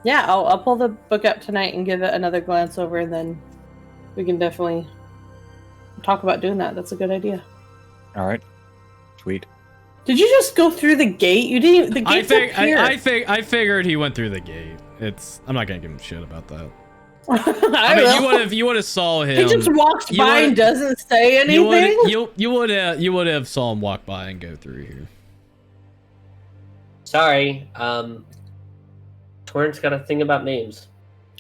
Yeah, I'll pull the book up tonight and give it another glance over, and then we can definitely talk about doing that. That's a good idea. All right, sweet. Did you just go through the gate? You didn't. Even, the gate's up here. I figured he went through the gate. I'm not gonna give him shit about that. I mean, you would have saw him. He just walks by and doesn't say anything. You would have saw him walk by and go through here. Sorry, Torrent's got a thing about names.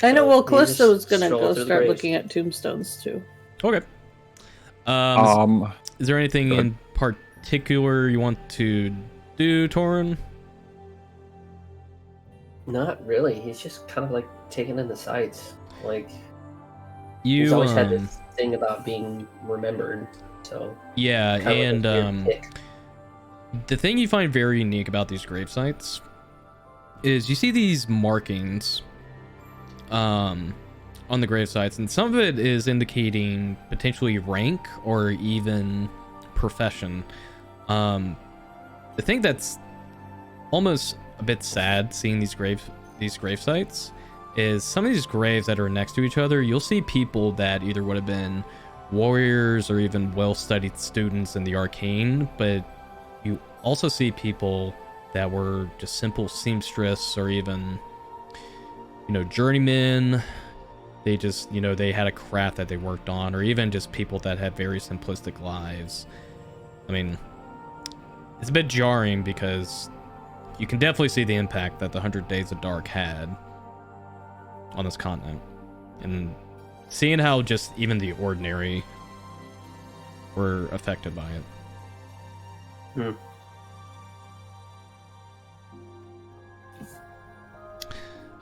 I know. Well, Callisto's gonna stroll go through the start graves. looking at tombstones too. Okay. Is there anything in particular you want to do, Torin? Not really. He's just kind of like taking in the sights. Like He's always had this thing about being remembered. So yeah, kind of and the thing you find very unique about these grave sites is you see these markings on the grave sites, and some of it is indicating potentially rank or even profession. The thing that's almost a bit sad seeing these grave sites is some of these graves that are next to each other, you'll see people that either would have been warriors or even well-studied students in the arcane, but you also see people that were just simple seamstress or even, journeymen. They just, they had a craft that they worked on, or even just people that had very simplistic lives. I mean, it's a bit jarring because you can definitely see the impact that the 100 Days of Dark had on this continent. And seeing how just even the ordinary were affected by it.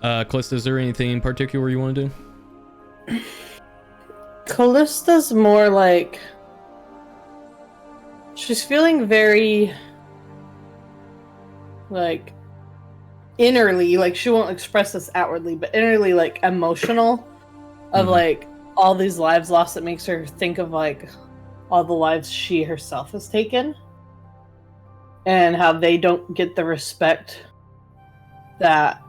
Callista, is there anything in particular you want to do? Callista's more like she's feeling very like innerly, like she won't express this outwardly, but innerly like emotional of like all these lives lost. That makes her think of like all the lives she herself has taken and how they don't get the respect that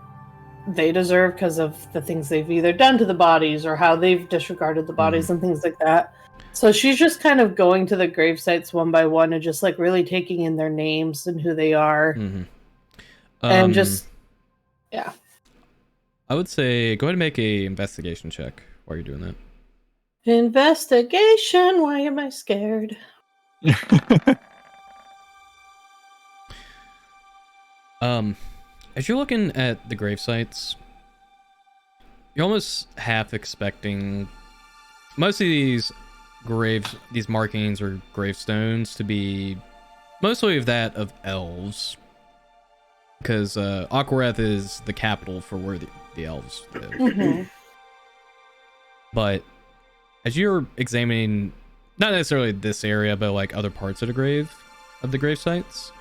they deserve because of the things they've either done to the bodies or how they've disregarded the bodies and things like that. So she's just kind of going to the grave sites one by one and just like really taking in their names and who they are. And just, yeah. I would say go ahead and make a investigation check while you're doing that. Investigation? Why am I scared? As you're looking at the grave sites, you're almost half expecting most of these graves, these markings or gravestones, to be mostly of that of elves, because Aquareth is the capital for where the elves live. But as you're examining, not necessarily this area, but like other parts of the grave sites,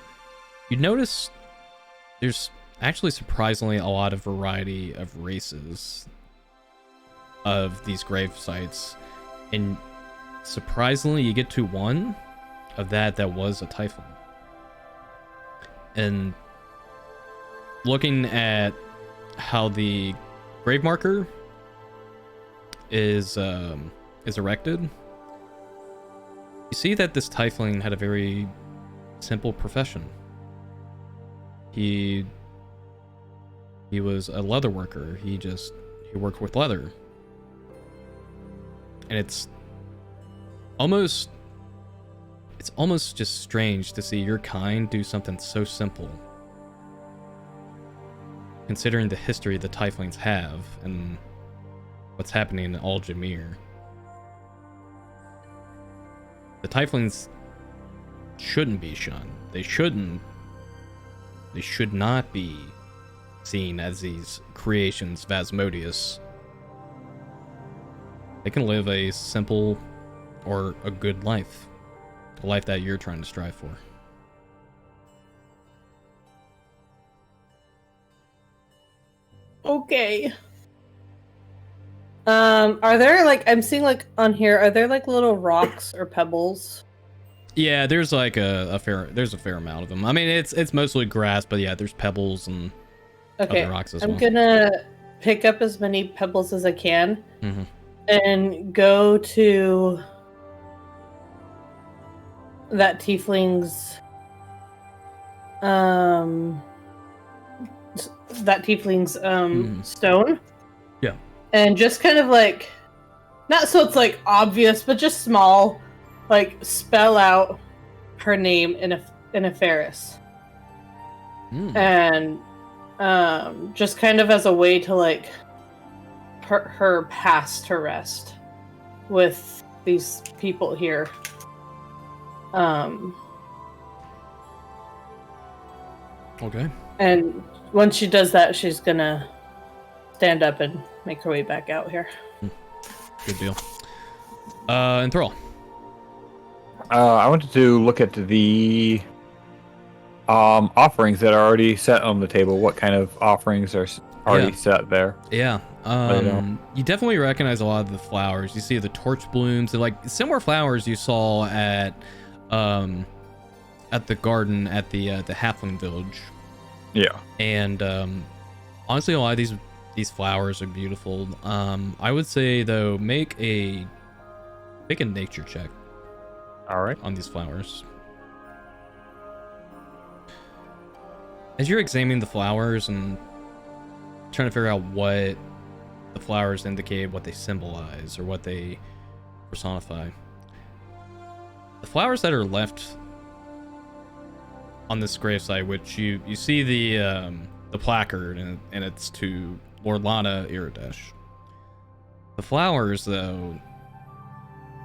you notice there's actually surprisingly a lot of variety of races of these grave sites, and surprisingly you get to one of that was a typhon. And looking at how the grave marker is erected, you see that this tiefling had a very simple profession. He was a leather worker. He worked with leather. And it's almost just strange to see your kind do something so simple, considering the history the tieflings have and what's happening in Aljamir. The tieflings shouldn't be shunned. They should not be seen as these creations of Asmodeus. They can live a simple or a good life. A life that you're trying to strive for. Okay. Are there I'm seeing on here, are there little rocks or pebbles? Yeah, there's a fair amount of them. I mean, it's mostly grass, but yeah, there's pebbles and Okay. other rocks as I'm well. gonna pick up as many pebbles as I can Mm-hmm. and go to that tiefling's stone. Yeah. And just kind of not so it's obvious, but just small, spell out her name in a Ferris. And just kind of as a way to her past to rest with these people here. Okay. And once she does that, she's gonna stand up and make her way back out here. Good deal. And Thrall. I wanted to look at the offerings that are already set on the table. What kind of offerings are already set there? Yeah. You definitely recognize a lot of the flowers. You see the torch blooms, and similar flowers you saw at the garden at the halfling village. Yeah. And honestly, a lot of these flowers are beautiful. I would say though, make a nature check. All right. On these flowers. As you're examining the flowers and trying to figure out what the flowers indicate, what they symbolize, or what they personify, the flowers that are left on this gravesite, which you see the placard, and it's to Lord Lana Iridesh. The flowers, though,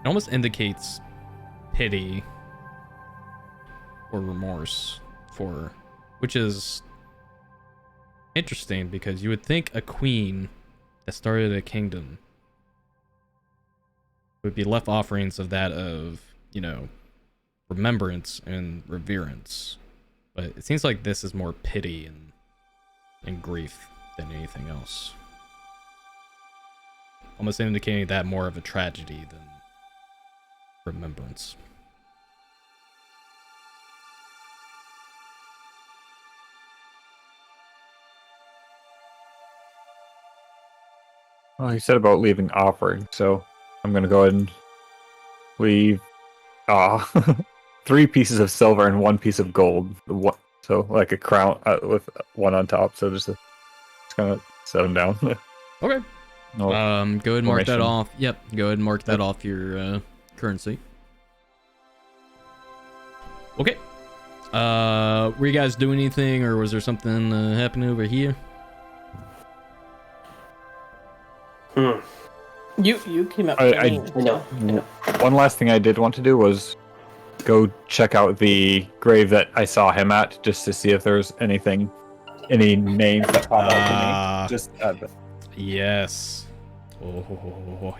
it almost indicates pity or remorse for her, which is interesting because you would think a queen that started a kingdom would be left offerings of that of, remembrance and reverence. But it seems like this is more pity and grief than anything else. Almost indicating that more of a tragedy than remembrance. Well, he said about leaving offering, so I'm going to go ahead and leave 3 pieces of silver and 1 piece of gold. So like a crown with 1 on top. So just kind of set them down. Okay. No Go ahead and mark that formation. off. Yep. Go ahead and mark that off your currency. Okay. Were you guys doing anything, or was there something happening over here? You came up. I know. One last thing I did want to do was go check out the grave that I saw him at, just to see if there's any names that pop out to me. Just Yes. Oh,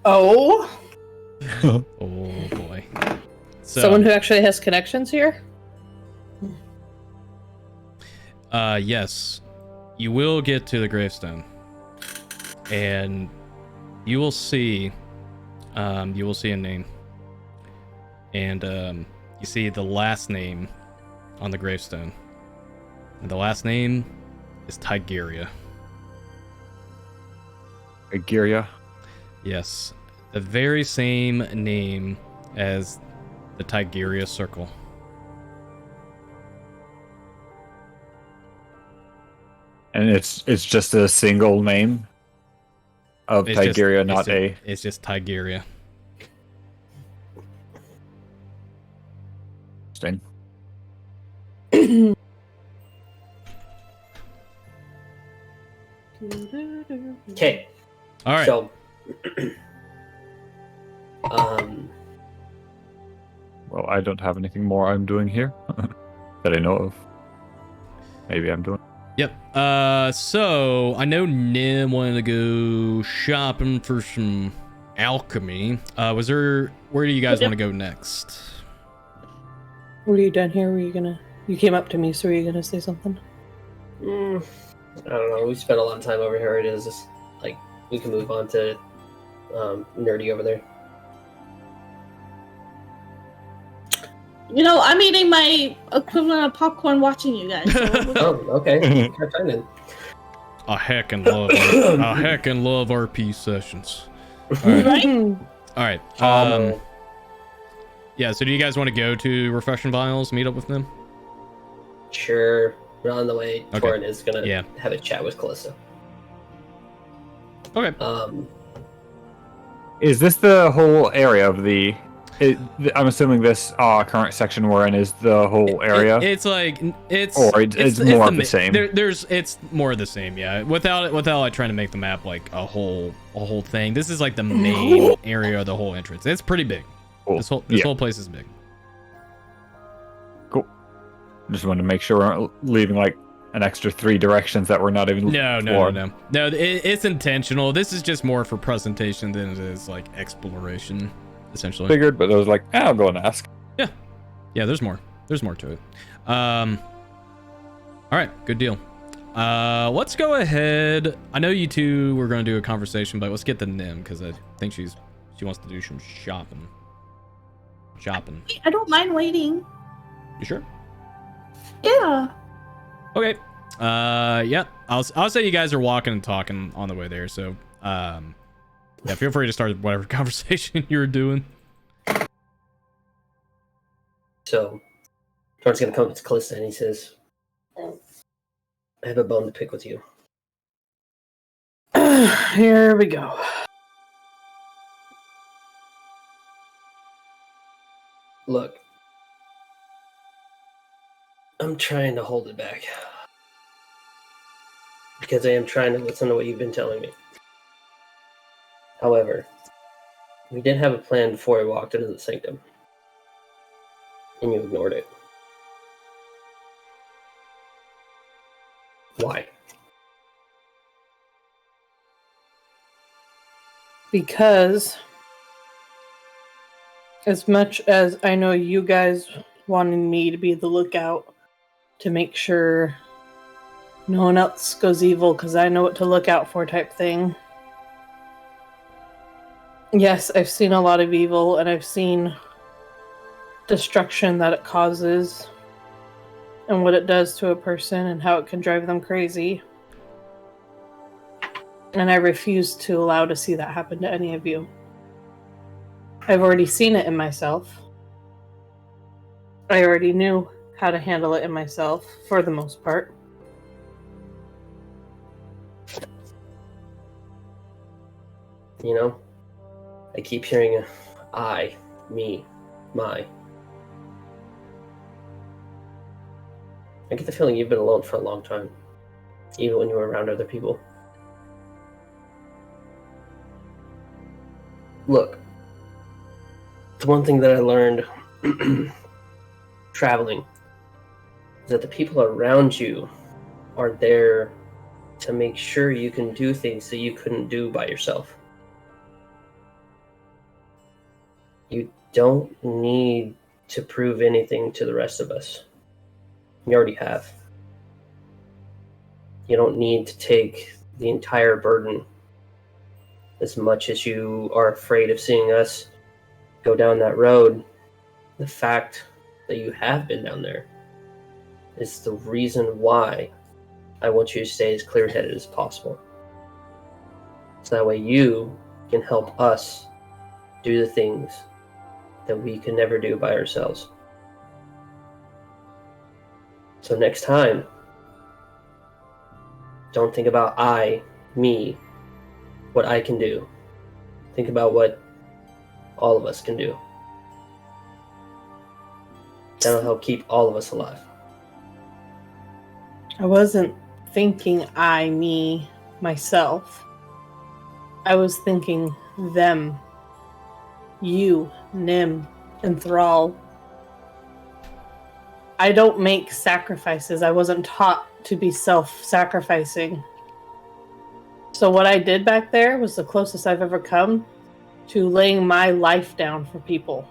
Oh boy. So, someone who actually has connections here. yes, you will get to the gravestone, and you will see a name, and you see the last name on the gravestone, and the last name is Tigeria. Agiria. Yes, the very same name as the Tigeria Circle. And it's just a single name of Tigeria, It's just Tigeria. Interesting. Okay. All right. So, Well, I don't have anything more I'm doing here that I know of. Maybe I'm doing. Yep. So I know Nim wanted to go shopping for some alchemy. Where do you guys want to go next? Were you done here? You came up to me, so were you gonna say something? I don't know. We spent a lot of time over here. It is just like we can move on to nerdy over there. You know, I'm eating my equivalent of popcorn watching you guys. So Oh, okay. Have time then. I heckin' love RP sessions. All right. Right? All right. Yeah. So do you guys want to go to Refreshing Vials, meet up with them? Sure. We're on the way. Okay. Torin is gonna Yeah. have a chat with Callista. Okay. Is this the whole area of the? I'm assuming this current section we're in is the whole area. It's like it's more of the same. It's more of the same, yeah. Without like trying to make the map like a whole thing. This is like the main area of the whole entrance. It's pretty big. Cool. This whole place is big. Cool. Just wanted to make sure we're not leaving like an extra 3 directions that we're not even. No. It's intentional. This is just more for presentation than it is like exploration, essentially. Figured, but I was like, I'll go and ask. Yeah, there's more to it. All right, good deal. Let's go ahead. I know you two were going to do a conversation, but let's get to Nim because I think she wants to do some shopping. I don't mind waiting. You sure? Yeah. Okay. Yeah. I'll say you guys are walking and talking on the way there. So, yeah, feel free to start whatever conversation you were doing. So, Torin's gonna come up to Callista and he says, "I have a bone to pick with you." Here we go. Look, I'm trying to hold it back because I am trying to listen to what you've been telling me. However, we did have a plan before I walked into the sanctum, and you ignored it. Why? Because as much as I know you guys wanted me to be the lookout to make sure no one else goes evil because I know what to look out for type thing. Yes, I've seen a lot of evil and I've seen destruction that it causes and what it does to a person and how it can drive them crazy. And I refuse to allow to see that happen to any of you. I've already seen it in myself. I already knew how to handle it in myself, for the most part. You know, I keep hearing I, me, my. I get the feeling you've been alone for a long time, even when you were around other people. Look, the one thing that I learned traveling is that the people around you are there to make sure you can do things that you couldn't do by yourself. You don't need to prove anything to the rest of us. You already have. You don't need to take the entire burden. As much as you are afraid of seeing us go down that road, the fact that you have been down there is the reason why I want you to stay as clear-headed as possible. So that way you can help us do the things that we could never do by ourselves. So next time, don't think about me, what I can do. Think about what all of us can do. That'll help keep all of us alive. I wasn't thinking me, myself. I was thinking them. You, Nim, and Thrall. I don't make sacrifices. I wasn't taught to be self-sacrificing. So what I did back there was the closest I've ever come to laying my life down for people.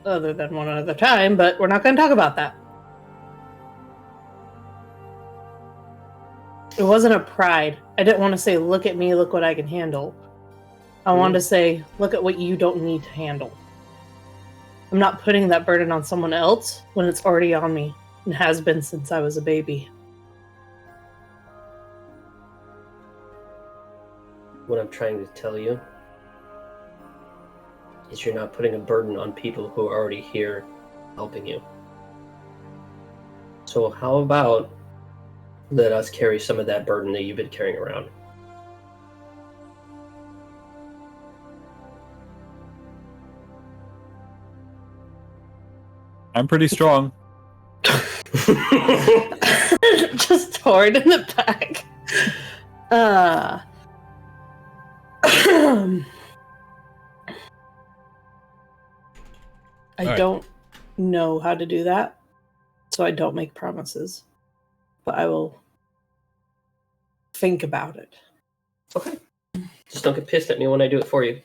Other than one other time, but we're not going to talk about that. It wasn't a pride. I didn't want to say, look at me, look what I can handle. I wanted to say, look at what you don't need to handle. I'm not putting that burden on someone else when it's already on me and has been since I was a baby. What I'm trying to tell you is you're not putting a burden on people who are already here helping you. So how about let us carry some of that burden that you've been carrying around? I'm pretty strong. Just torn in the back. I don't know how to do that, so I don't make promises. But I will think about it. Okay. Just don't get pissed at me when I do it for you.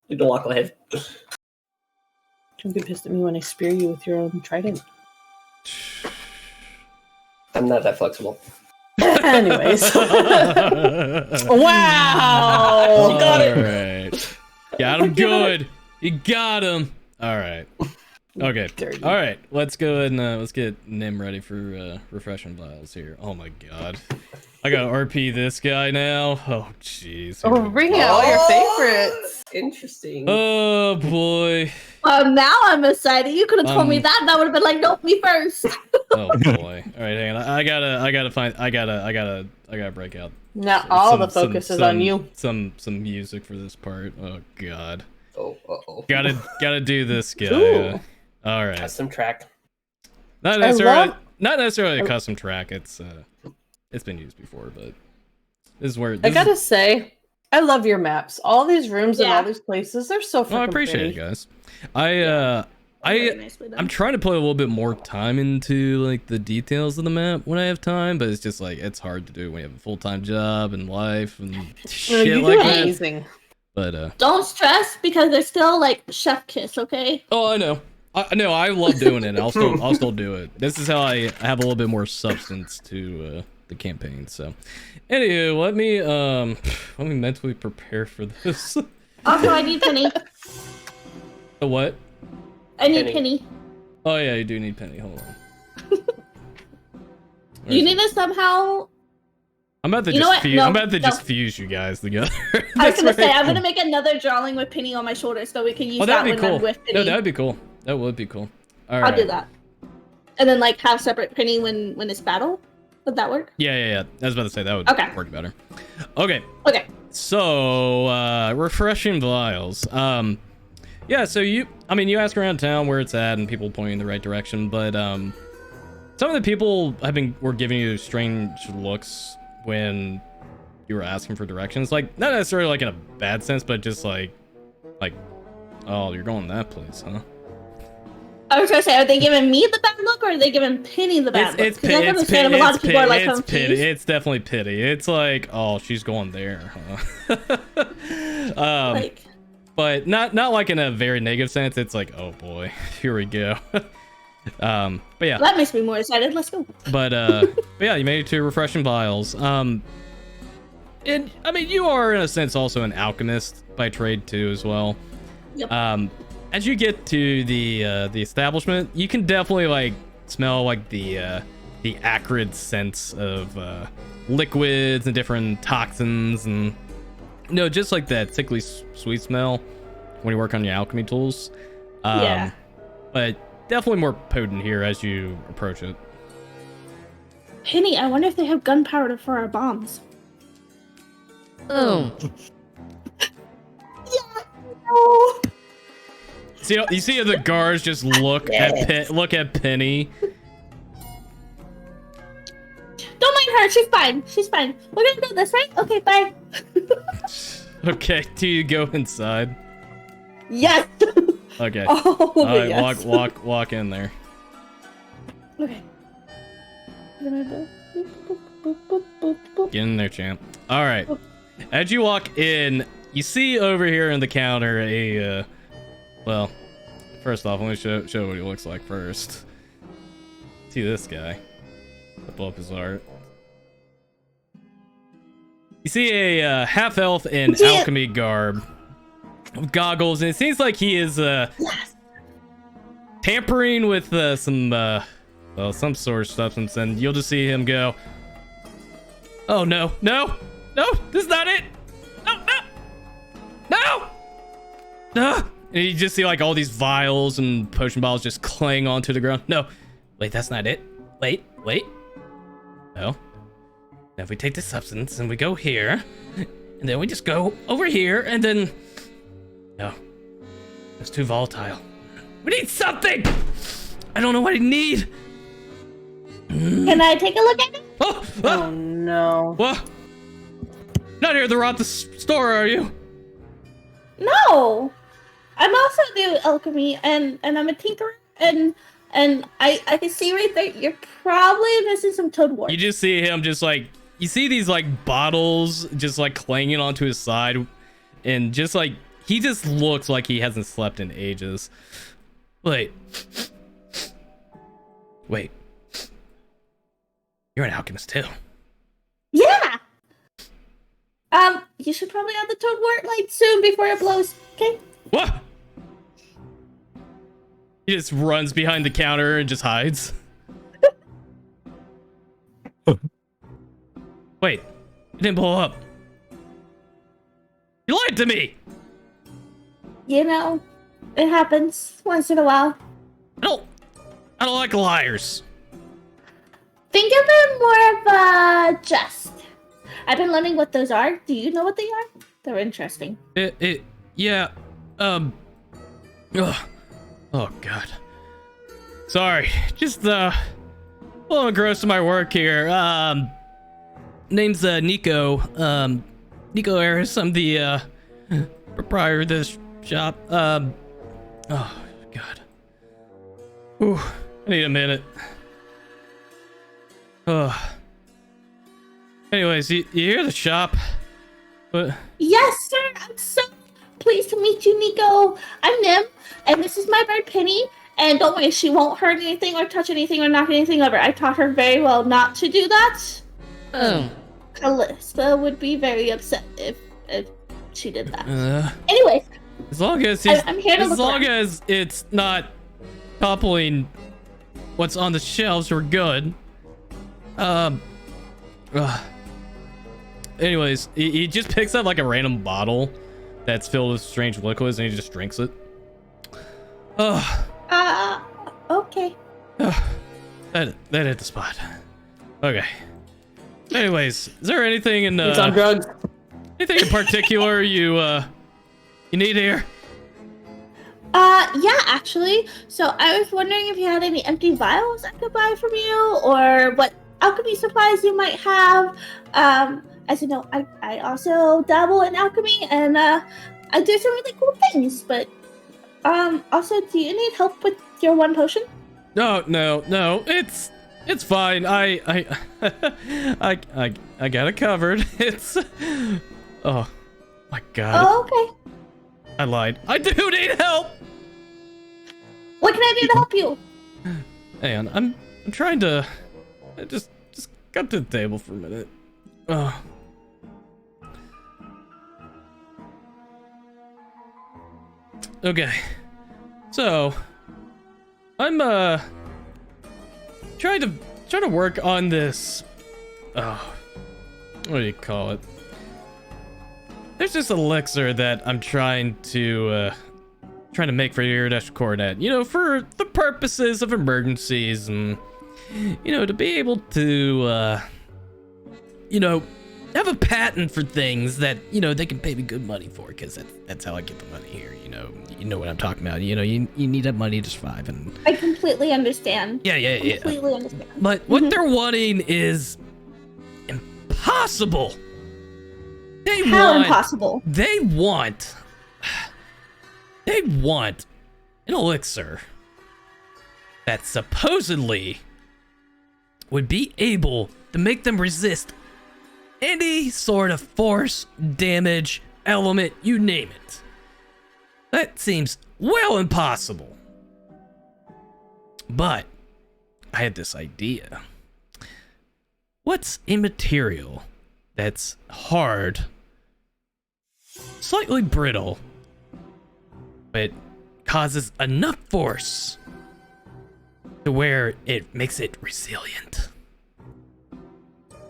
You don't walk ahead. Don't get pissed at me when I spear you with your own trident. I'm not that flexible. Anyways. Wow! You got it! Alright. Got him good! You got him! Alright. Okay. Dirty. Alright. Let's go ahead and let's get Nim ready for refreshing vials here. Oh my god. I gotta RP this guy now. Oh jeez. Oh, bring out all your favorites. Interesting. Oh boy. Now I'm excited. You could have told me that. That would have been like, nope, me first. Oh boy. All right, hang on. I gotta break out. Now all the focus is on you. Some music for this part. Oh god. Oh, uh-oh. Gotta do this guy. Ooh. All right. Custom track. Not necessarily a custom track. It's been used before, but this is where I gotta say, I love your maps. All these rooms and Yeah. all these places, they're so freaking I appreciate pretty. it, guys. I'm trying to put a little bit more time into like the details of the map when I have time, but it's just like it's hard to do when you have a full-time job and life and No, shit you like do that. amazing. But Don't stress because there's still like chef kiss, okay? oh, I know. I love doing it. I'll still do it. This is how I have a little bit more substance to the campaign. So, anyway, let me mentally prepare for this. Also, I need Penny. The what? I need Penny. Penny. Oh yeah, you do need Penny. Hold on. You need to somehow. I'm about to You know what? No, I'm about to no. just fuse you guys together. I was gonna say right. I'm gonna make another drawing with Penny on my shoulder so we can use Oh, that that'd when be cool. I'm with Penny. No, that'd be cool. That would be cool. All I'll do that. And then like have separate Penny when it's battle. Would that work? Yeah. I was about to say that would Okay. work better. Okay. Okay. So, refreshing vials. Yeah, so you ask around town where it's at and people point you in the right direction, but some of the people were giving you strange looks when you were asking for directions. Like, not necessarily like in a bad sense, but just like, oh, you're going that place, huh? I was gonna say, are they giving me the bad look or are they giving Penny the bad look? It's Because I pity. understand a lot of people are like It's pity. confused. It's definitely pity. It's like, oh, she's going there, huh? Like, But not like in a very negative sense. It's like, oh boy, here we go. But yeah. that makes me more excited. Let's go. But yeah, you made it to refreshing vials. And I mean, you are in a sense also an alchemist by trade too, as well. Yep. As you get to the establishment, you can definitely like smell like the the acrid sense of liquids and different toxins, and just like that sickly sweet smell when you work on your alchemy tools. Yeah. But definitely more potent here as you approach it. Penny, I wonder if they have gunpowder for our bombs. Oh. Oh. See, you see the guards just look at Penny. Don't mind her. She's fine. She's fine. We're gonna go this way. Okay, bye. Okay, do you go inside? Yes. Okay. Oh, All right, yes. walk in there. Okay. Get in there, champ. All right. As you walk in, you see over here on the counter a, well, first off, let me show what he looks like first. See this guy. Pull up his art. You see a half-elf in alchemy garb, with goggles, and it seems like he is tampering with some sort of substance, and you'll just see him go, "Oh no, this is not it! No!" And you just see like all these vials and potion bottles just clang onto the ground. No, wait, that's not it. Wait. No. Now if we take this substance and we go here, and then we just go over here, and then... No. It's too volatile. We need something! I don't know what I need! Can I take a look at it? Oh no. What? Not here to rob the store, are you? No. I'm also new alchemy, and I'm a tinkerer, and I can see right there you're probably missing some toad wort. You just see him just like... You see these like bottles just like clanging onto his side, and just like... He just looks like he hasn't slept in ages. Wait. You're an alchemist too. Yeah. You should probably have the toad wort light soon before it blows. Okay. What? He just runs behind the counter and just hides. Wait, it didn't blow up. You lied to me. You know, it happens once in a while. I don't like liars. Think of it more of a jest. I've been learning what those are. Do you know what they are? They're interesting. Yeah. Ugh. Oh God. Sorry. Just a little engrossed in my work here. Name's Nico. Nico Harris. I'm the proprietor of this shop. Oh God. Ooh, I need a minute. Anyways, you hear the shop? What? Yes, sir. I'm so pleased to meet you, Nico. I'm Nim, and this is my bird Penny. And don't worry, she won't hurt anything or touch anything or knock anything over. I taught her very well not to do that. Oh. Callista would be very upset if she did that. Anyways, as long as I'm here to as look long around. as it's not toppling what's on the shelves, we're good. Anyways, he just picks up like a random bottle that's filled with strange liquids, and he just drinks it. Okay. That hit the spot. Okay. Anyways, is there anything in He's on drugs. anything in particular you need here? Yeah, actually. So I was wondering if you had any empty vials I could buy from you, or what alchemy supplies you might have. As you know, I also dabble in alchemy, and I do some really cool things. But also, do you need help with your one potion? No, it's fine. I got it covered. It's oh my God. Oh, okay. I lied. I do need help. What can I do to help you? Hang on, I'm trying to just come to the table for a minute. Oh. Okay. So I'm trying to trying to work on this. Oh, what do you call it? There's this elixir that I'm trying to make for Iridesh Coronet. You know, for the purposes of emergencies and, you know, to be able to, you know, have a patent for things that, you know, they can pay me good money for, because that's how I get the money here. You know what I'm talking about. You know, you need that money to survive. And I completely understand. Yeah. Completely understand. But what they're wanting is impossible. How impossible? They want an elixir that supposedly would be able to make them resist any sort of force, damage, element, you name it. That seems well impossible. But I had this idea. What's a material that's hard, slightly brittle, but causes enough force to where it makes it resilient?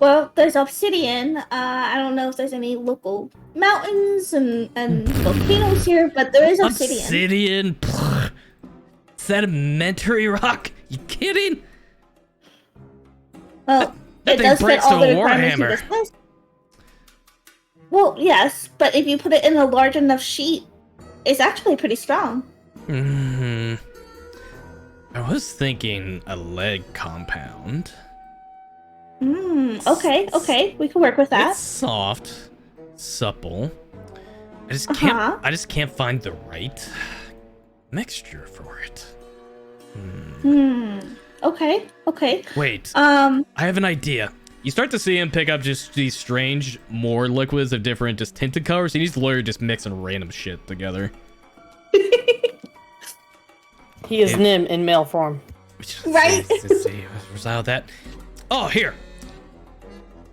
Well, there's obsidian. I don't know if there's any local mountains and volcanoes here, but there is obsidian. Obsidian? Pfft. Sedimentary rock? You kidding? Well, That it thing does fit breaks all the the requirements for Warhammer. this place. Well, yes, but if you put it in a large enough sheet, it's actually pretty strong. I was thinking a lead compound. Okay, we can work with that. It's soft, supple. I just can't find the right mixture for it. Okay. Wait. I have an idea. You start to see him pick up just these strange more liquids of different just tinted colors. He's literally just mixing random shit together. He is Nim in male form. Right? Let's see. Where's all that? Oh, here.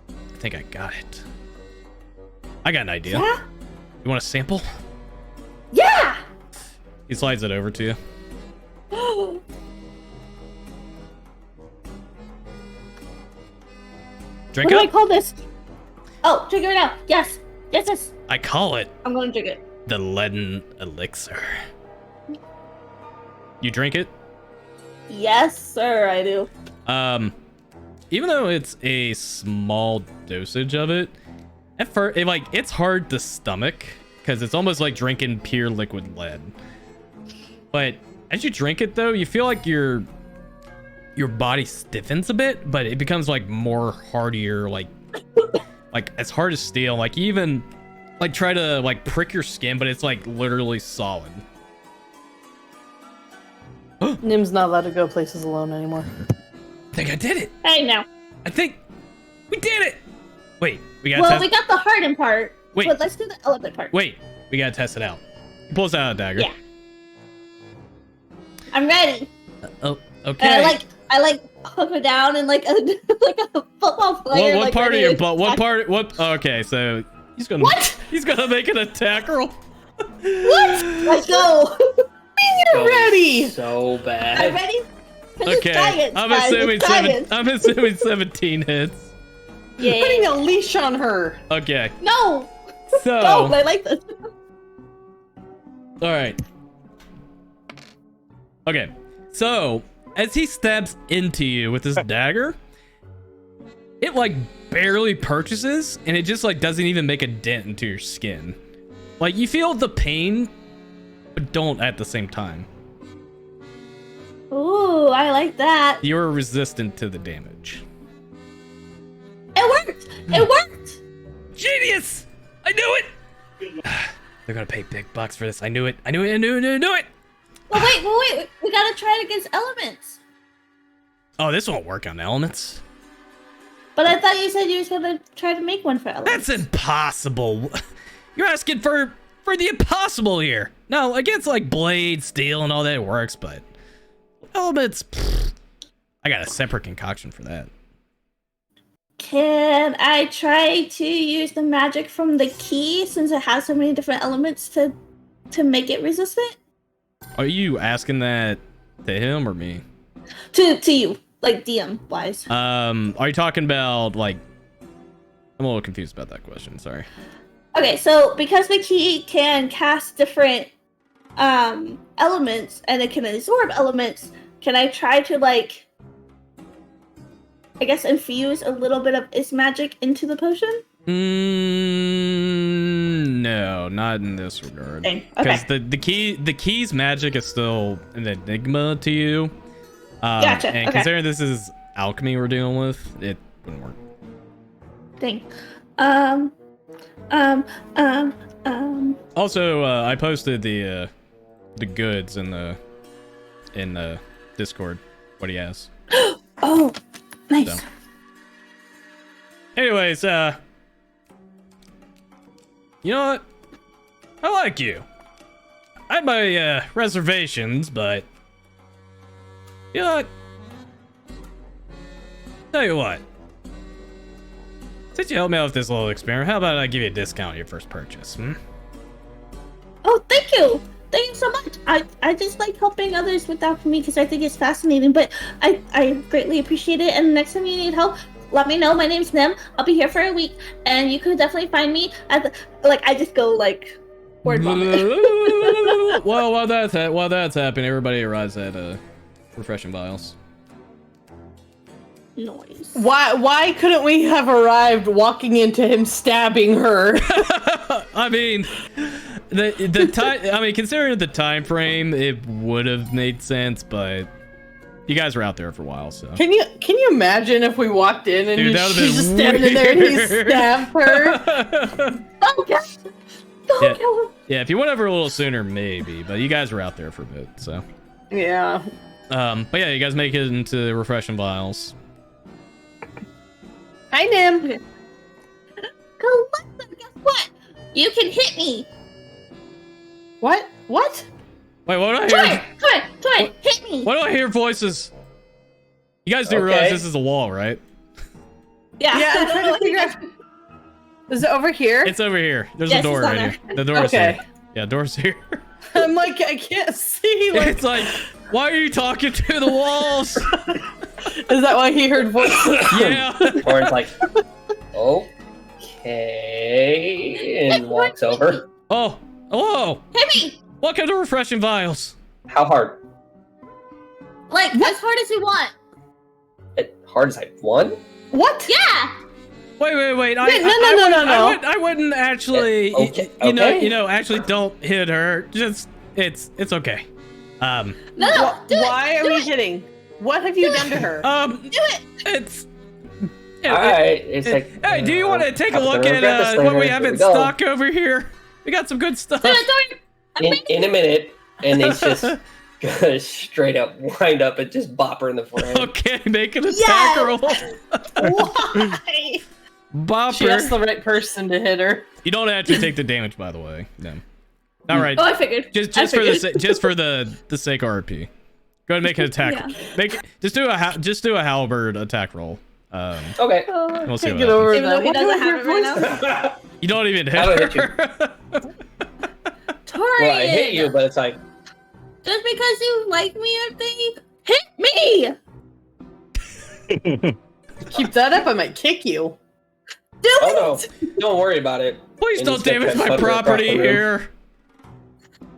I think I got it. I got an idea. Yeah? You want a sample? Yeah! He slides it over to you. Drink What do I it? call this? Oh, drink it right now. Yes. I call it I'm gonna drink it. the leaden elixir. You drink it? Yes, sir, I do. Even though it's a small dosage of it, at first, it's hard to stomach because it's almost like drinking pure liquid lead. But as you drink it, though, you feel like your body stiffens a bit, but it becomes like more hardier, like as hard as steel. Like you even like try to like prick your skin, but it's like literally solid. Nim's not allowed to go places alone anymore. I think I did it. Hey, now. I think we did it. Wait, we got. Well, we got the hardened part. Wait. But let's do the element part. Wait, we gotta test it out. He pulls out a dagger. Yeah. I'm ready. Oh, okay. And I hook her down and like a football player. What part of ready your to butt? What attack. part? What? Okay, so he's gonna. What? He's gonna make an attack roll. What? Let's go. You're ready! So I'm bad. ready. 'Cause it's Okay, science, I'm guys, assuming it's science. I'm assuming 17 hits. Yeah. Putting a leash on her. Okay, No. so No, I like this. all right. Okay, so as he stabs into you with his dagger, it like barely purchases, and it just like doesn't even make a dent into your skin. Like you feel the pain, but don't at the same time. Ooh, I like that. You're resistant to the damage. It worked. It worked. Genius! I knew it! They're gonna pay big bucks for this. I knew it. I knew it! Well, wait. We gotta try it against elements. Oh, this won't work on elements. But I thought you said you was gonna try to make one for elements. That's impossible. You're asking for the impossible here. No, against like blade, steel, and all that it works, but elements, pfft, I got a separate concoction for that. Can I try to use the magic from the key since it has so many different elements to make it resistant? Are you asking that to him or me? To you. like DM wise. Are you talking about like? I'm a little confused about that question. Sorry. Okay, so because the key can cast different elements and it can absorb elements, can I try to like, I guess, infuse a little bit of its magic into the potion? No, not in this regard. Okay. Because the key's magic is still an enigma to you. Gotcha. And Okay. considering this is alchemy we're dealing with, it wouldn't work. Dang. Also, I posted the goods in the Discord. What he has. Oh, nice. So. Anyways, you know what? I like you. I had my reservations, but you know what? Tell you what. Since you helped me out with this little experiment, how about I give you a discount on your first purchase? Hmm? Oh, thank you. Thank you so much. I just like helping others with alchemy because I think it's fascinating, but I greatly appreciate it. And next time you need help, let me know. My name's Nem. I'll be here for a week, and you can definitely find me at the, like, I just go like word vomit. Well, while that's happening, everybody arrives at refreshing vials. Noise. Why couldn't we have arrived walking into him stabbing her? I mean, the time. I mean, considering the time frame, it would have made sense, but you guys were out there for a while, so. Can you imagine if we walked in and Dude, that would've she's been just standing there and he stabbed her? Don't kill him. Don't kill him. Yeah, if you went over a little sooner, maybe, but you guys were out there for a bit, so. Yeah. But yeah, you guys make it into the refreshing vials. Hi, Nim. Collector, guess what? You can hit me. What? What? Wait, what do I hear? Come on, hit me. Why do I hear voices? You guys do Okay. realize this is a wall, right? Yeah. Yeah, I'm trying to figure out. Is it over here? It's over here. There's Yes, a door it's on right here. The door's Okay. here. Yeah, door's here. I'm like, I can't see. Like, It's like, why are you talking to the walls? is that why he heard voices? Yeah. Orin's like, okay, and walks over. Oh, hello. Hit me. Welcome to refreshing vials. How hard? Like as hard as you want. Hard as I won? What? Yeah. Wait. No. I wouldn't actually. Yeah, okay, You okay. know. Actually, don't hit her. Just, it's okay. No. Do Why it. are we hitting? What have you done to her? Do it. It's. Alright, it's like. Hey, do you want to take a look regret this at what later. we have Here in we go. stock over here? We got some good stuff. Do it. In a minute, and they just gonna straight up wind up and just bop her in the forehead. Okay, make an attack roll. Why? Bop She asked her. the right person to hit her. You don't actually take the damage, by the way. No. All right. Oh, I figured. Just I for figured. for the sake of RP. Go ahead and make an attack. Yeah. Just do a halberd attack roll. Okay. We'll see Can't what get over Even though that. he What doesn't was have your it right voice? now. you don't even hit I don't hit her. Torian. Well, I hit you, but it's like, Just because you like me or think, hit me. Keep that up, I might kick you. Do it. oh no, don't worry about it. Please And don't he's gonna damage try my to put her across property the room. here.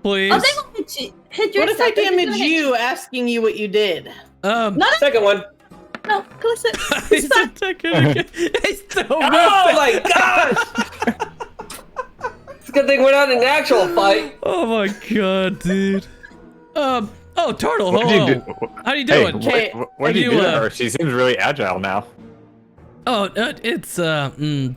Please. Oh, they won't hit your What if I stuff. They're just damage gonna hit- you asking you what you did? Second one. No, go sit. He's attacking again. He's still Oh moving. my gosh! It's a good thing we're not in an actual fight. Oh my god, dude. Oh, Turtle, What did hello. you do? How you Hey, doing? Okay, what did you you, do to her? She seems really agile now. Oh, it's I don't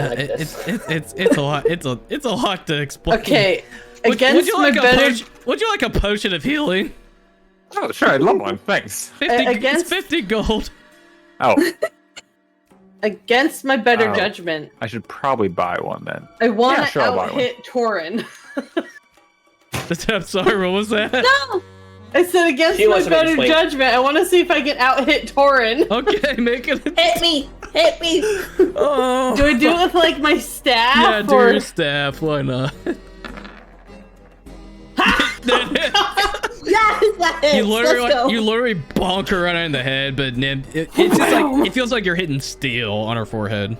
like this. it's a lot. It's a lot to explain. Okay, Would against you my like better would you like a potion of healing? Oh, sure, I'd love one. Thanks. 50, against- it's 50 gold. Oh, against my better Oh. judgment, I should probably buy one then. I want Yeah, to sure, I'll buy out hit Torin. I'm sorry, what was that? No. I said against She my wants to make better a swing. judgment, I want to see if I can out hit Torin. Okay, make it. Hit me. Hit me. Oh. Do I do it with like my staff? Yeah, do or... your staff. Why not? Yes, that is. You literally, Let's go. you literally bonk her right in the head, but Nim, it's just like it feels like you're hitting steel on her forehead.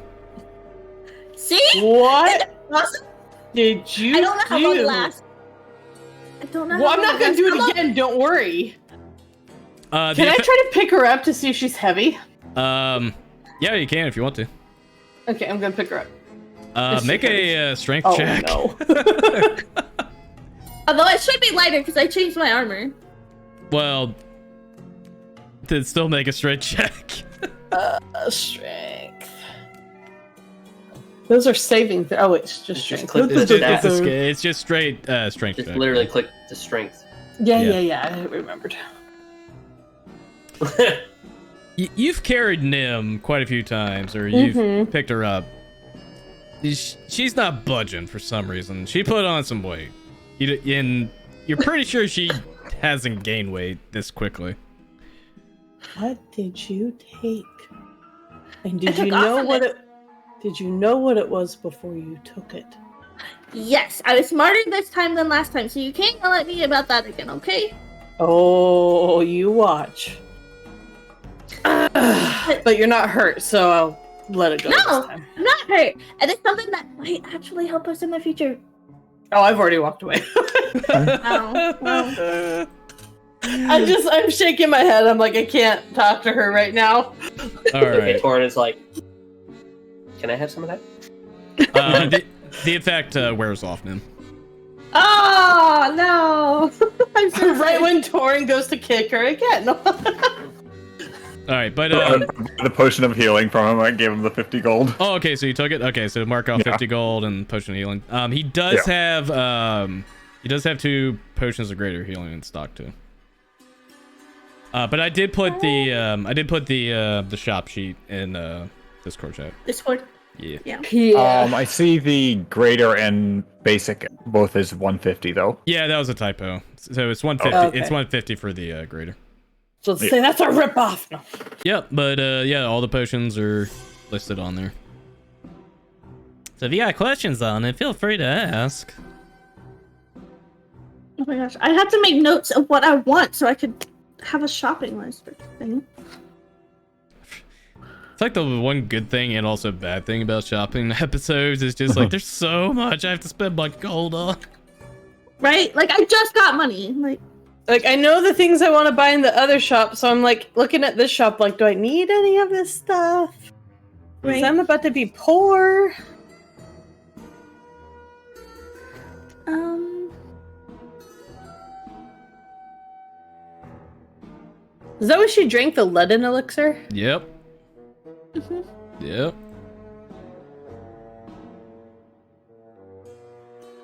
See? What Awesome. did you I don't know how long it do? lasts. I don't know. Well, how I'm long not gonna do lasts. it again. Don't worry. The Can I effe- try to pick her up to see if she's heavy? Yeah, you can if you want to. Okay, I'm gonna pick her up. Make a strength Oh check. no. Although it should be lighter because I changed my armor. Well, then still make a strength check. Strength. Those are saving. Oh wait, it's just strength. click It's this just, down. it's just straight strength Just check. literally click the strength. Yeah. I remembered. You've carried Nim quite a few times, or you've picked her up. She's not budging for some reason. She put on some weight. And you're pretty sure she hasn't gained weight this quickly. What did you take? And I did you took off know of what it. Did you know what it was before you took it? Yes, I was smarter this time than last time, so you can't yell at me about that again, okay? Oh, you watch. But you're not hurt, so I'll let it go No. this time. I'm not hurt, and it's something that might actually help us in the future. Oh, I've already walked away. Oh, well. I'm shaking my head. I'm like, I can't talk to her right now. All right. Torin is like, can I have some of that? The effect wears off, Nim. Oh no! I'm so Right sorry. when Torin goes to kick her again. All right, but The potion of healing from him, I gave him the 50 gold. oh, okay, so you took it. Okay, so mark off 50 gold and potion of healing. He does have 2 potions of greater healing in stock too. But I did put the shop sheet in Discord chat. Discord. Yeah. Yeah. I see the greater and basic both is 150 though. Yeah, that was a typo. So it's 150. Oh, okay. It's 150 for the greater. So let's say that's a ripoff. No. Yep, but yeah, all the potions are listed on there. So if you got questions on it, feel free to ask. Oh my gosh, I had to make notes of what I want so I could have a shopping list or something. It's like the one good thing and also bad thing about shopping episodes is just like there's so much I have to spend my gold on. Right? Like I just got money. Like, I know the things I want to buy in the other shop, so I'm like looking at this shop, like, do I need any of this stuff? Because Right. I'm about to be poor. Is that what she drank, the leaden elixir? Yep. Mhm. Yep.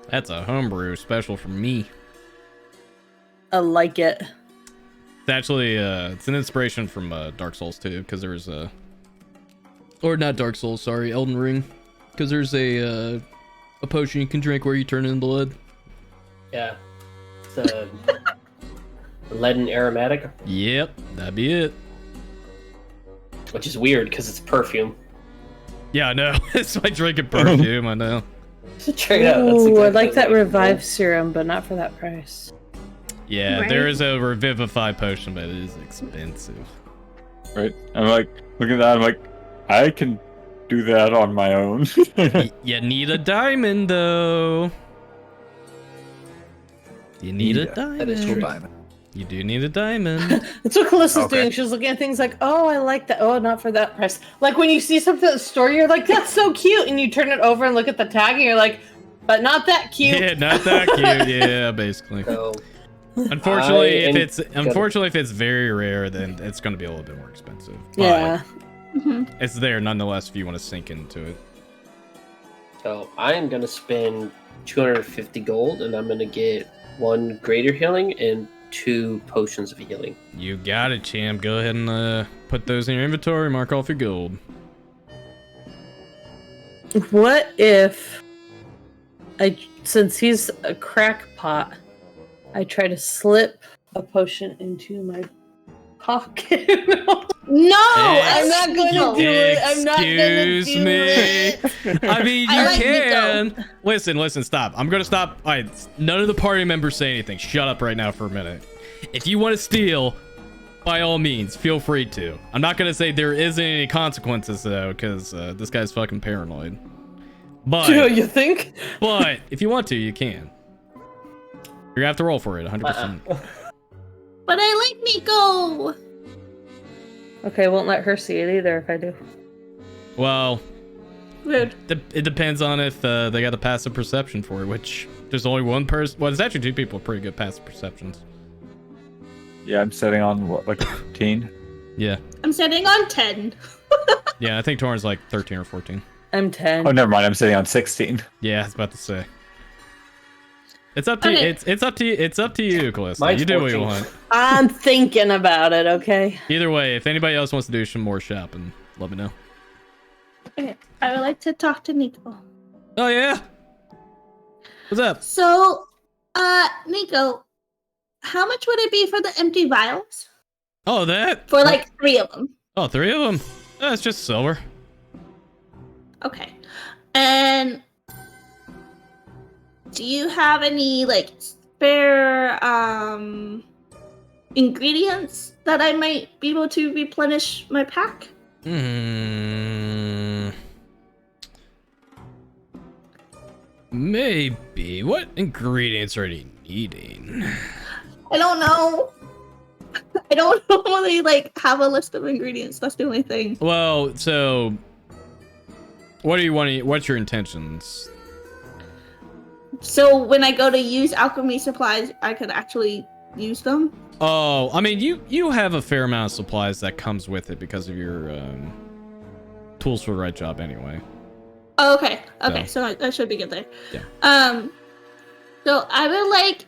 That's a homebrew special for me. I like it. It's actually it's an inspiration from Dark Souls 2 because there's a or not Dark Souls, sorry, Elden Ring, because there's a potion you can drink where you turn into blood. Yeah. It's leaden aromatic, Yep, that'd be it. which is weird because it's perfume. Yeah, I know. It's like drinking perfume. I know. Try it out. That's Ooh, I exactly like that what it revive is. serum, but not for that price. Yeah, Right. there is a revivify potion, but it is expensive. Right? I'm like, looking at that, I'm like, I can do that on my own. You need a diamond, though. You need a diamond. That is true. You do need a diamond. That's what Callista's Okay. doing. She's looking at things like, oh, I like that. Oh, not for that price. Like when you see something at the store, you're like, that's so cute. And you turn it over and look at the tag and you're like, but not that cute. Yeah, not that cute. Yeah, basically. So, Unfortunately, I if it's very rare, then it's going to be a little bit more expensive. But Yeah. it's there nonetheless if you want to sink into it. so I am gonna spend 250 gold, and I'm gonna get 1 greater healing and 2 potions of healing. You got it, champ. Go ahead and put those in your inventory. Mark off your gold. What if since he's a crackpot, I try to slip a potion into my pocket? No! I'm not going to do it. I'm not going to Excuse do me. it. I mean, you I like can. Listen, stop. I'm going to stop. All right, none of the party members say anything. Shut up right now for a minute. If you want to steal, by all means, feel free to. I'm not gonna say there isn't any consequences though, because this guy's fucking paranoid. But You think? but if you want to, you can. You're gonna have to roll for it, 100%. But I like Nico. Okay, won't let her see it either if I do. Well, Rude. it depends on if they got a passive perception for it, which there's only one person. Well, there's actually 2 people with pretty good passive perceptions. Yeah, I'm setting on what, like 15. Yeah. I'm setting on 10. Yeah, I think Torrin's like 13 or 14. I'm 10. Oh, never mind. I'm sitting on 16. Yeah, I was about to say. It's up to Okay. it's up to you. It's up to you, Callista. Mine's You do what you 14. want. I'm thinking about it, okay? Either way, if anybody else wants to do some more shopping, let me know. Okay. I would like to talk to Nico. Oh yeah. What's up? So, Nico, how much would it be for the empty vials? Oh, that. For like 3 of them. Oh, 3 of them. That's just silver. Okay. And do you have any like spare ingredients that I might be able to replenish my pack? Maybe. What ingredients are you needing? I don't know. I don't normally like have a list of ingredients. That's the only thing. Well, so what do you want? What's your intentions? So when I go to use alchemy supplies, I could actually use them. Oh, I mean, you have a fair amount of supplies that comes with it because of your tools for the right job, anyway. Oh, okay. Okay, so I should be good there. Yeah. So I would like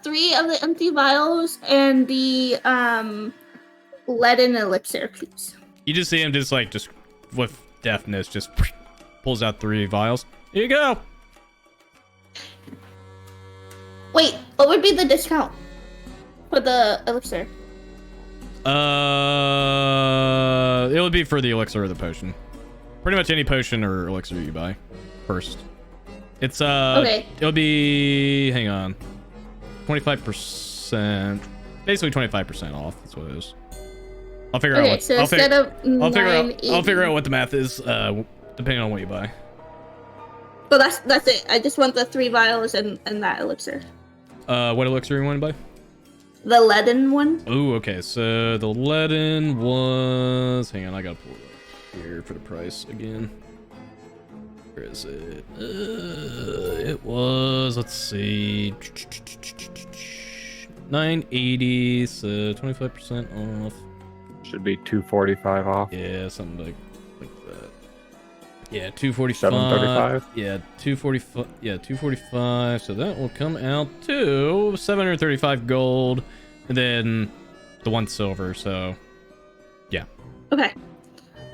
3 of the empty vials and the leaden elixir, please. You just see him just with deftness, just pulls out 3 vials. Here you go. Wait, what would be the discount for the elixir? It would be for the elixir or the potion. Pretty much any potion or elixir you buy first. It's Okay. It'll be, hang on, 25%, basically 25% off. That's what it is. I'll figure out Okay, what. so I'll instead of I'll figure out. 980 I'll figure out what the math is, depending on what you buy. Well, that's it. I just want the 3 vials and that elixir. What elixir you want to buy? The leaden one. Oh, okay. So the leaden was. Hang on, I gotta pull it up here for the price again. Where is it? It was. Let's see. 980. So 25% off. Should be 245 off. Yeah, something like that. Yeah, 245. 735. Yeah, 245. Yeah, 245. So that will come out to 735 gold, and then the 1 silver. So, yeah. Okay.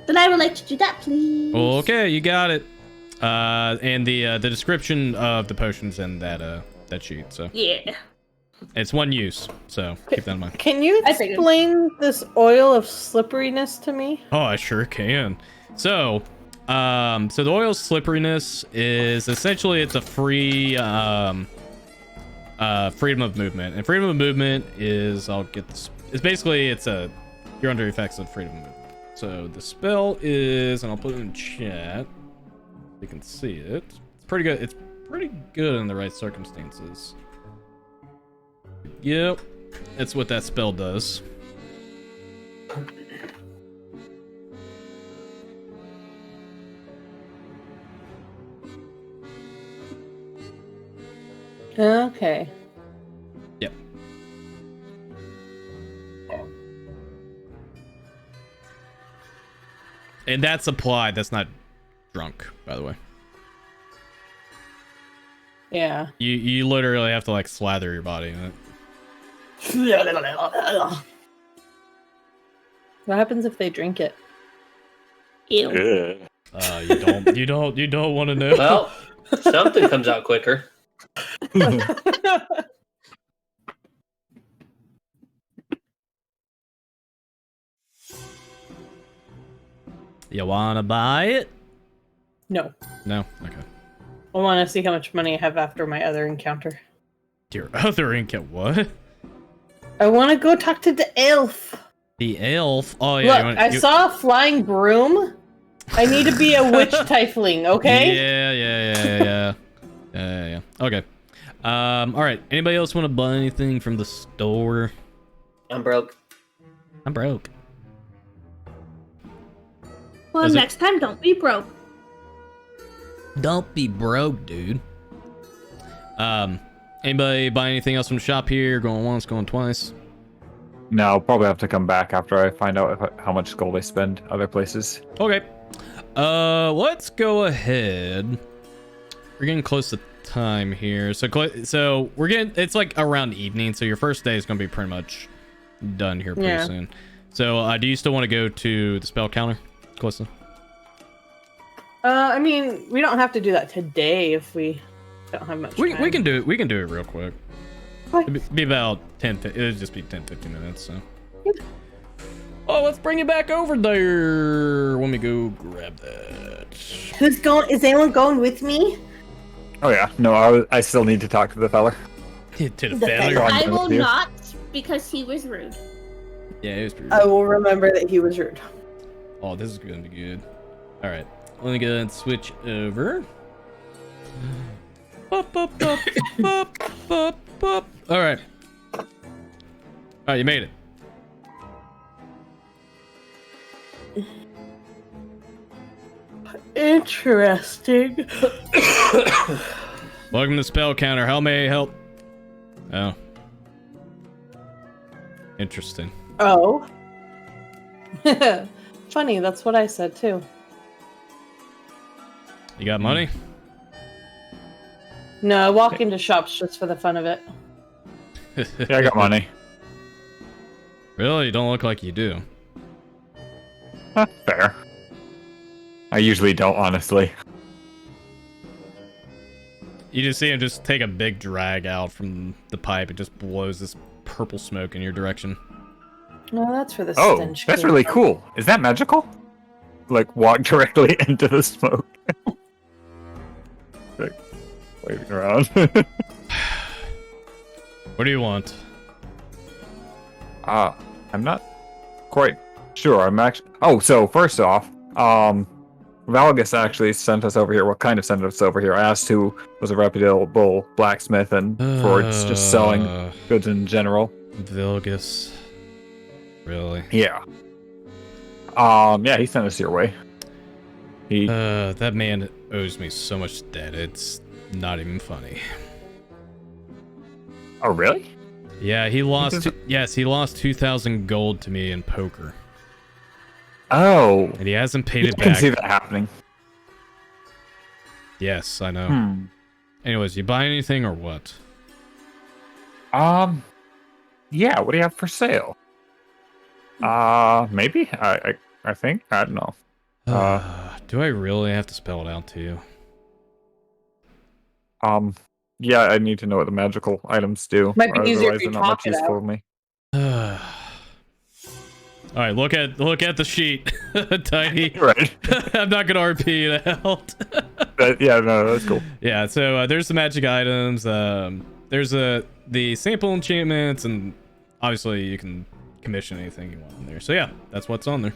Then I would like to do that, please. Okay, you got it. And the description of the potions in that sheet. So Yeah. it's 1 use. So keep that in mind. Can you I figured. explain this oil of slipperiness to me? Oh, I sure can. So the oil slipperiness is essentially it's a free freedom of movement, and freedom of movement is it's basically you're under effects of freedom of movement. So the spell is, and I'll put it in chat. You can see it. It's pretty good. It's pretty good in the right circumstances. Yep, that's what that spell does. Okay. Yep. And that's applied. That's not drunk, by the way. Yeah. You literally have to like slather your body in it. What happens if they drink it? Ew. You don't want to know. Well, something comes out quicker. You wanna buy it? No. No. Okay. I want to see how much money I have after my other encounter. Your other ink at what? I want to go talk to the elf. The elf? Oh, yeah. Look, I saw a flying broom. I need to be a witch tiefling, okay? Yeah. Okay. All right. Anybody else want to buy anything from the store? I'm broke. I'm broke. Well, Is it- next time, don't be broke. Don't be broke, dude. Anybody buy anything else from the shop here? Going once, going twice? No, I'll probably have to come back after I find out how much gold I spend other places. Okay. Let's go ahead. We're getting close to time here. So we're getting, it's like around evening, so your first day is going to be pretty much done here pretty soon. So, do you still want to go to the spell counter, Calista? I mean, we don't have to do that today if we don't have much time. We can do it. We can do it real quick. What? It'd be about 10. It'll just be 10-15 minutes. So. Oh, let's bring it back over there. Let me go grab that. Who's going? Is anyone going with me? Oh yeah, no, I still need to talk to the fella. To the The failure. fella. I will Here. not, because he was rude. Yeah, it was pretty. I will remember that he was rude. Oh, this is gonna be good. All right, let me go ahead and switch over. Bup, bup, bup, bup, bup, bup. All right. All right, you made it. Interesting. Welcome to spell counter. How may I help? Oh. Interesting. Oh. Funny, that's what I said too. You got money? No, I walk into shops just for the fun of it. Yeah, I got money. Really? You don't look like you do. Fair. I usually don't, honestly. You just see him just take a big drag out from the pipe. It just blows this purple smoke in your direction. No, that's for the Oh, stench. that's came really from. cool. Is that magical? Like, walk directly into the smoke. Like, waving around. What do you want? I'm not quite sure. I'm actually... Oh, so first off, Valgus actually sent us over here. What kind of sent us over here? I asked who was a reputable blacksmith and for just selling goods in general. Vilgus. Really? Yeah. Yeah, he sent us your way. He... That man owes me so much debt. It's not even funny. Oh, really? Yeah, he lost. He lost 2,000 gold to me in poker, Oh. and he hasn't paid it I can back. see that happening. Yes, I know. Anyways, you buy anything or what? Yeah. What do you have for sale? Maybe. I think. I don't know. Do I really have to spell it out to you? Yeah, I need to know what the magical items do. Might be easier if otherwise you they're not much talk it useful out. to me. All right, look at the sheet, Tiny. Right. I'm not gonna RP it out. Yeah, no, that's cool. Yeah, so there's the magic items. There's the sample enchantments, and obviously you can commission anything you want in there. So yeah, that's what's on there.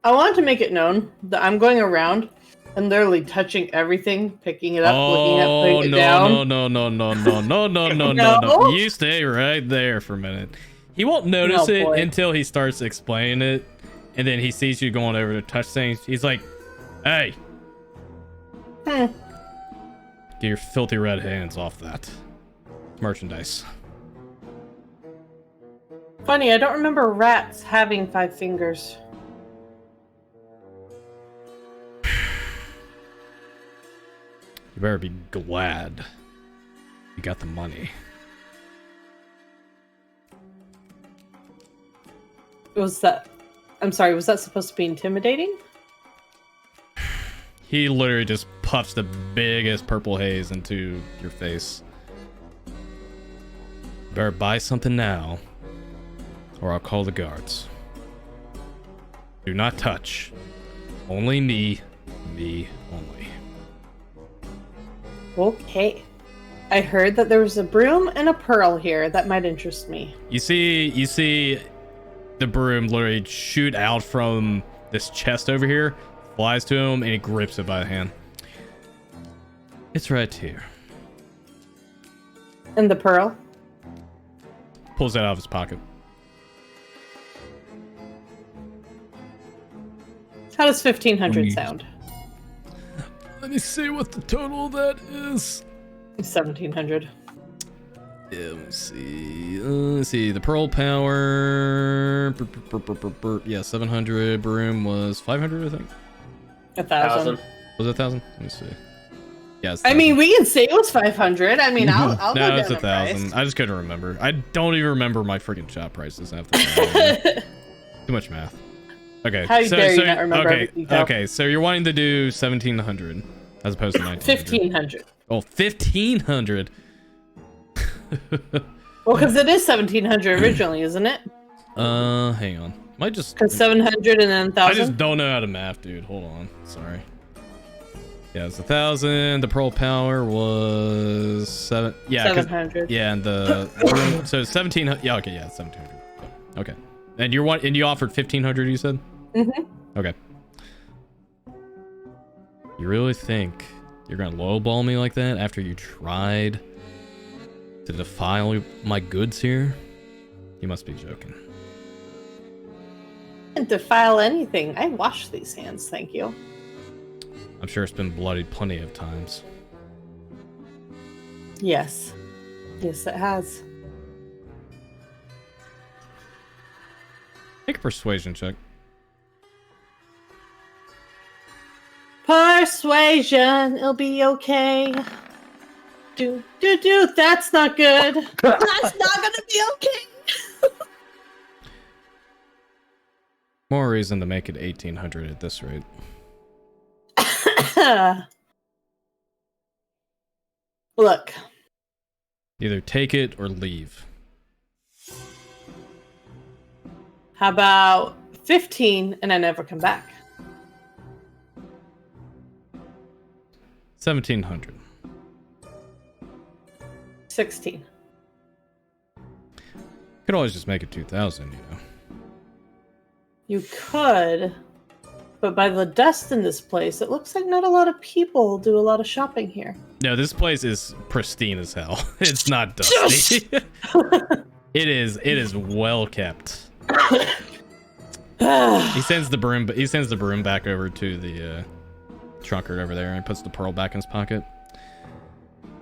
I wanted to make it known that I'm going around and literally touching everything, picking it up, looking at, putting it down. No. You stay right there for a minute. He won't notice it boy. until he starts explaining it, and then he sees you going over to touch things. He's like, "Hey, get your filthy red hands off that merchandise." Funny, I don't remember rats having 5 fingers. You better be glad you got the money. Was that... I'm sorry, was that supposed to be intimidating? He literally just puffs the biggest purple haze into your face. Better buy something now, or I'll call the guards. Do not touch. Only me only. Okay. I heard that there was a broom and a pearl here that might interest me. You see the broom literally shoot out from this chest over here, flies to him, and he grips it by the hand. It's right here. And the pearl? Pulls it out of his pocket. How does 1500 sound? Let me see what the total of that is. 1700. Yeah, let me see. Let's see. The pearl power. Yeah, 700. Broom was 500, I think. 1,000. Was it 1,000? Let me see. Yeah, it's I mean, we can say it was 500. I mean, I'll go no, down it's in price. 1,000. I just couldn't remember. I don't even remember my freaking shop prices after that. Too much math. Okay. How dare you not remember every detail. Okay, so you're wanting to do 1,700 as opposed to 1,900. 1,500. Oh, 1,500. Well, because it is 1,700 originally, isn't it? Hang on. Might just. Because 700 and then 1,000. I just don't know how to math, dude. Hold on. Sorry. Yeah, it's 1,000. The pearl power was 7. Yeah, 700. Yeah, and the so 1,700. Yeah, okay, yeah, 1,700. Okay, and you offered 1,500. You said. Okay. You really think you're gonna lowball me like that after you tried to defile my goods here? You must be joking. I didn't defile anything. I washed these hands, thank you. I'm sure it's been bloodied plenty of times. Yes. Yes, it has. Make a persuasion check. Persuasion, it'll be okay. Do. That's not good. That's not gonna be okay. More reason to make it 1,800 at this rate. Look. Either take it or leave. How about 15 and I never come back? 1,700. 16. Could always just make it 2,000, you know. You could, but by the dust in this place, it looks like not a lot of people do a lot of shopping here. No, this place is pristine as hell. It's not dusty. It is well kept. He sends the broom back over to the trunkard over there and puts the pearl back in his pocket.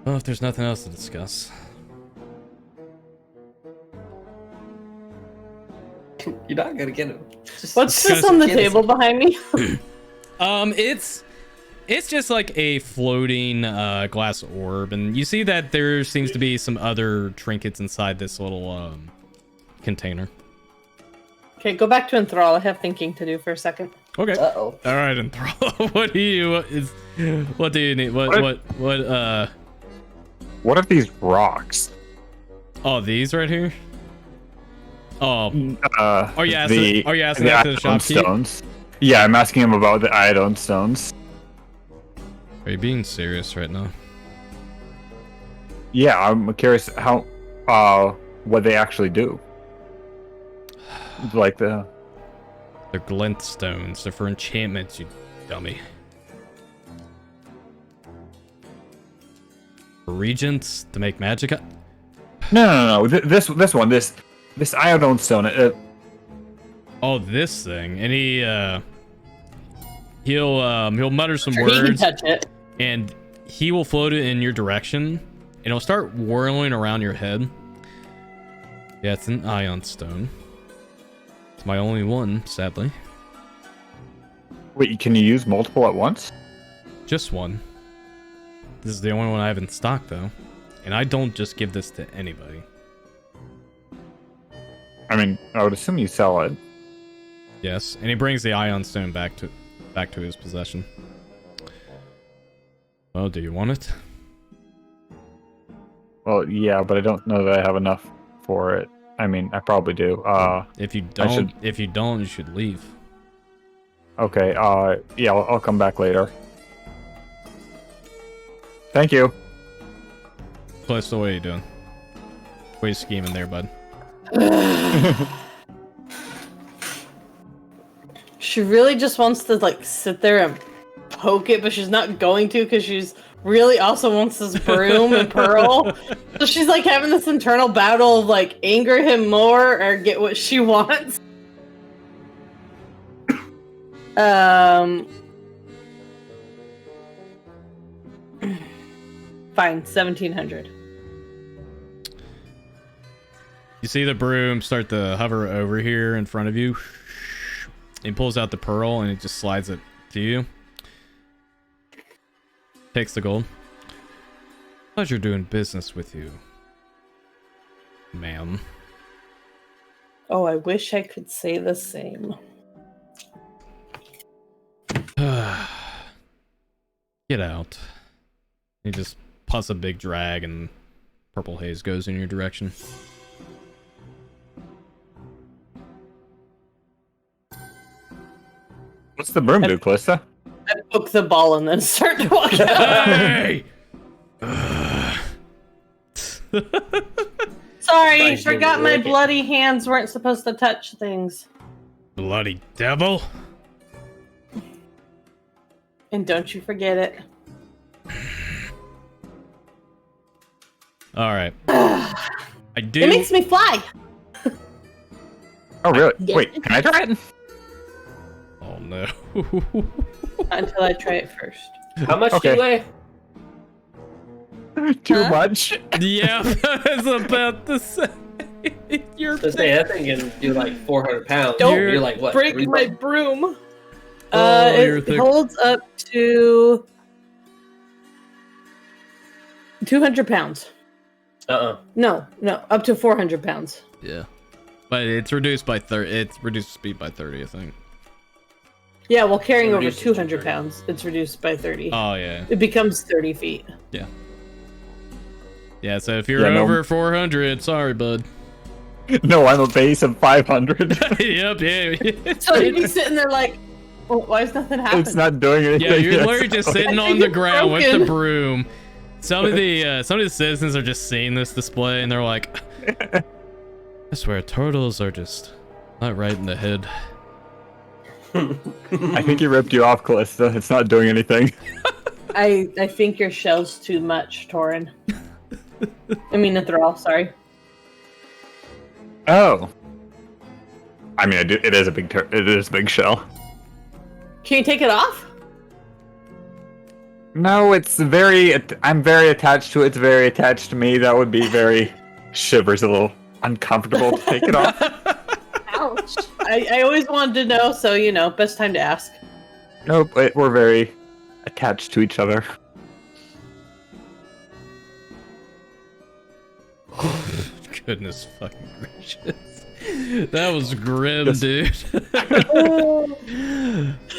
Well, if there's nothing else to discuss. You're not gonna get him. What's this on the table behind me? It's just like a floating glass orb, and you see that there seems to be some other trinkets inside this little container. Okay, go back to Enthrall. I have thinking to do for a second. Okay. Uh-oh. All right, Enthrall. What do you need? What are these rocks? Oh, these right here? Oh. Are you asking the that to the iodine shopkeep? stones. Yeah, I'm asking him about the iodine stones. Are you being serious right now? Yeah, I'm curious how what they actually do. Like They're glint stones. They're for enchantments, you dummy. For regents to make magic. No. This one, this iodine stone. Oh, this thing, and he'll mutter some Sure, he can words, touch it. and he will float it in your direction, and it'll start whirling around your head. Yeah, it's an ion stone. It's my only one, sadly. Wait, can you use multiple at once? Just one. This is the only one I have in stock, though, and I don't just give this to anybody. I mean, I would assume you sell it. Yes, and he brings the ion stone back to his possession. Well, do you want it? Well, yeah, but I don't know that I have enough for it. I mean, I probably do. If you don't, you should leave. Okay. Yeah, I'll come back later. Thank you. Close, what are you doing? What are you scheming there, bud? She really just wants to like sit there and poke it, but she's not going to because she's really also wants this broom and Pearl. So she's like having this internal battle of like anger him more or get what she wants. Fine, 1700. You see the broom start to hover over here in front of you. He pulls out the pearl and it just slides it to you. Takes the gold. Pleasure doing business with you, ma'am. Oh, I wish I could say the same. Get out. He just puffs a big drag and purple haze goes in your direction. What's the broom do, Callista? I poke the ball and then start to walk out. Hey! Sorry, forgot my bloody hands weren't supposed to touch things. Bloody devil! And don't you forget it. Alright. I do. It makes me fly! Oh, really? Wait, can I try it? Oh no. Until I try it first. How much do you weigh? Too much? Yeah, I was about to say. You're Let's say that thing can do like 400 pounds. Don't You're like, what? break 3 my bucks? broom. you're It thick. holds up to 200 pounds. No, up to 400 pounds. Yeah. But it's reduced by 30. It's reduced speed by 30, I think. Yeah, well, carrying So over reduces to 200 30. pounds, it's reduced by 30. Oh, yeah. It becomes 30 feet. Yeah, so if you're Yeah, no. over 400, sorry, bud. No, I'm a base of 500. Yep, yeah. So you'd be sitting there like, well, why is nothing happening? It's not doing anything. Yeah, you're yet, literally just so- sitting I on think the it's ground with the broken. broom. Some of the citizens are just seeing this display and they're like, I swear, turtles are just not right in the head. I think he ripped you off, Callista. It's not doing anything. I think your shell's too much, Torin. I mean, Thrall, sorry. Oh. I mean, it is a big it is a big shell. Can you take it off? No, it's very. I'm very attached to it. It's very attached to me. That would be very shivers a little uncomfortable to take it off. Ouch. I always wanted to know, so, you know, best time to ask. Nope, we're very attached to each other. Goodness fucking gracious. That was grim, Yes. dude.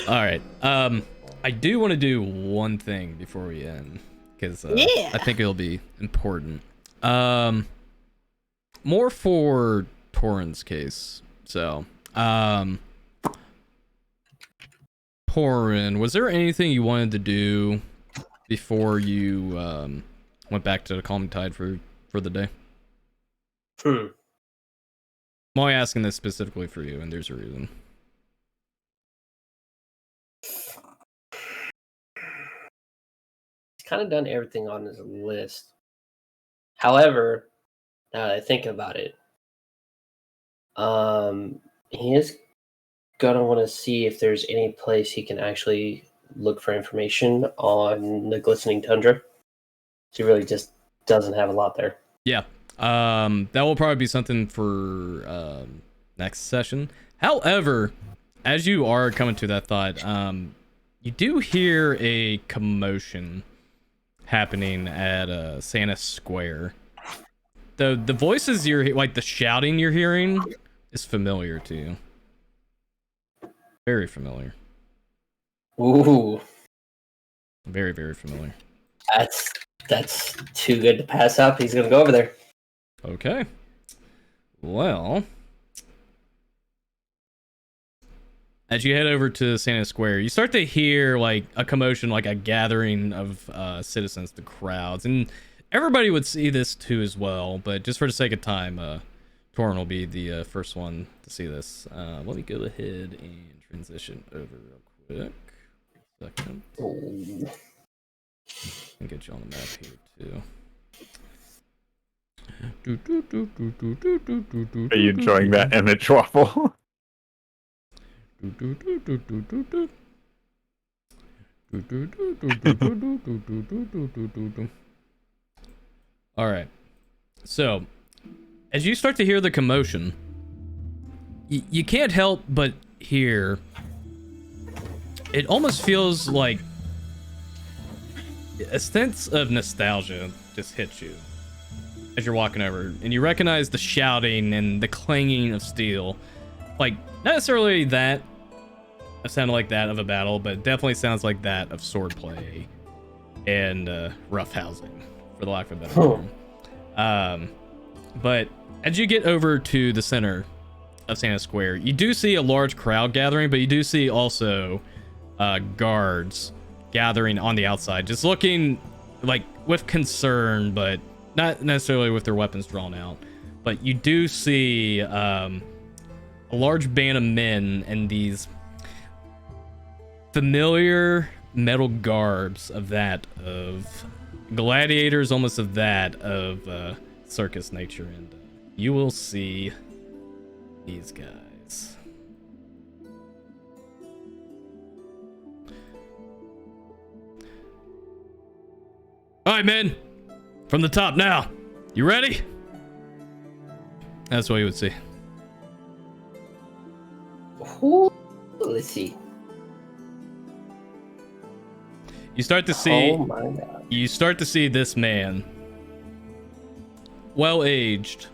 Alright, I do want to do one thing before we end, because Yeah. I think it'll be important. More for Torin's case. So, Torin, was there anything you wanted to do before you went back to the Calming Tide for the day? I'm only asking this specifically for you, and there's a reason. He's kind of done everything on his list. However, now that I think about it, he is gonna want to see if there's any place he can actually look for information on the glistening tundra. He really just doesn't have a lot there. Yeah. That will probably be something for next session. However, as you are coming to that thought, you do hear a commotion happening at Santa Square. The voices like the shouting you're hearing is familiar to you. Very familiar. Ooh, Very, very familiar. that's too good to pass up. He's gonna go over there. Okay. Well, as you head over to Santa Square, you start to hear like a commotion, like a gathering of citizens, the crowds, and everybody would see this too as well, but just for the sake of time, Torin will be the first one to see this. Let me go ahead and transition over real quick. Second. And get you on the map here too. Are you enjoying that image waffle? All right. So, as you start to hear the commotion, you can't help but hear. It almost feels like a sense of nostalgia just hits you as you're walking over, and you recognize the shouting and the clanging of steel. Like, not necessarily that sounded like that of a battle, but it definitely sounds like that of swordplay and roughhousing, for the lack of a better term. But as you get over to the center of Santa Square, you do see a large crowd gathering, but you do see also guards gathering on the outside, just looking like with concern, but not necessarily with their weapons drawn out. But you do see a large band of men in these familiar metal garbs of that of gladiators, almost of that of circus nature, and you will see these guys. All right, men, from the top now. You ready? That's what you would see. Let's see. You start to see. Oh my God. You start to see this man, well-aged,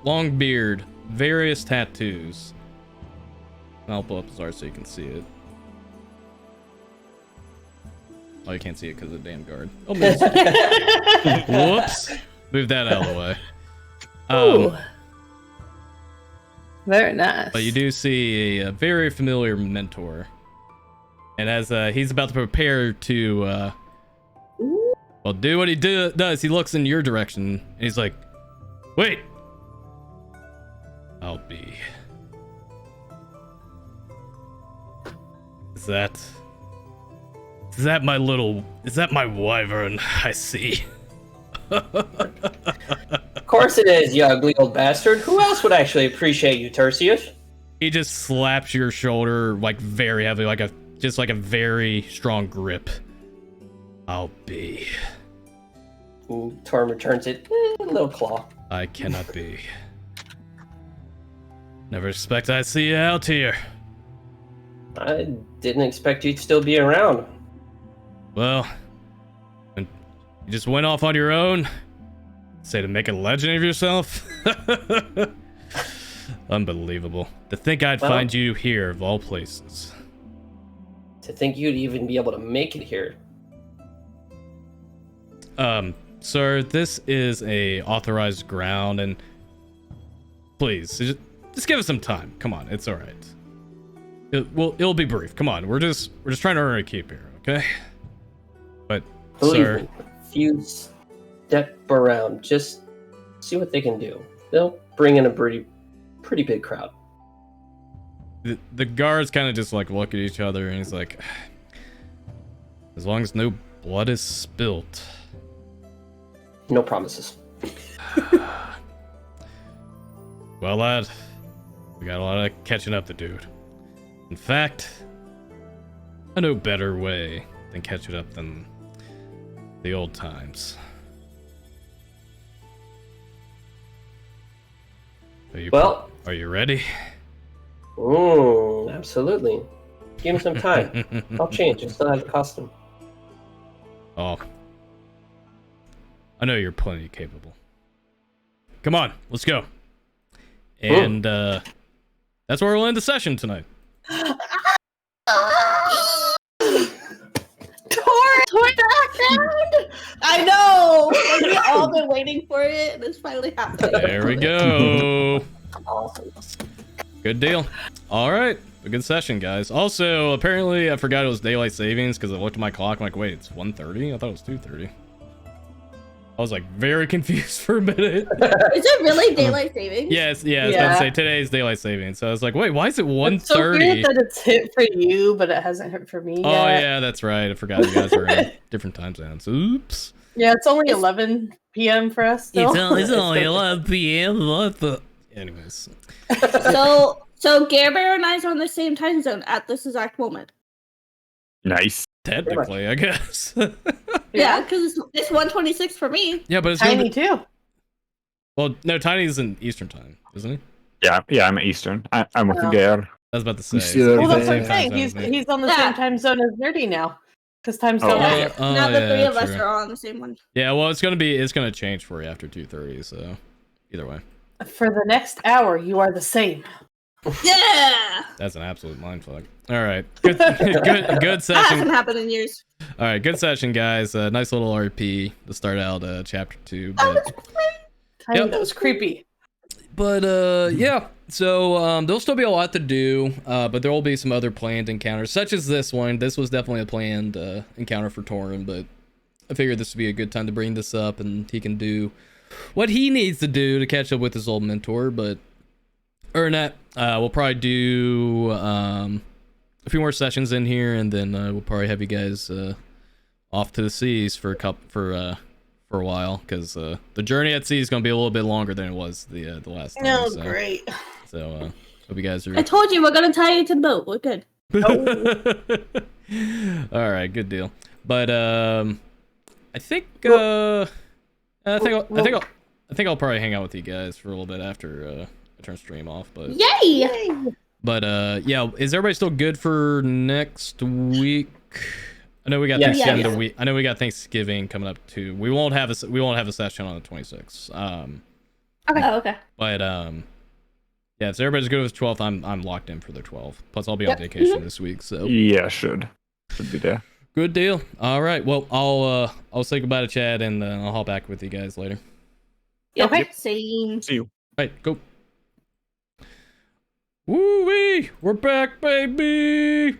long beard, various tattoos. I'll pull up his art so you can see it. Oh, you can't see it because of the damn guard. Oh, whoops. Move that out of the way. Ooh. Very nice. But you do see a very familiar mentor. And as he's about to prepare to well, do what he does, he looks in your direction and he's like, wait, I'll be. Is that my wyvern I see? Of course it is, you ugly old bastard. Who else would actually appreciate you, Tertius? He just slaps your shoulder like very heavily, like a very strong grip. I'll be. Torm returns it, a little claw. I cannot be. Never expect I'd see you out here. I didn't expect you'd still be around. Well, you just went off on your own? Say to make a legend of yourself? Unbelievable. To think I'd find you here of all places. To think you'd even be able to make it here. Sir, this is a authorized ground, and please, just give us some time. Come on, it's all right. It'll be brief. Come on, we're just trying to earn a keep here, okay? But Believe sir, me, if you step around, just see what they can do. They'll bring in a pretty big crowd. the guards kind of just like look at each other, and he's like, as long as no blood is spilt. No promises. Well, lad, we got a lot of catching up to do. In fact, I know a better way than catching up than the old times. Are you ready? Absolutely. Give me some time. I'll change. I still have the costume. Oh. I know you're plenty capable. Come on, let's go. And that's where we'll end the session tonight. Torn background! I know! We've all been waiting for it, and it's finally happening. There we go. Awesome. Good deal. All right. A good session, guys. Also, apparently, I forgot it was daylight savings because I looked at my clock. I'm like, wait, it's 1:30? I thought it was 2:30. I was like very confused for a minute. Is it really daylight savings? Yes, I was about to say today's daylight savings. So I was like, wait, why is it 1:30? It's so weird that it's hit for you, but it hasn't hit for me yet. Oh yeah, that's right. I forgot you guys are in different time zones. Oops. Yeah, it's only 11 p.m. for us still. It's only 11 p.m. What the? Anyways. So Gare Bear and I are on the same time zone at this exact moment. Nice. Technically, I guess. Yeah, because it's 1:26 for me. Yeah, but it's Tiny gonna be... too. Well, no, Tiny's in Eastern time, isn't he? Yeah, I'm Eastern. I'm with Oh. Gare. I was about to say. You see that Well, that's Okay. what I'm saying. He's on the same time zone as Nerdy now, because time's going okay. up. Now the three of us true. are all on the same one. Yeah, well, it's gonna change for you after 2:30. So, either way, For the next hour, you are the same. Yeah! that's an absolute mindfuck. All right, good That hasn't session. happened in years. All right, good session, guys. Nice little RP to start out chapter 2. But Tiny, Yep. that was creepy. yeah. So there'll still be a lot to do, but there will be some other planned encounters, such as this one. This was definitely a planned encounter for Torin, but I figured this would be a good time to bring this up, and he can do what he needs to do to catch up with his old mentor. But Ernest, we'll probably do a few more sessions in here, and then we'll probably have you guys off to the seas for a while, because the journey at sea is going to be a little bit longer than it was the last time. No, so. great. So, hope you guys are... I told you we're gonna tie you to the boat. We're good. All right, good deal. But I think I think I'll probably hang out with you guys for a little bit after I turn stream off. But Yay! but yeah, is everybody still good for next week? I know we got Yes. Thanksgiving Yes. week. I know we got Thanksgiving coming up too. We won't have a session on the 26th. Okay. Oh, okay. But yeah, so everybody's good with 12th. I'm locked in for the 12th. Plus, I'll be on vacation this week, so Yeah, should be there. good deal. All right, well, I'll say goodbye to Chad, and I'll hop back with you guys later. Yep. Okay. Same. See you. All right, go. Woo-wee! We're back, baby!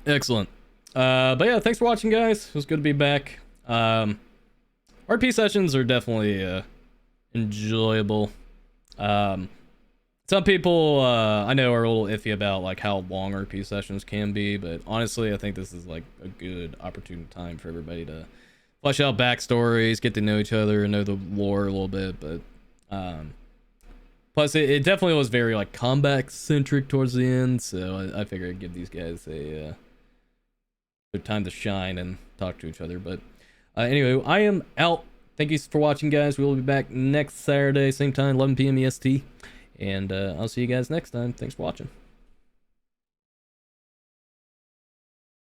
Excellent. But yeah, thanks for watching, guys. It was good to be back. RP sessions are definitely enjoyable. Some people I know are a little iffy about like how long RP sessions can be, but honestly, I think this is like a good opportune time for everybody to flesh out backstories, get to know each other, and know the lore a little bit. But plus, it definitely was very like combat centric towards the end, so I figured I'd give these guys their time to shine and talk to each other. But anyway, I am out. Thank you for watching, guys. We will be back next Saturday, same time, 11 p.m. EST. And I'll see you guys next time. Thanks for watching.